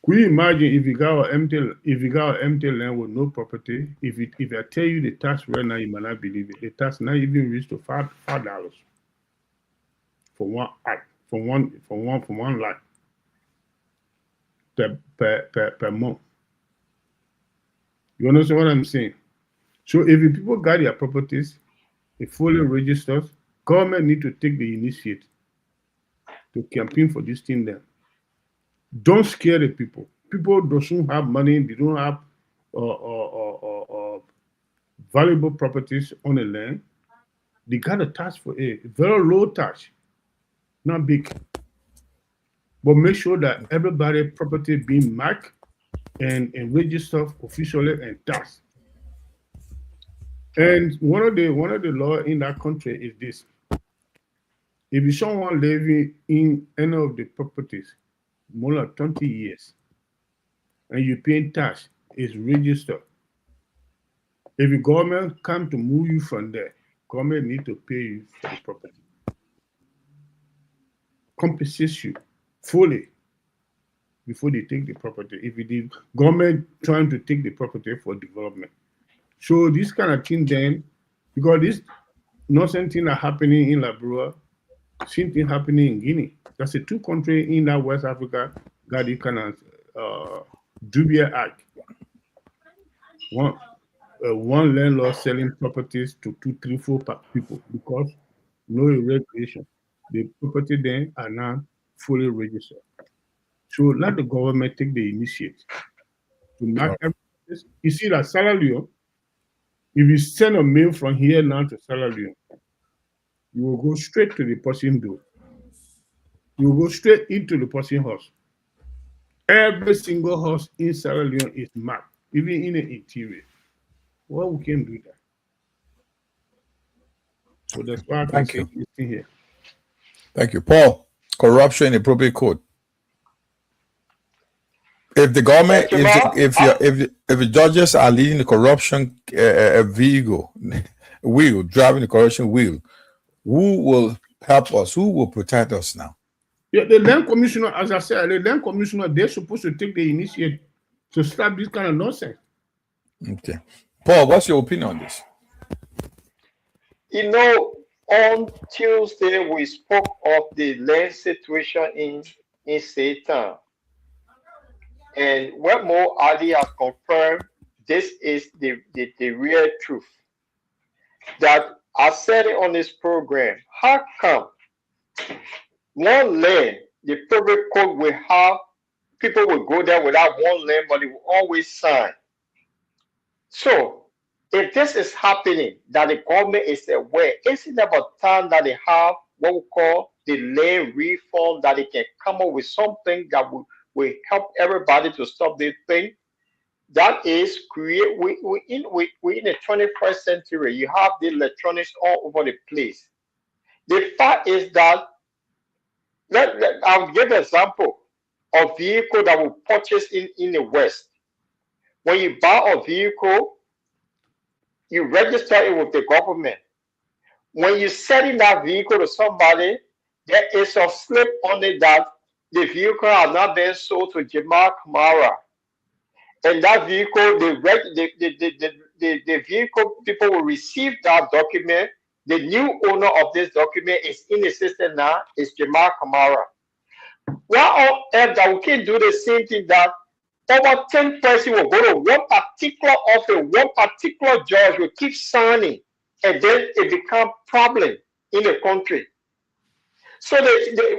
Could you imagine if you got an empty land with no property? If I tell you the tax right now, you might not believe it. The tax not even reach to $5 for one act, for one lot per month. You understand what I'm saying? So if the people got their properties, they fully registered, government need to take the initiative to campaign for this thing there. Don't scare the people. People don't have money. They don't have valuable properties on the land. They got a tax for it. Very low tax, not big. But make sure that everybody property being marked and registered officially and taxed. And one of the law in that country is this: if you someone living in any of the properties more than 20 years and you paying tax, it's registered. If the government come to move you from there, government need to pay you for the property. compensates you fully before they take the property. If the government trying to take the property for development. So this kind of thing then, because this nonsense thing are happening in Liberia, same thing happening in Guinea. That's the two countries in that West Africa got this kind of dubious act. One landlord selling properties to 2, 3, 4 people because no regulation. The property then are now fully registered. So let the government take the initiative to mark everything. You see that Sierra Leone, if you send a mail from here now to Sierra Leone, you will go straight to the person door. You will go straight into the person house. Every single house in Sierra Leone is marked, even in the interior. Well, we can do that. So that's why I can say this thing here. Thank you. Paul, corruption in the appropriate code. If the government, if the judges are leading the corruption wheel, driving the corruption wheel, who will help us? Who will protect us now? Yeah, the land commissioner, as I said, the land commissioner, they're supposed to take the initiative to stop this kind of nonsense. Okay. Paul, what's your opinion on this? You know, on Tuesday, we spoke of the land situation in Satan. And what Mo Ali has confirmed, this is the real truth. That I said it on this program. How come one land, the public code will have, people will go there without one land, but they will always sign. So if this is happening, that the government is aware, isn't it about time that they have what we call the land reform, that they can come up with something that will help everybody to stop this thing? That is we're in the 21st century. You have the electronics all over the place. The fact is that I'll give an example of vehicle that we purchase in the West. When you buy a vehicle, you register it with the government. When you sell in that vehicle to somebody, there is a slip on it that the vehicle has not been sold to Jamal Kamara. And that vehicle, the vehicle people will receive that document. The new owner of this document is in the system now, is Jamal Kamara. Why on earth that we can do the same thing, that over 10 persons will go to one particular office, one particular judge will keep signing, and then it becomes problem in the country. So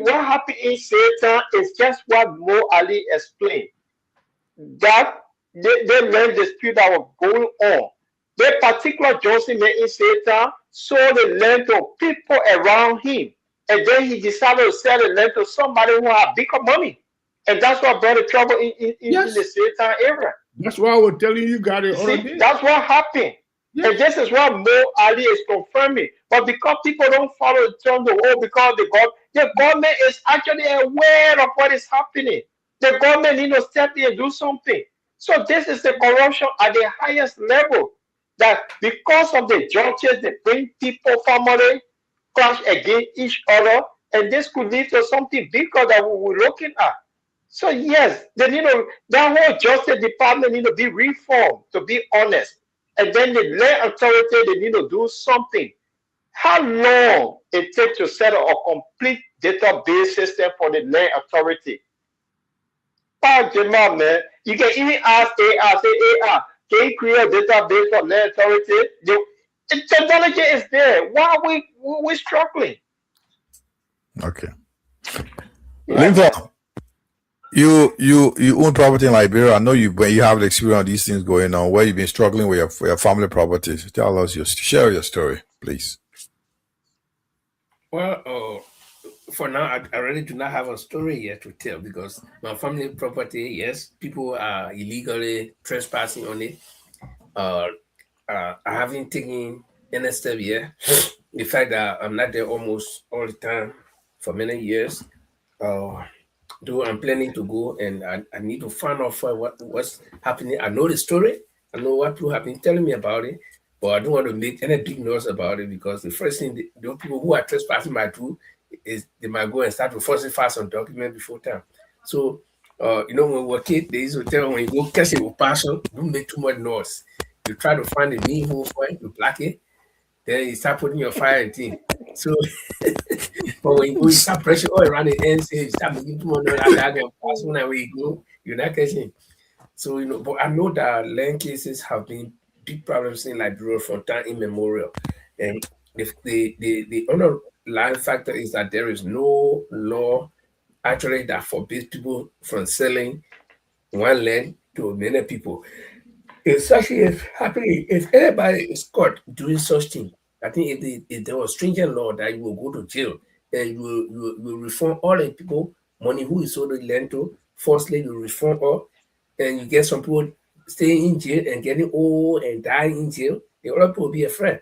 what happened in Satan is just what Mo Ali explained. That they learned the dispute that was going on. That particular Johnson man in Satan sold the land to people around him. And then he decided to sell the land to somebody who had bigger money. And that's what brought the trouble in the Satan era. That's why I was telling you got it already. That's what happened. Yes. And this is what Mo Ali is confirming. But because people don't follow the terms of all, because the government is actually aware of what is happening. The government needs to step in and do something. So this is the corruption at the highest level. That because of the judges, they bring people, family, clash against each other, and this could lead to something bigger that we were looking at. So yes, they need to, that whole justice department need to be reformed, to be honest. And then the land authority, they need to do something. How long it takes to set up a complete database system for the land authority? Man, you can even ask AR, say AR, can you create a database for land authority? The technology is there. Why are we struggling? Okay. Lincoln, you own property in Liberia. I know when you have the experience of these things going on, where you've been struggling with your family properties. Tell us share your story, please. Well, for now, I really do not have a story yet to tell, because my family property, yes, people are illegally trespassing on it. I haven't taken any step yet. The fact that I'm not there almost all the time for many years, though I'm planning to go, and I need to find out what's happening. I know the story. I know what people have been telling me about it, but I don't want to make any big noise about it, because the first thing those people who are trespassing might do they might go and start to falsify some document before time. So, when we were kids, they used to tell when you go catch it with passion, don't make too much noise. You try to find a mean hole for it, you black it, then you start putting your fire and thing. So, but when you start pressure all around the ends, you start making too much noise, that can pass when you go, you're not catching. So, but I know that land cases have been big problems in Liberia from time immemorial. And the underlying factor is that there is no law actually that forbids people from selling one land to many people. It's actually happening if anybody is caught doing such thing. I think if there was stringent law that you will go to jail and you will reform all the people money who is sold the land to, forcefully you reform all, and you get some people staying in jail and getting old and dying in jail, the other people will be afraid.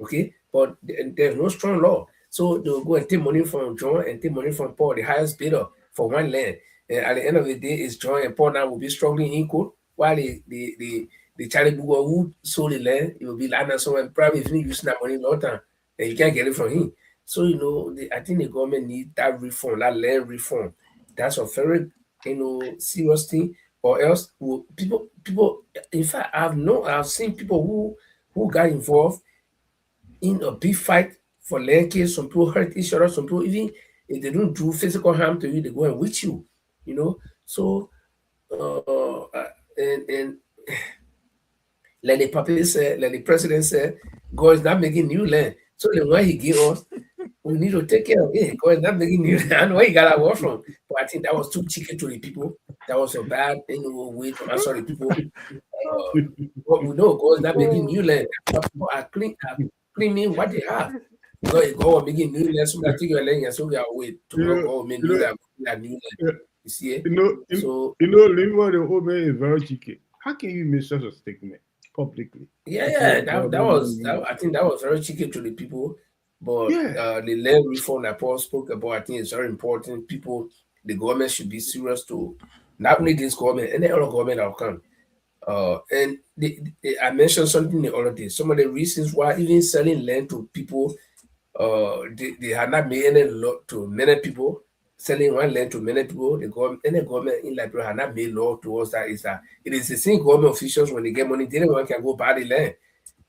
Okay, but there's no strong law. So they'll go and take money from John and take money from Paul, the highest bidder, for one land. And at the end of the day, it's John and Paul now will be struggling in court, while the Charlie Booger who sold the land, it will be lying on someone, probably if using that money long time, and you can't get it from him. So, I think the government needs that reform, that land reform. That's a very, serious thing. Or else, people, in fact, I've seen people who got involved in a big fight for land case. Some people hurt each other. Some people, even if they don't do physical harm to you, they go and with you. So and like the papi said, like the president said, God is not making new land. So then when he gave us, we need to take care of it. God is not making new land. I know where he got that word from, but I think that was too cheeky to the people. That was a bad way to answer the people. But we know God is not making new land. People are claiming what they have. God will making new land, so that take your land and so we are wait to God will make new land. You see it? Liver the old man is very cheeky. How can you make such a statement publicly? Yeah, I think that was very cheeky to the people. But the land reform that Paul spoke about, I think it's very important. The government should be serious to not only this government, any other government that will come. And I mentioned something the other day. Some of the reasons why even selling land to people, they have not made any law to many people. Selling one land to many people, any government in Liberia has not made law towards that. Is that it is the same government officials when they get money, anyone can go buy the land.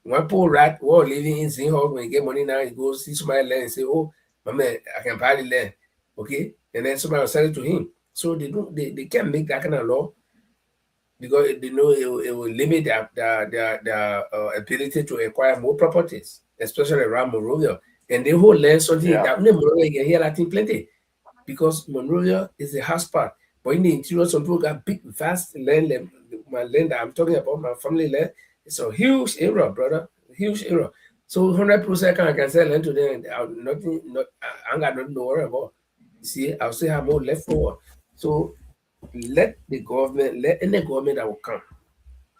One poor rat who living in Zinhog, when he get money now, he goes see somebody land and say, "Oh, my man, I can buy the land." Okay, and then somebody will sell it to him. So they can't make that kind of law because they know it will limit their ability to acquire more properties, especially around Monrovia. And the whole land something that only Monrovia can hear that thing plenty. Because Monrovia is a hot spot. But in the interior, some people got big, vast land. My land that I'm talking about, my family land, it's a huge area, brother. Huge area. So 100% I can sell land to them. I ain't got nothing to worry about. You see, I'll still have more left over. So let any government that will come,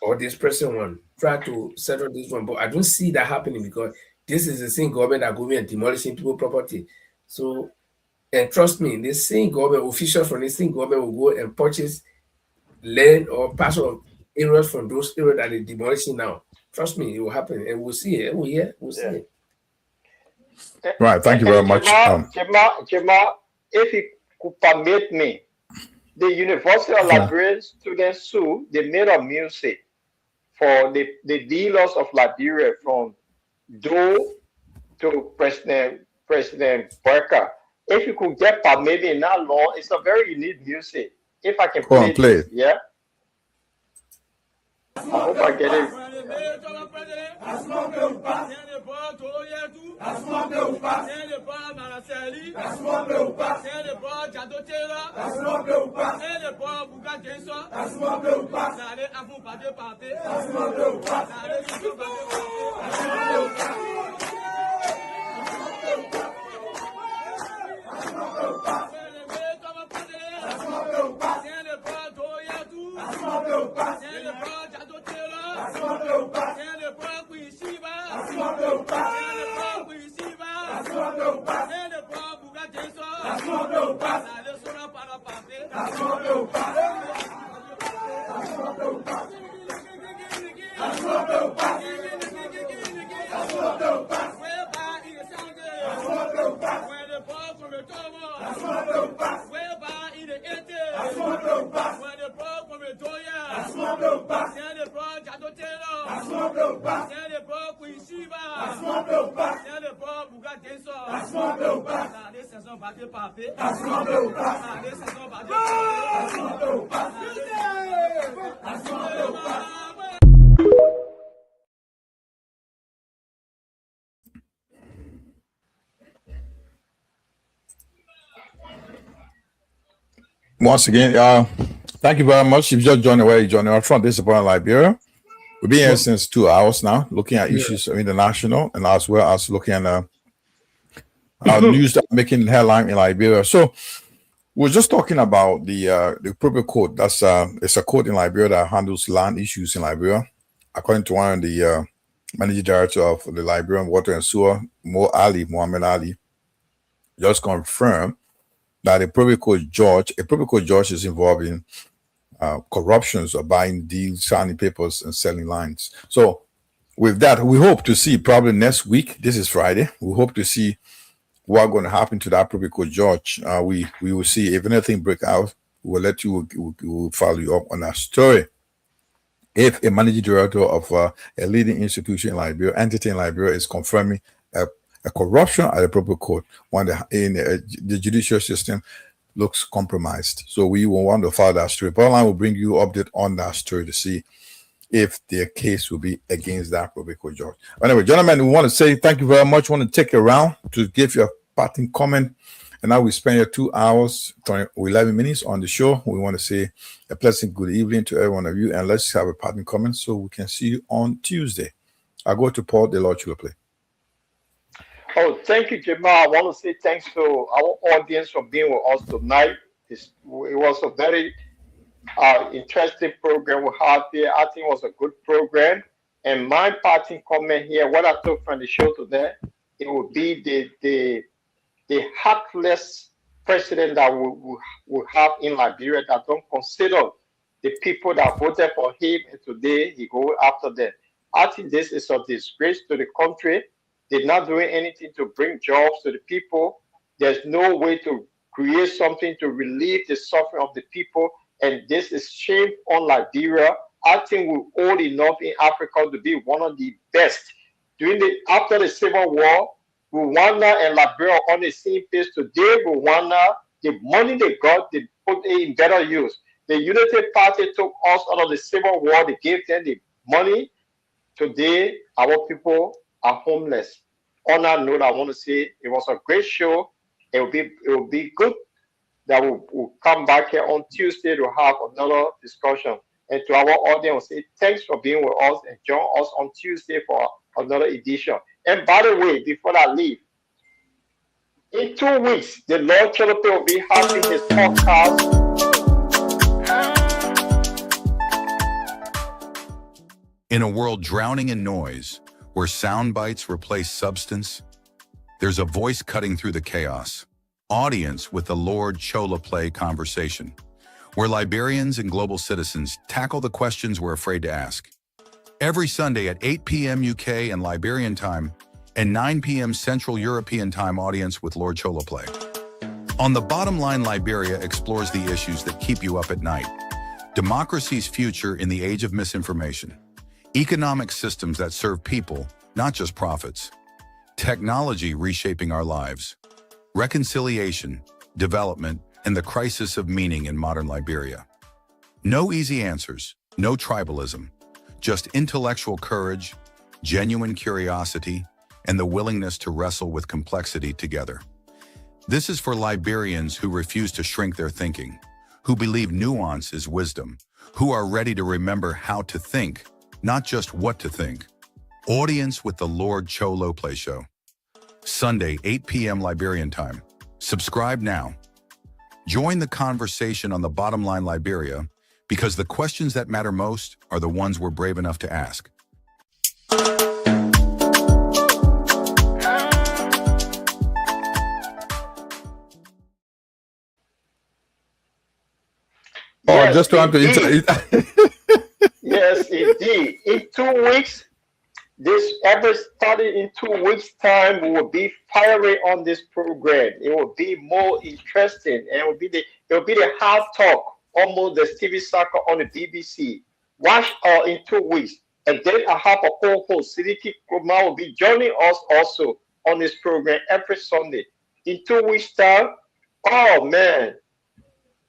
or this present one, try to settle this one. But I don't see that happening because this is the same government that go and demolishing people's property. So, and trust me, the same government officials from the same government will go and purchase land or parts of areas from those areas that they're demolishing now. Trust me, it will happen, and we'll see it. We'll see it. Right. Thank you very much. Jamal, if you could permit me, the University of Liberia students sue, they made a music for the dealers of Liberia from Doe to President Barker. If you could get permitted in that law, it's a very unique music. If I can play it. Yeah. I hope I get it. Once again, thank you very much. If you just joined away, joining us from this is Bottomline Liberia. We've been here since 2 hours now, looking at issues international and as well as looking at news that are making headline in Liberia. So we're just talking about the appropriate court. That's it's a court in Liberia that handles land issues in Liberia. According to one of the managing director of the Liberian Water and Sewer, Mohammed Ali, just confirmed that a appropriate court judge is involved in corruptions or buying deals, signing papers, and selling lines. So with that, we hope to see probably next week. This is Friday. We hope to see what's going to happen to that appropriate court judge. We will see if anything break out. We will let you. We will follow you up on that story. If a managing director of a leading institution in Liberia, entity in Liberia, is confirming a corruption at the appropriate court, when the judicial system looks compromised. So we will want to follow that story. Bottomline will bring you update on that story to see if their case will be against that appropriate court judge. Anyway, gentlemen, we want to say thank you very much. We want to take a round to give you a parting comment. And now we spend 2 hours, 11 minutes on the show. We want to say a pleasant good evening to every one of you. And let's have a parting comment so we can see you on Tuesday. I'll go to Paul, the Lord Chulaplay. Oh, thank you, Jamal. I want to say thanks to our audience for being with us tonight. It was a very interesting program we had here. I think it was a good program. And my parting comment here, what I took from the show today, it would be the heartless president that we have in Liberia that don't consider the people that voted for him, and today he go after them. I think this is a disgrace to the country. They're not doing anything to bring jobs to the people. There's no way to create something to relieve the suffering of the people, and this is shame on Liberia. I think we're old enough in Africa to be one of the best. After the Civil War, Rwanda and Liberia are on the same page today. Rwanda, the money they got, they put it in better use. The Unity Party took us out of the Civil War. They gave them the money. Today, our people are homeless. On that note, I want to say it was a great show. It will be good that we'll come back here on Tuesday to have another discussion. And to our audience, say thanks for being with us and join us on Tuesday for another edition. And by the way, before I leave, in 2 weeks, the Lord Cholope will be having his podcast. In a world drowning in noise, where sound bites replace substance, there's a voice cutting through the chaos. Audience with the Lord Cholope conversation, where Liberians and global citizens tackle the questions we're afraid to ask. Every Sunday at 8 p.m. UK and Liberian time, and 9 p.m. Central European time, Audience with Lord Cholope. On the Bottomline, Liberia explores the issues that keep you up at night. Democracy's future in the age of misinformation. Economic systems that serve people, not just profits. Technology reshaping our lives. Reconciliation, development, and the crisis of meaning in modern Liberia. No easy answers, no tribalism, just intellectual courage, genuine curiosity, and the willingness to wrestle with complexity together. This is for Liberians who refuse to shrink their thinking, who believe nuance is wisdom, who are ready to remember how to think, not just what to think. Audience with the Lord Cholope Show. Sunday, 8 p.m. Liberian time. Subscribe now. Join the conversation on the Bottomline Liberia, because the questions that matter most are the ones we're brave enough to ask. Yes, just trying to Yes, indeed. In 2 weeks, starting in 2 weeks' time, we will be firing on this program. It will be more interesting, and it will be the hard talk, almost the Stevie Saka on the BBC. Watch in 2 weeks. And then I have a co-host, Sidiki Kumar, will be joining us also on this program every Sunday. In 2 weeks' time, oh man,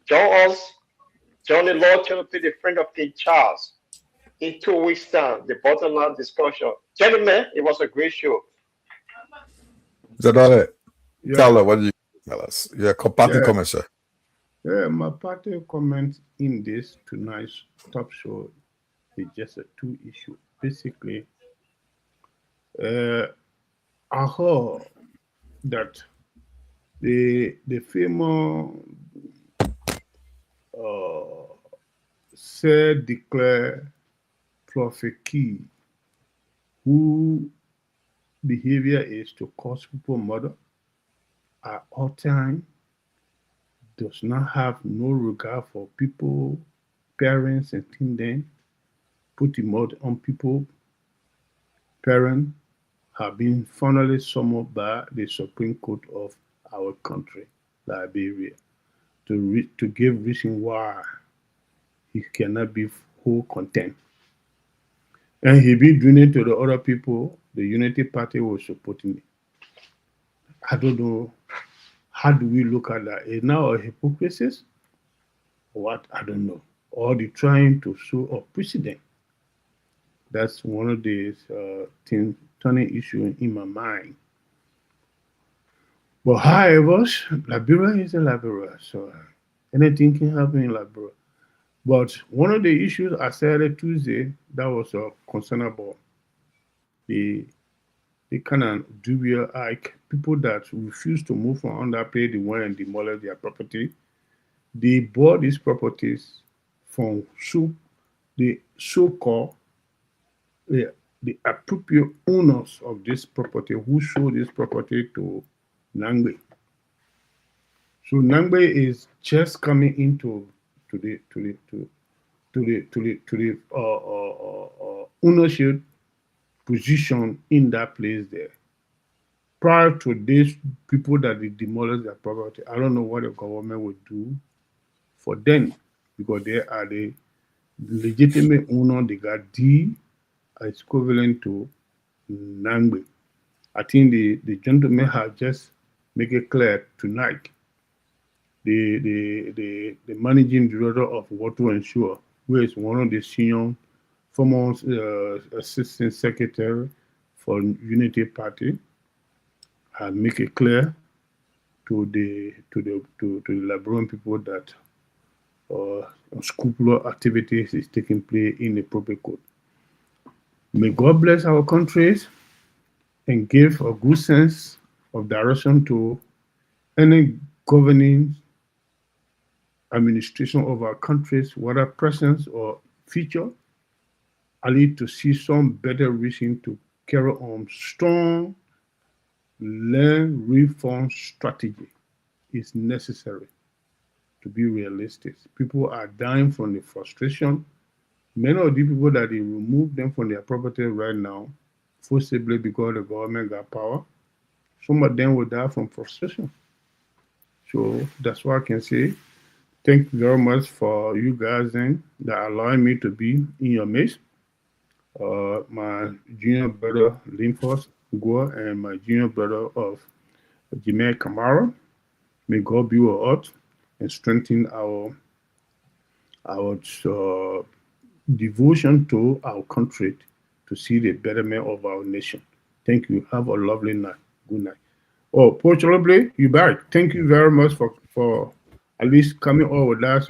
join us, join the Lord Channel, the friend of King Charles. In 2 weeks' time, the bottom line discussion. Gentlemen, it was a great show. Is that all right? Yeah. Carla, what did you tell us? Yeah, parting comment, sir. Yeah, my party comment in this tonight's top show is just a two issue. Basically, I heard that the famous said declare Prophet Key, who behavior is to cause people murder at all time, does not have no regard for people, parents, and things then, put the mud on people, parents have been finally summed up by the Supreme Court of our country, Liberia, to give reason why he cannot be whole content. And he be doing it to the other people, the Unity Party was supporting it. I don't know. How do we look at that? Is now a hypocrisy? What? I don't know. Or they trying to show a precedent. That's one of the turning issue in my mind. But however, Liberia is a Liberia, so anything can happen in Liberia. But one of the issues I said Tuesday that was a concern about the kind of dubious like people that refuse to move from underpay the one and demolish their property. They bought these properties from the so-called the appropriate owners of this property who sold this property to Nangbe. So Nangbe is just coming into the ownership position in that place there. Prior to these people that they demolish their property, I don't know what the government would do for them because they are the legitimate owner. They got D is equivalent to Nangbe. I think the gentleman has just make it clear tonight. The managing director of Water and Sewer, who is one of the senior former assistant secretary for Unity Party, has make it clear to the Liberian people that unscrupulous activities is taking place in the proper code. May God bless our countries and give a good sense of direction to any governing administration of our countries, whether present or future. I need to see some better reason to carry on strong land reform strategy. Is necessary to be realistic. People are dying from the frustration. Many of the people that they remove them from their property right now, forcibly because the government got power, some of them will die from frustration. So that's what I can say. Thank you very much for you guys then that allowing me to be in your midst. My junior brother Linfos Gua and my junior brother of Jimmy Kamara. May God be with us and strengthen our devotion to our country to see the betterment of our nation. Thank you. Have a lovely night. Good night. Oh, Portugal, you back. Thank you very much for at least coming over with us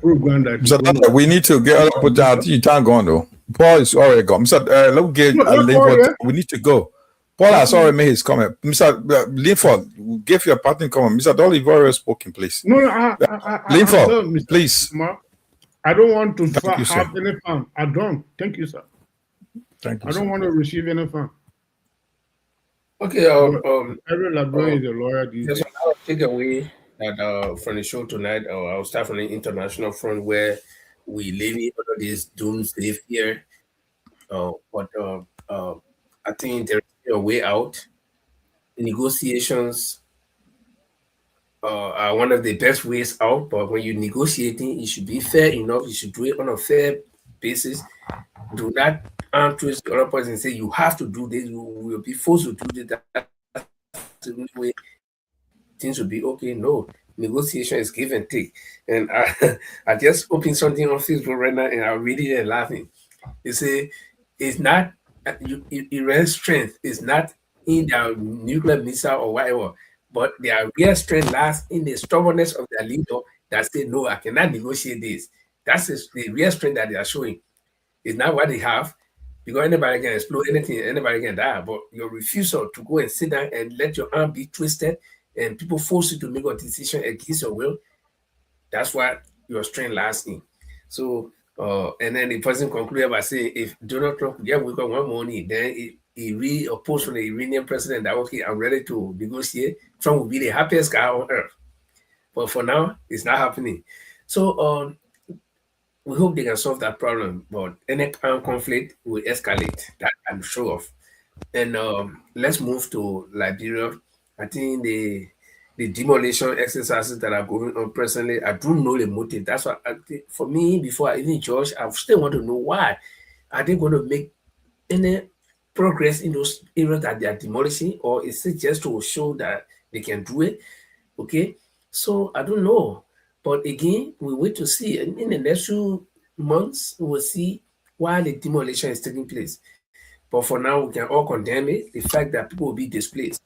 program that Mr. We need to get put out. You can't go on though. Paul is already gone. Mr. Let's get a link. We need to go. Paul has already made his comment. Mr. Linford, give your parting comment. Mr. Dolly, you've already spoken, please. No, Linford, please. I don't want to have any fun. I don't. Thank you, sir. Thank you. I don't want to receive any fun. Okay. Every Liberian is a lawyer these days. I'll take away that from the show tonight. I'll start from the international front where we live in under this doomsday fear. But I think there is a way out. Negotiations one of the best ways out. But when you're negotiating, it should be fair enough. You should do it on a fair basis. Do not twist the other person and say you have to do this. You will be forced to do this. That's the only way things will be okay. No, negotiation is give and take. And I just opened something on Facebook right now, and I'm reading and laughing. They say it's not Iran's strength is not in their nuclear missile or whatever, but their real strength lies in the stubbornness of their leader that say, no, I cannot negotiate this. That's the real strength that they are showing. It's not what they have, because anybody can explode anything, anybody can die. But your refusal to go and sit down and let your arm be twisted and people force you to make a decision against your will, that's what your strength lies in. So, and then the person concluded by saying, if Donald Trump could get wake up one morning, then he really opposed from the Iranian president that, okay, I'm ready to negotiate, Trump will be the happiest guy on earth. But for now, it's not happening. So, we hope they can solve that problem, but any conflict will escalate. That I'm sure of. And let's move to Liberia. I think the demolition exercises that are going on presently, I do know the motive. That's what for me, before I even judge, I still want to know why. Are they going to make any progress in those areas that they are demolishing, or is it just to show that they can do it? Okay, so I don't know. But again, we wait to see. And in the next few months, we will see why the demolition is taking place. But for now, we can all condemn it, the fact that people will be displaced.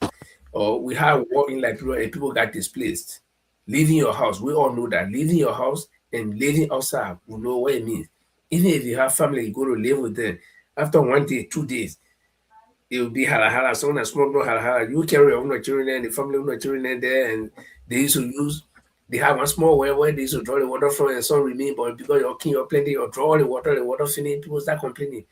Or we have war in Liberia and people got displaced. Leaving your house, we all know that. Leaving your house and living outside, we know what it means. Even if you have family, you go to live with them. After 1 day, 2 days, it will be hala. Someone has smoked no hala. You carry your own children and the family of children there, and they used to use. They have one small well where they used to draw the water from, and some remain. But because you're king, you're plenty, you draw the water finish, people start complaining.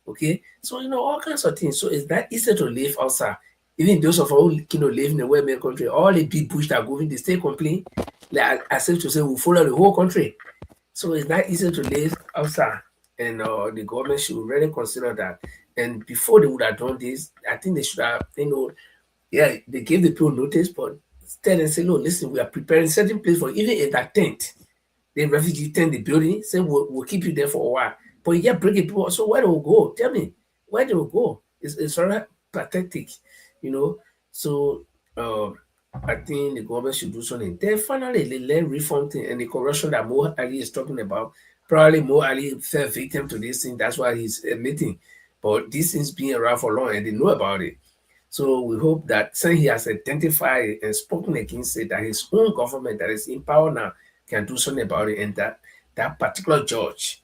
Okay, so all kinds of things. So it's that easy to live outside. Even those of us who live in a well-made country, all the big bush that go in, they still complain. Like as if to say we follow the whole country. So it's not easy to live outside, and the government should really consider that. And before they would have done this, I think they should have, they gave the people notice, but tell them, say, no, listen, we are preparing certain place for even in that tent. The refugee tent, the building, say we'll keep you there for a while. But you get bringing people. So where do we go? Tell me, where do we go? It's sort of pathetic, So I think the government should do something. Then finally, the land reform thing and the corruption that Mo Ali is talking about. Probably Mo Ali fell victim to this thing. That's why he's admitting. But this thing's been around for long and they know about it. So we hope that since he has identified and spoken against it, that his own government that is in power now can do something about it, and that particular judge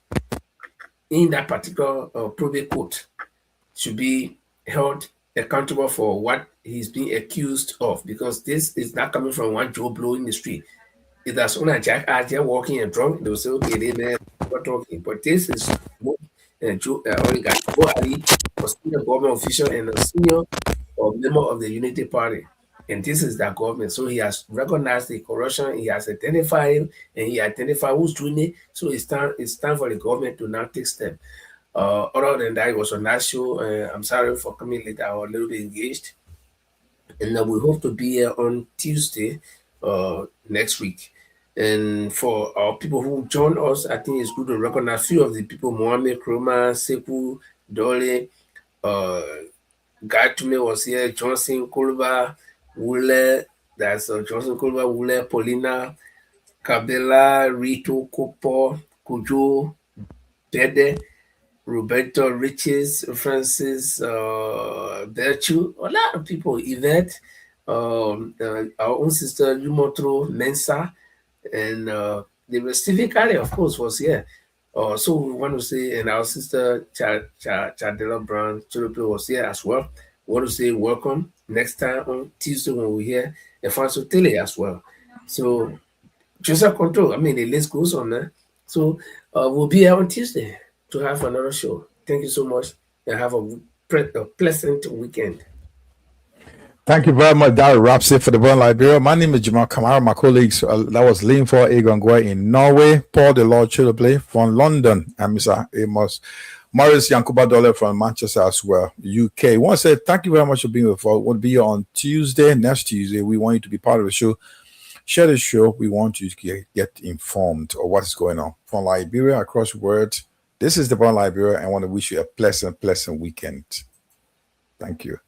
in that particular probate court should be held accountable for what he's being accused of, because this is not coming from one Joe Blow in the street. If that's only a Jack out there walking and drunk, they'll say, okay, they man, we're talking. But this is Joe Ali, a senior government official and a senior member of the Unity Party. And this is that government. So he has recognized the corruption, he has identified him, and he identified who's doing it. So it's time for the government to now take steps. Other than that, it was a nice show. I'm sorry for coming late. I was a little bit engaged. And we hope to be here on Tuesday next week. And for our people who join us, I think it's good to recognize a few of the people: Mohammed Kroma, Sepu, Dolly, Guy Tume was here, Johnson Kulba, Wule, that's Johnson Kulba, Wule, Paulina, Kabela, Rito, Kopo, Kujo, Bede, Roberto Riches, Francis, Berchu, a lot of people, Yvette, our own sister Lumotro Mensa, and the Stephen Kali, of course, was here. So we want to say, and our sister Chadela Brown Chulupe was here as well. We want to say welcome next time on Tuesday when we're here, and Franco Tele as well. So Joseph Control, the list goes on there. So we'll be here on Tuesday to have another show. Thank you so much, and have a pleasant weekend. Thank you very much. That wraps it for the Born Liberia. My name is Jamal Kamara. My colleagues, that was Lin for Egon Gwe in Norway, Paul the Lord Chilable from London, and Mr. Amos Morris Yankuba Dole from Manchester as well, UK. I want to say thank you very much for being with us. We'll be here on Tuesday, next Tuesday. We want you to be part of the show. Share the show. We want you to get informed of what is going on from Liberia across the world. This is the Bottomline Liberia. I want to wish you a pleasant weekend. Thank you.